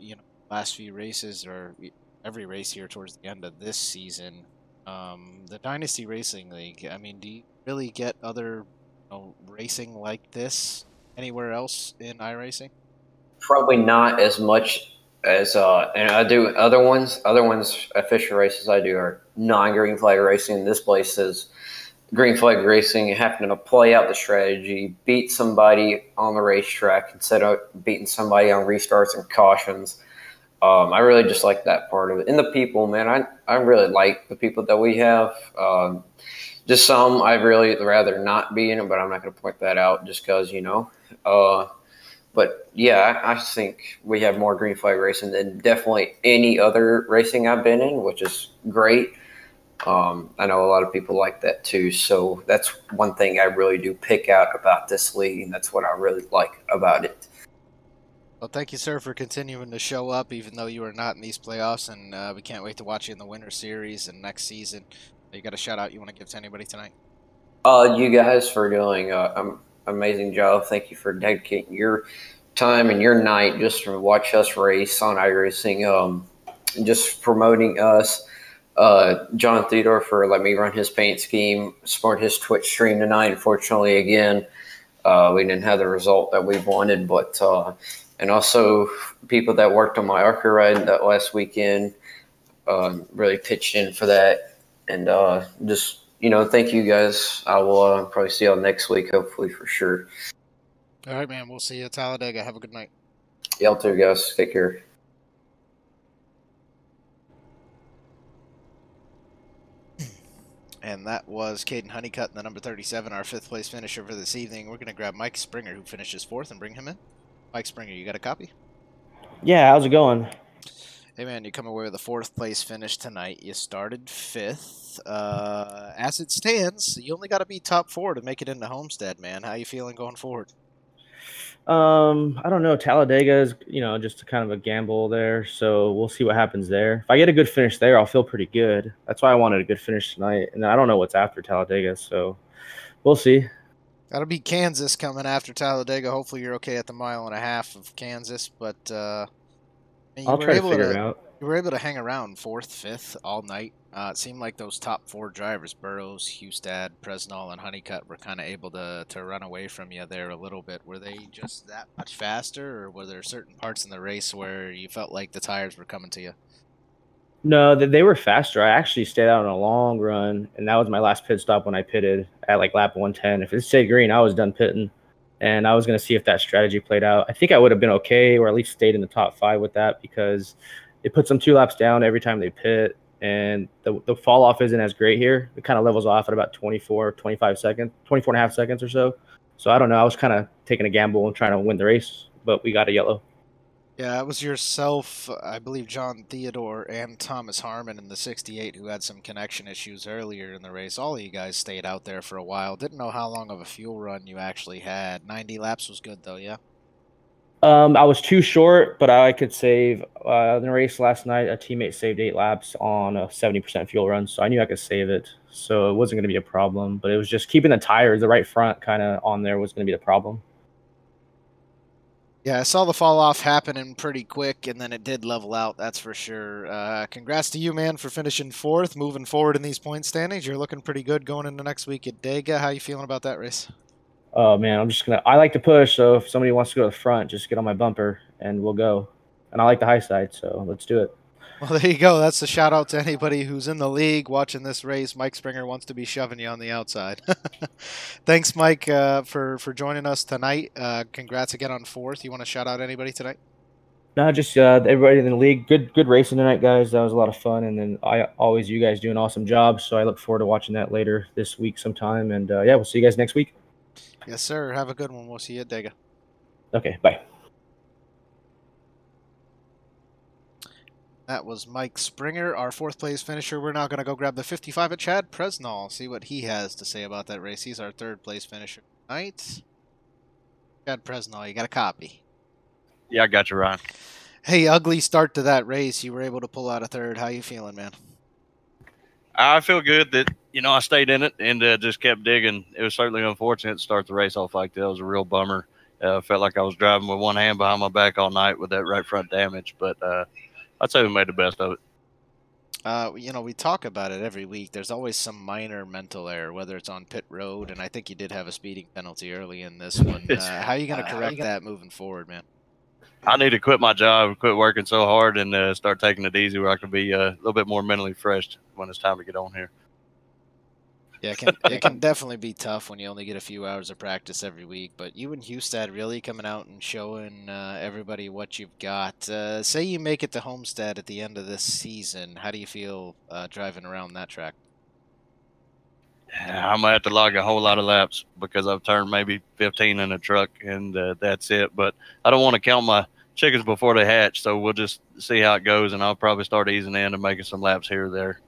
last few races or every race here towards the end of this season. The Dynasty Racing League, I mean, do you really get other racing like this anywhere else in iRacing? Probably not as much as and I do other ones. Official races I do are non-green flag racing. This place is green flag racing. You happen to play out the strategy, beat somebody on the racetrack instead of beating somebody on restarts and cautions. I really just like that part of it. And the people, man, I really like the people that we have. Just some I'd really rather not be in it, but I'm not going to point that out just because, but yeah, I think we have more green flag racing than definitely any other racing I've been in, which is great. I know a lot of people like that too. So that's one thing I really do pick out about this league, and that's what I really like about it. Well, thank you, sir, for continuing to show up, even though you are not in these playoffs, and we can't wait to watch you in the Winter Series and next season. You got a shout-out you want to give to anybody tonight? You guys for doing an amazing job. Thank you for dedicating your time and your night just to watch us race on iRacing, just promoting us. John Theodore for letting me run his paint scheme, support his Twitch stream tonight. Unfortunately, again, we didn't have the result that we wanted, but and also people that worked on my ARCA ride that last weekend really pitched in for that. And just, thank you guys. I will probably see y'all next week, hopefully, for sure. All right, man. We'll see you at Talladega. Have a good night. Y'all too, guys. Take care. And that was Caden Honeycutt in the number 37, our 5th place finisher for this evening. We're going to grab Mike Springer, who finishes 4th, and bring him in. Mike Springer, you got a copy? Yeah, how's it going? Hey, man, you come away with a 4th place finish tonight. You started 5th. As it stands, you only got to be top 4 to make it into Homestead, man. How you feeling going forward? I don't know. Talladega is, just kind of a gamble there, so we'll see what happens there. If I get a good finish there, I'll feel pretty good. That's why I wanted a good finish tonight, and I don't know what's after Talladega, so we'll see. That'll be Kansas coming after Talladega. Hopefully you're okay at the 1.5 miles of Kansas, but You I'll were try to able figure it out. You were able to hang around 4th, 5th all night. It seemed like those top 4 drivers, Burrows, Hustad, Presnall, and Honeycutt, were kind of able to run away from you there a little bit. Were they just that much faster, or were there certain parts in the race where you felt like the tires were coming to you? No, they were faster. I actually stayed out on a long run, and that was my last pit stop when I pitted at like lap 110. If it stayed green, I was done pitting, and I was going to see if that strategy played out. I think I would have been okay, or at least stayed in the top 5 with that, because it puts them 2 laps down every time they pit, and the fall off isn't as great here. It kind of levels off at about 24 and a half seconds or so. So I don't know. I was kind of taking a gamble and trying to win the race, but we got a yellow. Yeah, it was yourself, I believe John Theodore, and Thomas Harmon in the 68 who had some connection issues earlier in the race. All of you guys stayed out there for a while. Didn't know how long of a fuel run you actually had. 90 laps was good, though, yeah? I was too short, but I could save. In the race last night, a teammate saved 8 laps on a 70% fuel run, so I knew I could save it. So it wasn't going to be a problem, but it was just keeping the tires, the right front kind of on there was going to be the problem. Yeah, I saw the fall off happening pretty quick, and then it did level out, that's for sure. Congrats to you, man, for finishing 4th, moving forward in these point standings. You're looking pretty good going into next week at Dega. How you feeling about that race? Oh, man, I like to push, so if somebody wants to go to the front, just get on my bumper, and we'll go. And I like the high side, so let's do it. Well, there you go. That's a shout out to anybody who's in the league watching this race. Mike Springer wants to be shoving you on the outside. Thanks, Mike, for joining us tonight. Congrats again on 4th. You want to shout out anybody tonight? No, just everybody in the league. Good racing tonight, guys. That was a lot of fun. And then you guys do an awesome job. So I look forward to watching that later this week sometime. And yeah, we'll see you guys next week. Yes, sir. Have a good one. We'll see you at Dega. Okay, bye. That was Mike Springer, our 4th place finisher. We're now going to go grab the 55 at Chad Presnall, see what he has to say about that race. He's our 3rd place finisher tonight. Chad Presnall, you got a copy? Yeah, I got you, Ryan. Hey, ugly start to that race. You were able to pull out a 3rd. How you feeling, man? I feel good that, I stayed in it and just kept digging. It was certainly unfortunate to start the race off like that. It was a real bummer. Felt like I was driving with one hand behind my back all night with that right front damage, but I'd say we made the best of it. We talk about it every week. There's always some minor mental error, whether it's on pit road, and I think you did have a speeding penalty early in this one. How are you going to correct that moving forward, man? I need to quit my job, quit working so hard, and start taking it easy where I can be a little bit more mentally fresh when it's time to get on here. Yeah, it can definitely be tough when you only get a few hours of practice every week. But you and Hustad really coming out and showing everybody what you've got. Say you make it to Homestead at the end of this season. How do you feel driving around that track? I'm going to have to log a whole lot of laps because I've turned maybe 15 in a truck, and that's it. But I don't want to count my chickens before they hatch, so we'll just see how it goes, and I'll probably start easing in and making some laps here or there.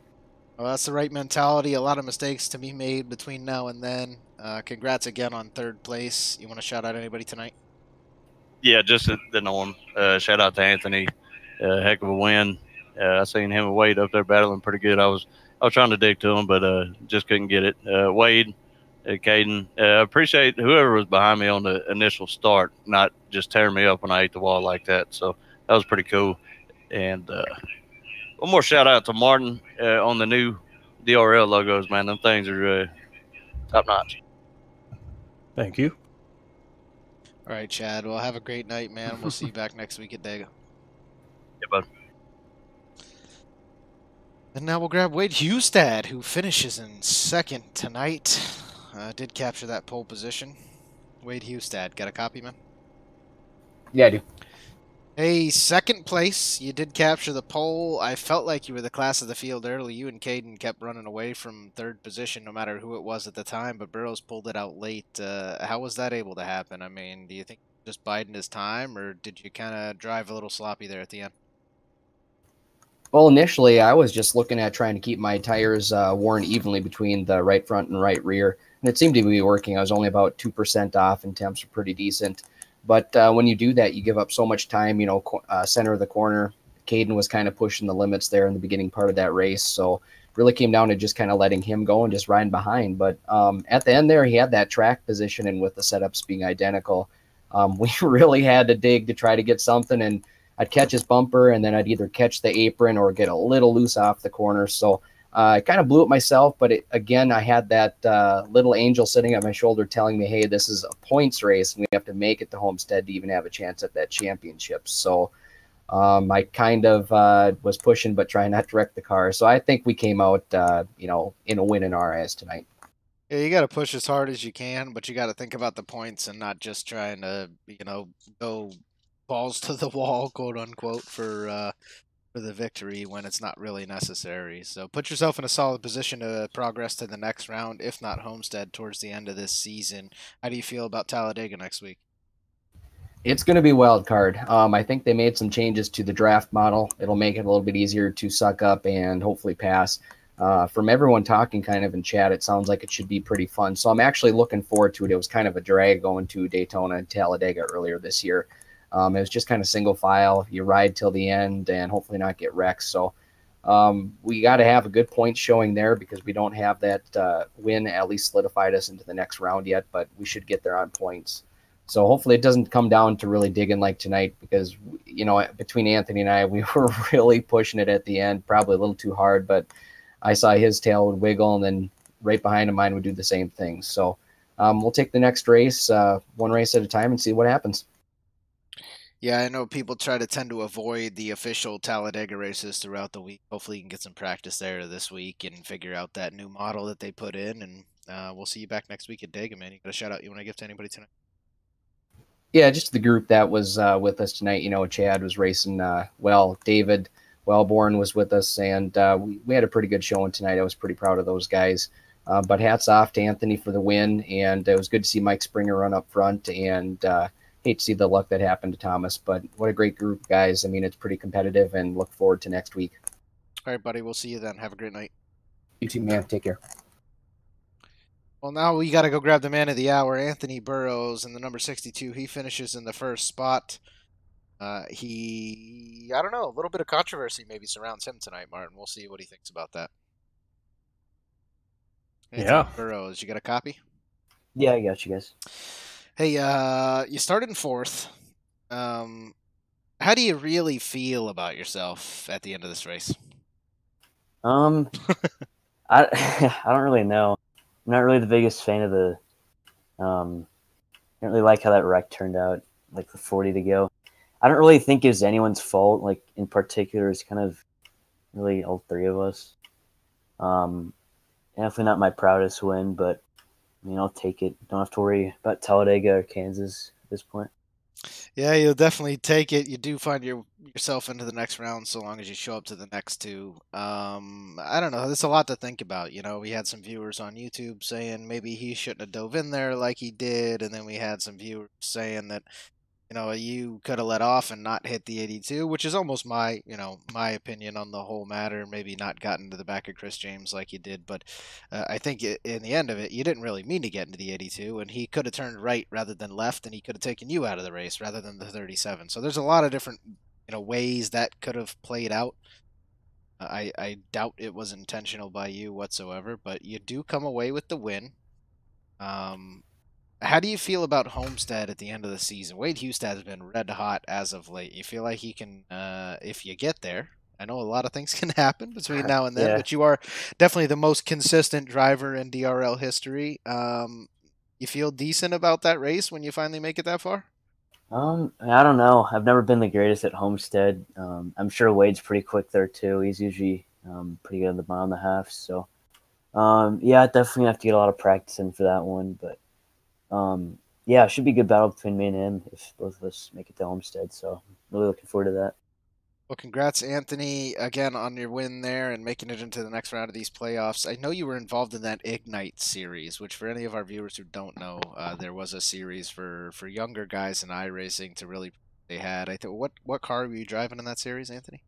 Well, that's the right mentality. A lot of mistakes to be made between now and then. Congrats again on 3rd place. You want to shout out anybody tonight? Yeah, just the norm. Shout out to Anthony. Heck of a win. I seen him and Wade up there battling pretty good. I was trying to dig to him, but just couldn't get it. Wade, Caden, appreciate whoever was behind me on the initial start, not just tearing me up when I ate the wall like that. So that was pretty cool. And one more shout out to Martin on the new DRL logos, man. Them things are top notch. Thank you. All right, Chad. Well, have a great night, man. We'll see you back next week at Dega. Yeah, bud. And now we'll grab Wade Hustad, who finishes in 2nd tonight. Did capture that pole position. Wade Hustad, got a copy, man? Yeah, I do. Hey, 2nd place. You did capture the pole. I felt like you were the class of the field early. You and Caden kept running away from 3rd position, no matter who it was at the time, but Burrows pulled it out late. How was that able to happen? I mean, do you think just biding his time, or did you kind of drive a little sloppy there at the end? Well, initially, I was just looking at trying to keep my tires worn evenly between the right front and right rear, and it seemed to be working. I was only about 2% off, and temps were pretty decent. But when you do that, you give up so much time, center of the corner. Caden was kind of pushing the limits there in the beginning part of that race. So really came down to just kind of letting him go and just riding behind. But at the end there, he had that track position, and with the setups being identical, we really had to dig to try to get something. And I'd catch his bumper, and then I'd either catch the apron or get a little loose off the corner. So I kind of blew it myself, but again, I had that little angel sitting at my shoulder telling me, hey, this is a points race, and we have to make it to Homestead to even have a chance at that championship. So I kind of was pushing but trying not to wreck the car. So I think we came out, in a win in our eyes tonight. Yeah, you got to push as hard as you can, but you got to think about the points and not just trying to, go balls to the wall, quote unquote, for the victory when it's not really necessary. So put yourself in a solid position to progress to the next round, if not Homestead, towards the end of this season. How do you feel about Talladega next week? It's going to be wild card. I think they made some changes to the draft model. It'll make it a little bit easier to suck up and hopefully pass. From everyone talking kind of in chat, it sounds like it should be pretty fun. So I'm actually looking forward to it. It was kind of a drag going to Daytona and Talladega earlier this year. It was just kind of single file. You ride till the end and hopefully not get wrecked. So we got to have a good point showing there because we don't have that win at least solidified us into the next round yet, but we should get there on points. So hopefully it doesn't come down to really digging like tonight because, between Anthony and I, we were really pushing it at the end, probably a little too hard, but I saw his tail would wiggle and then right behind him, mine would do the same thing. So we'll take the next race, one race at a time and see what happens. Yeah, I know people tend to avoid the official Talladega races throughout the week. Hopefully you can get some practice there this week and figure out that new model that they put in. And we'll see you back next week at Dega, man. You got a shout out you want to give to anybody tonight? Yeah, just the group that was with us tonight. Chad was racing well. David Wellborn was with us, and we had a pretty good showing tonight. I was pretty proud of those guys. But hats off to Anthony for the win, and it was good to see Mike Springer run up front, and hate to see the luck that happened to Thomas. But what a great group, guys. I mean, it's pretty competitive, and look forward to next week. All right, buddy. We'll see you then. Have a great night. You too, man. Take care. Well, now we got to go grab the man of the hour, Anthony Burrows, in the number 62. He finishes in the first spot. I don't know, a little bit of controversy maybe surrounds him tonight, Martin. We'll see what he thinks about that. Anthony Burrows, you got a copy? Yeah, I got you guys. Hey, you started in fourth. How do you really feel about yourself at the end of this race? I don't really know. I'm not really the biggest fan of the. I don't really like how that wreck turned out, like the 40 to go. I don't really think it was anyone's fault. Like in particular, it's kind of really all three of us. Definitely not my proudest win, but I'll take it. Don't have to worry about Talladega or Kansas at this point. Yeah, you'll definitely take it. You do find yourself into the next round so long as you show up to the next two. I don't know. There's a lot to think about. We had some viewers on YouTube saying maybe he shouldn't have dove in there like he did, and then we had some viewers saying that you could have let off and not hit the 82, which is almost my opinion on the whole matter. Maybe not gotten to the back of Chris James like you did, but I think in the end of it, you didn't really mean to get into the 82, and he could have turned right rather than left, and he could have taken you out of the race rather than the 37. So there's a lot of different ways that could have played out. I doubt it was intentional by you whatsoever, but you do come away with the win. How do you feel about Homestead at the end of the season? Wade Hustad has been red hot as of late. You feel like he can, if you get there, I know a lot of things can happen between now and then, Yeah. but you are definitely the most consistent driver in DRL history. You feel decent about that race when you finally make it that far? I don't know. I've never been the greatest at Homestead. I'm sure Wade's pretty quick there too. He's usually pretty good at the bottom of the half. So, yeah, definitely have to get a lot of practice in for that one, but. Yeah, it should be a good battle between me and him if both of us make it to Homestead. So really looking forward to that. Well, congrats, Anthony, again on your win there and making it into the next round of these playoffs. I know you were involved in that Ignite series, which for any of our viewers who don't know, there was a series for younger guys in iRacing to really they had. I think what car were you driving in that series, Anthony?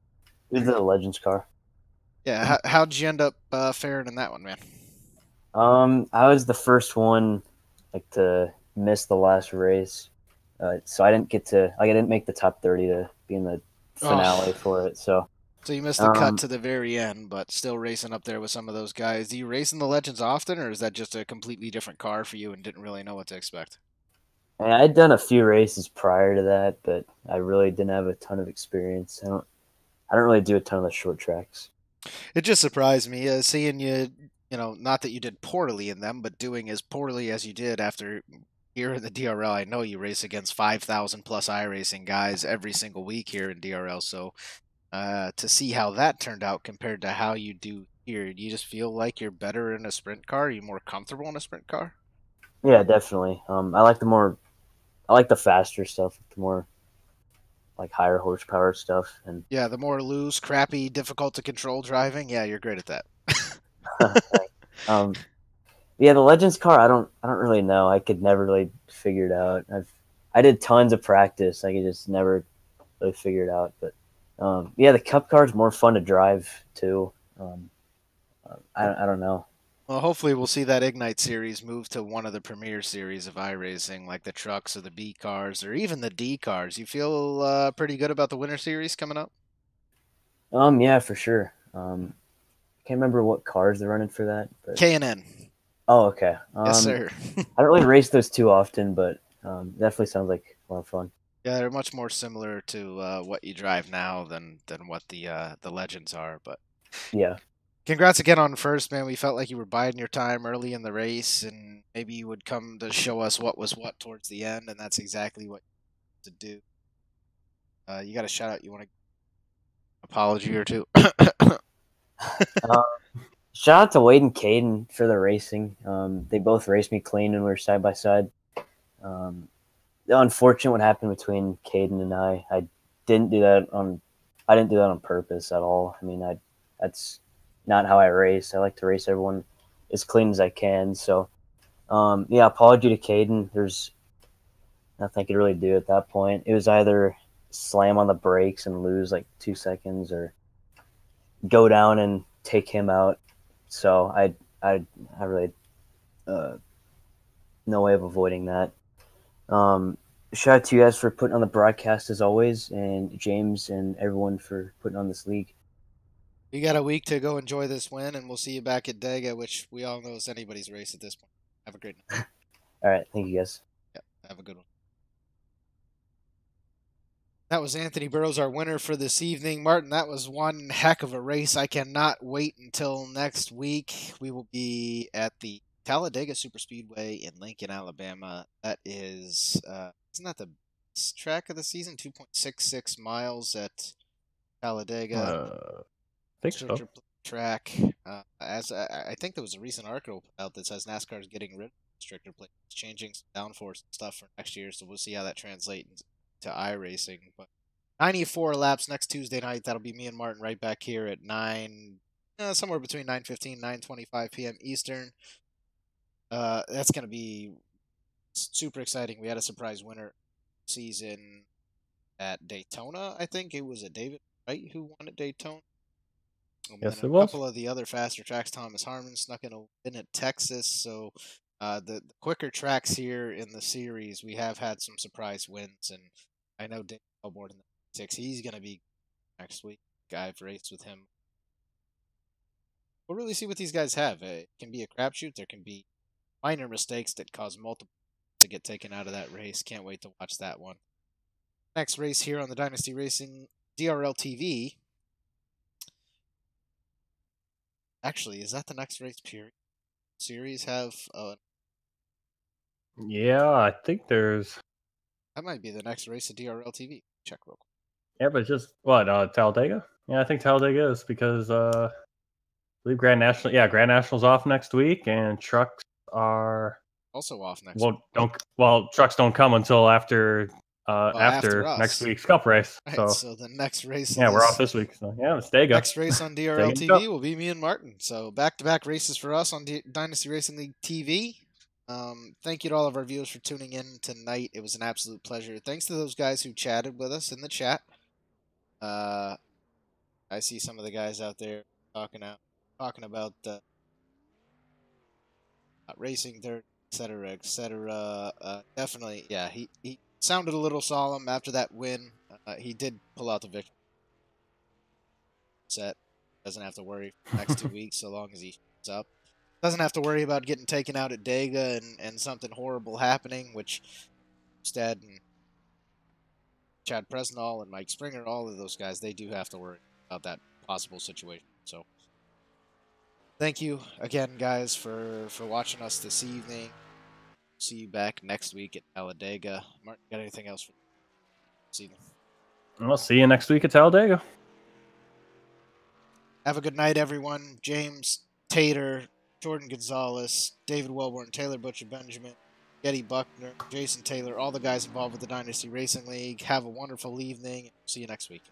It was the Legends car. Yeah, how'd you end up faring in that one, man? I was the first one to miss the last race, so I didn't I didn't make the top 30 to be in the finale for it. So you missed the cut to the very end, but still racing up there with some of those guys. Do you race in the Legends often, or is that just a completely different car for you and didn't really know what to expect? And I'd done a few races prior to that, but I really didn't have a ton of experience. I don't really do a ton of the short tracks. It just surprised me seeing you, not that you did poorly in them, but doing as poorly as you did after here in the DRL. I know you race against 5,000 plus iRacing guys every single week here in DRL. So to see how that turned out compared to how you do here, do you just feel like you're better in a sprint car? Are you more comfortable in a sprint car? Yeah, definitely. I like the faster stuff, the more like higher horsepower stuff, and Yeah, the more loose, crappy, difficult to control driving. Yeah, you're great at that. um, yeah, the Legends car, I don't really know. I could never really figure it out. I did tons of practice. I could just never really figure it out. But yeah, the Cup car is more fun to drive too. I don't know. Well, hopefully we'll see that Ignite series move to one of the premier series of iRacing, like the trucks or the B cars or even the D cars. You feel pretty good about the Winter Series coming up? Yeah, for sure. Can't remember what cars they're running for that. But K&N. oh, okay. Yes, sir. I don't really race those too often, but definitely sounds like a lot of fun. Yeah, they're much more similar to what you drive now than what the Legends are. But Yeah. congrats again on first, man. We felt like you were biding your time early in the race, and maybe you would come to show us what was what towards the end, and that's exactly what you had to do. You got a shout out. You want to apology or two? Shout out to Wade and Caden for the racing. They both raced me clean when we were side by side. The unfortunate what happened between Caden and I didn't do that on purpose at all. I mean, that's not how I race. I like to race everyone as clean as I can. So, yeah, apology to Caden. There's nothing I could really do at that point. It was either slam on the brakes and lose like 2 seconds, or go down and take him out. So I really no way of avoiding that. Shout out to you guys for putting on the broadcast as always, and James and everyone for putting on this league. You got a week to go enjoy this win, and we'll see you back at Dega, which we all know is anybody's race at this point. Have a great night. All right, thank you guys. Yeah, have a good one. That was Anthony Burrows, our winner for this evening. Martin, that was one heck of a race. I cannot wait until next week. We will be at the Talladega Superspeedway in Lincoln, Alabama. That is, isn't that the best track of the season? 2.66 miles at Talladega. I think so. Track. As I think there was a recent article out that says NASCAR is getting rid of restrictor plates, changing some downforce stuff for next year. So we'll see how that translates to iRacing. But 94 laps next Tuesday night. That'll be me and Martin right back here at 9, somewhere between 9:15 9:25 p.m. Eastern. That's going to be super exciting. We had a surprise winner season at Daytona. I think it was a David Wright who won at Daytona. Yes, and it a was. couple of the other faster tracks. Thomas Harmon snuck in a win at Texas. So the quicker tracks here in the series, we have had some surprise wins, and I know Dave Elmore in the 6. He's going to be next week. I've raced with him. We'll really see what these guys have. It can be a crapshoot. There can be minor mistakes that cause multiple to get taken out of that race. Can't wait to watch that one. Next race here on the Dynasty Racing DRL TV. Actually, is that the next race period? Series have Yeah, I think there's. that might be the next race of DRL TV. Check real quick. Yeah, but just what Talladega? Yeah, I think Talladega is because I believe Grand National. Yeah, Grand National's off next week, and trucks are Also off next week. trucks don't come until after after us. next week's Cup race. Right, So the next race. yeah, we're off this week. So yeah, it's Dega. Next race on DRL TV will be me and Martin. So back-to-back races for us on Dynasty Racing League TV. Thank you to all of our viewers for tuning in tonight. It was an absolute pleasure. Thanks to those guys who chatted with us in the chat. I see some of the guys out there talking about racing dirt, etc. Definitely, yeah. He sounded a little solemn after that win. He did pull out the victory. Set doesn't have to worry for the next 2 weeks so long as he shows up. Doesn't have to worry about getting taken out at Dega and something horrible happening, which Stead and Chad Presnall and Mike Springer, all of those guys, they do have to worry about that possible situation. So thank you again, guys, for watching us this evening. See you back next week at Talladega. Martin, got anything else for this evening? We'll see you next week at Talladega. Have a good night, everyone. James Tater, Jordan Gonzalez, David Wellborn, Taylor Butcher Benjamin, Getty Buckner, Jason Taylor, all the guys involved with the Dynasty Racing League. Have a wonderful evening. See you next week.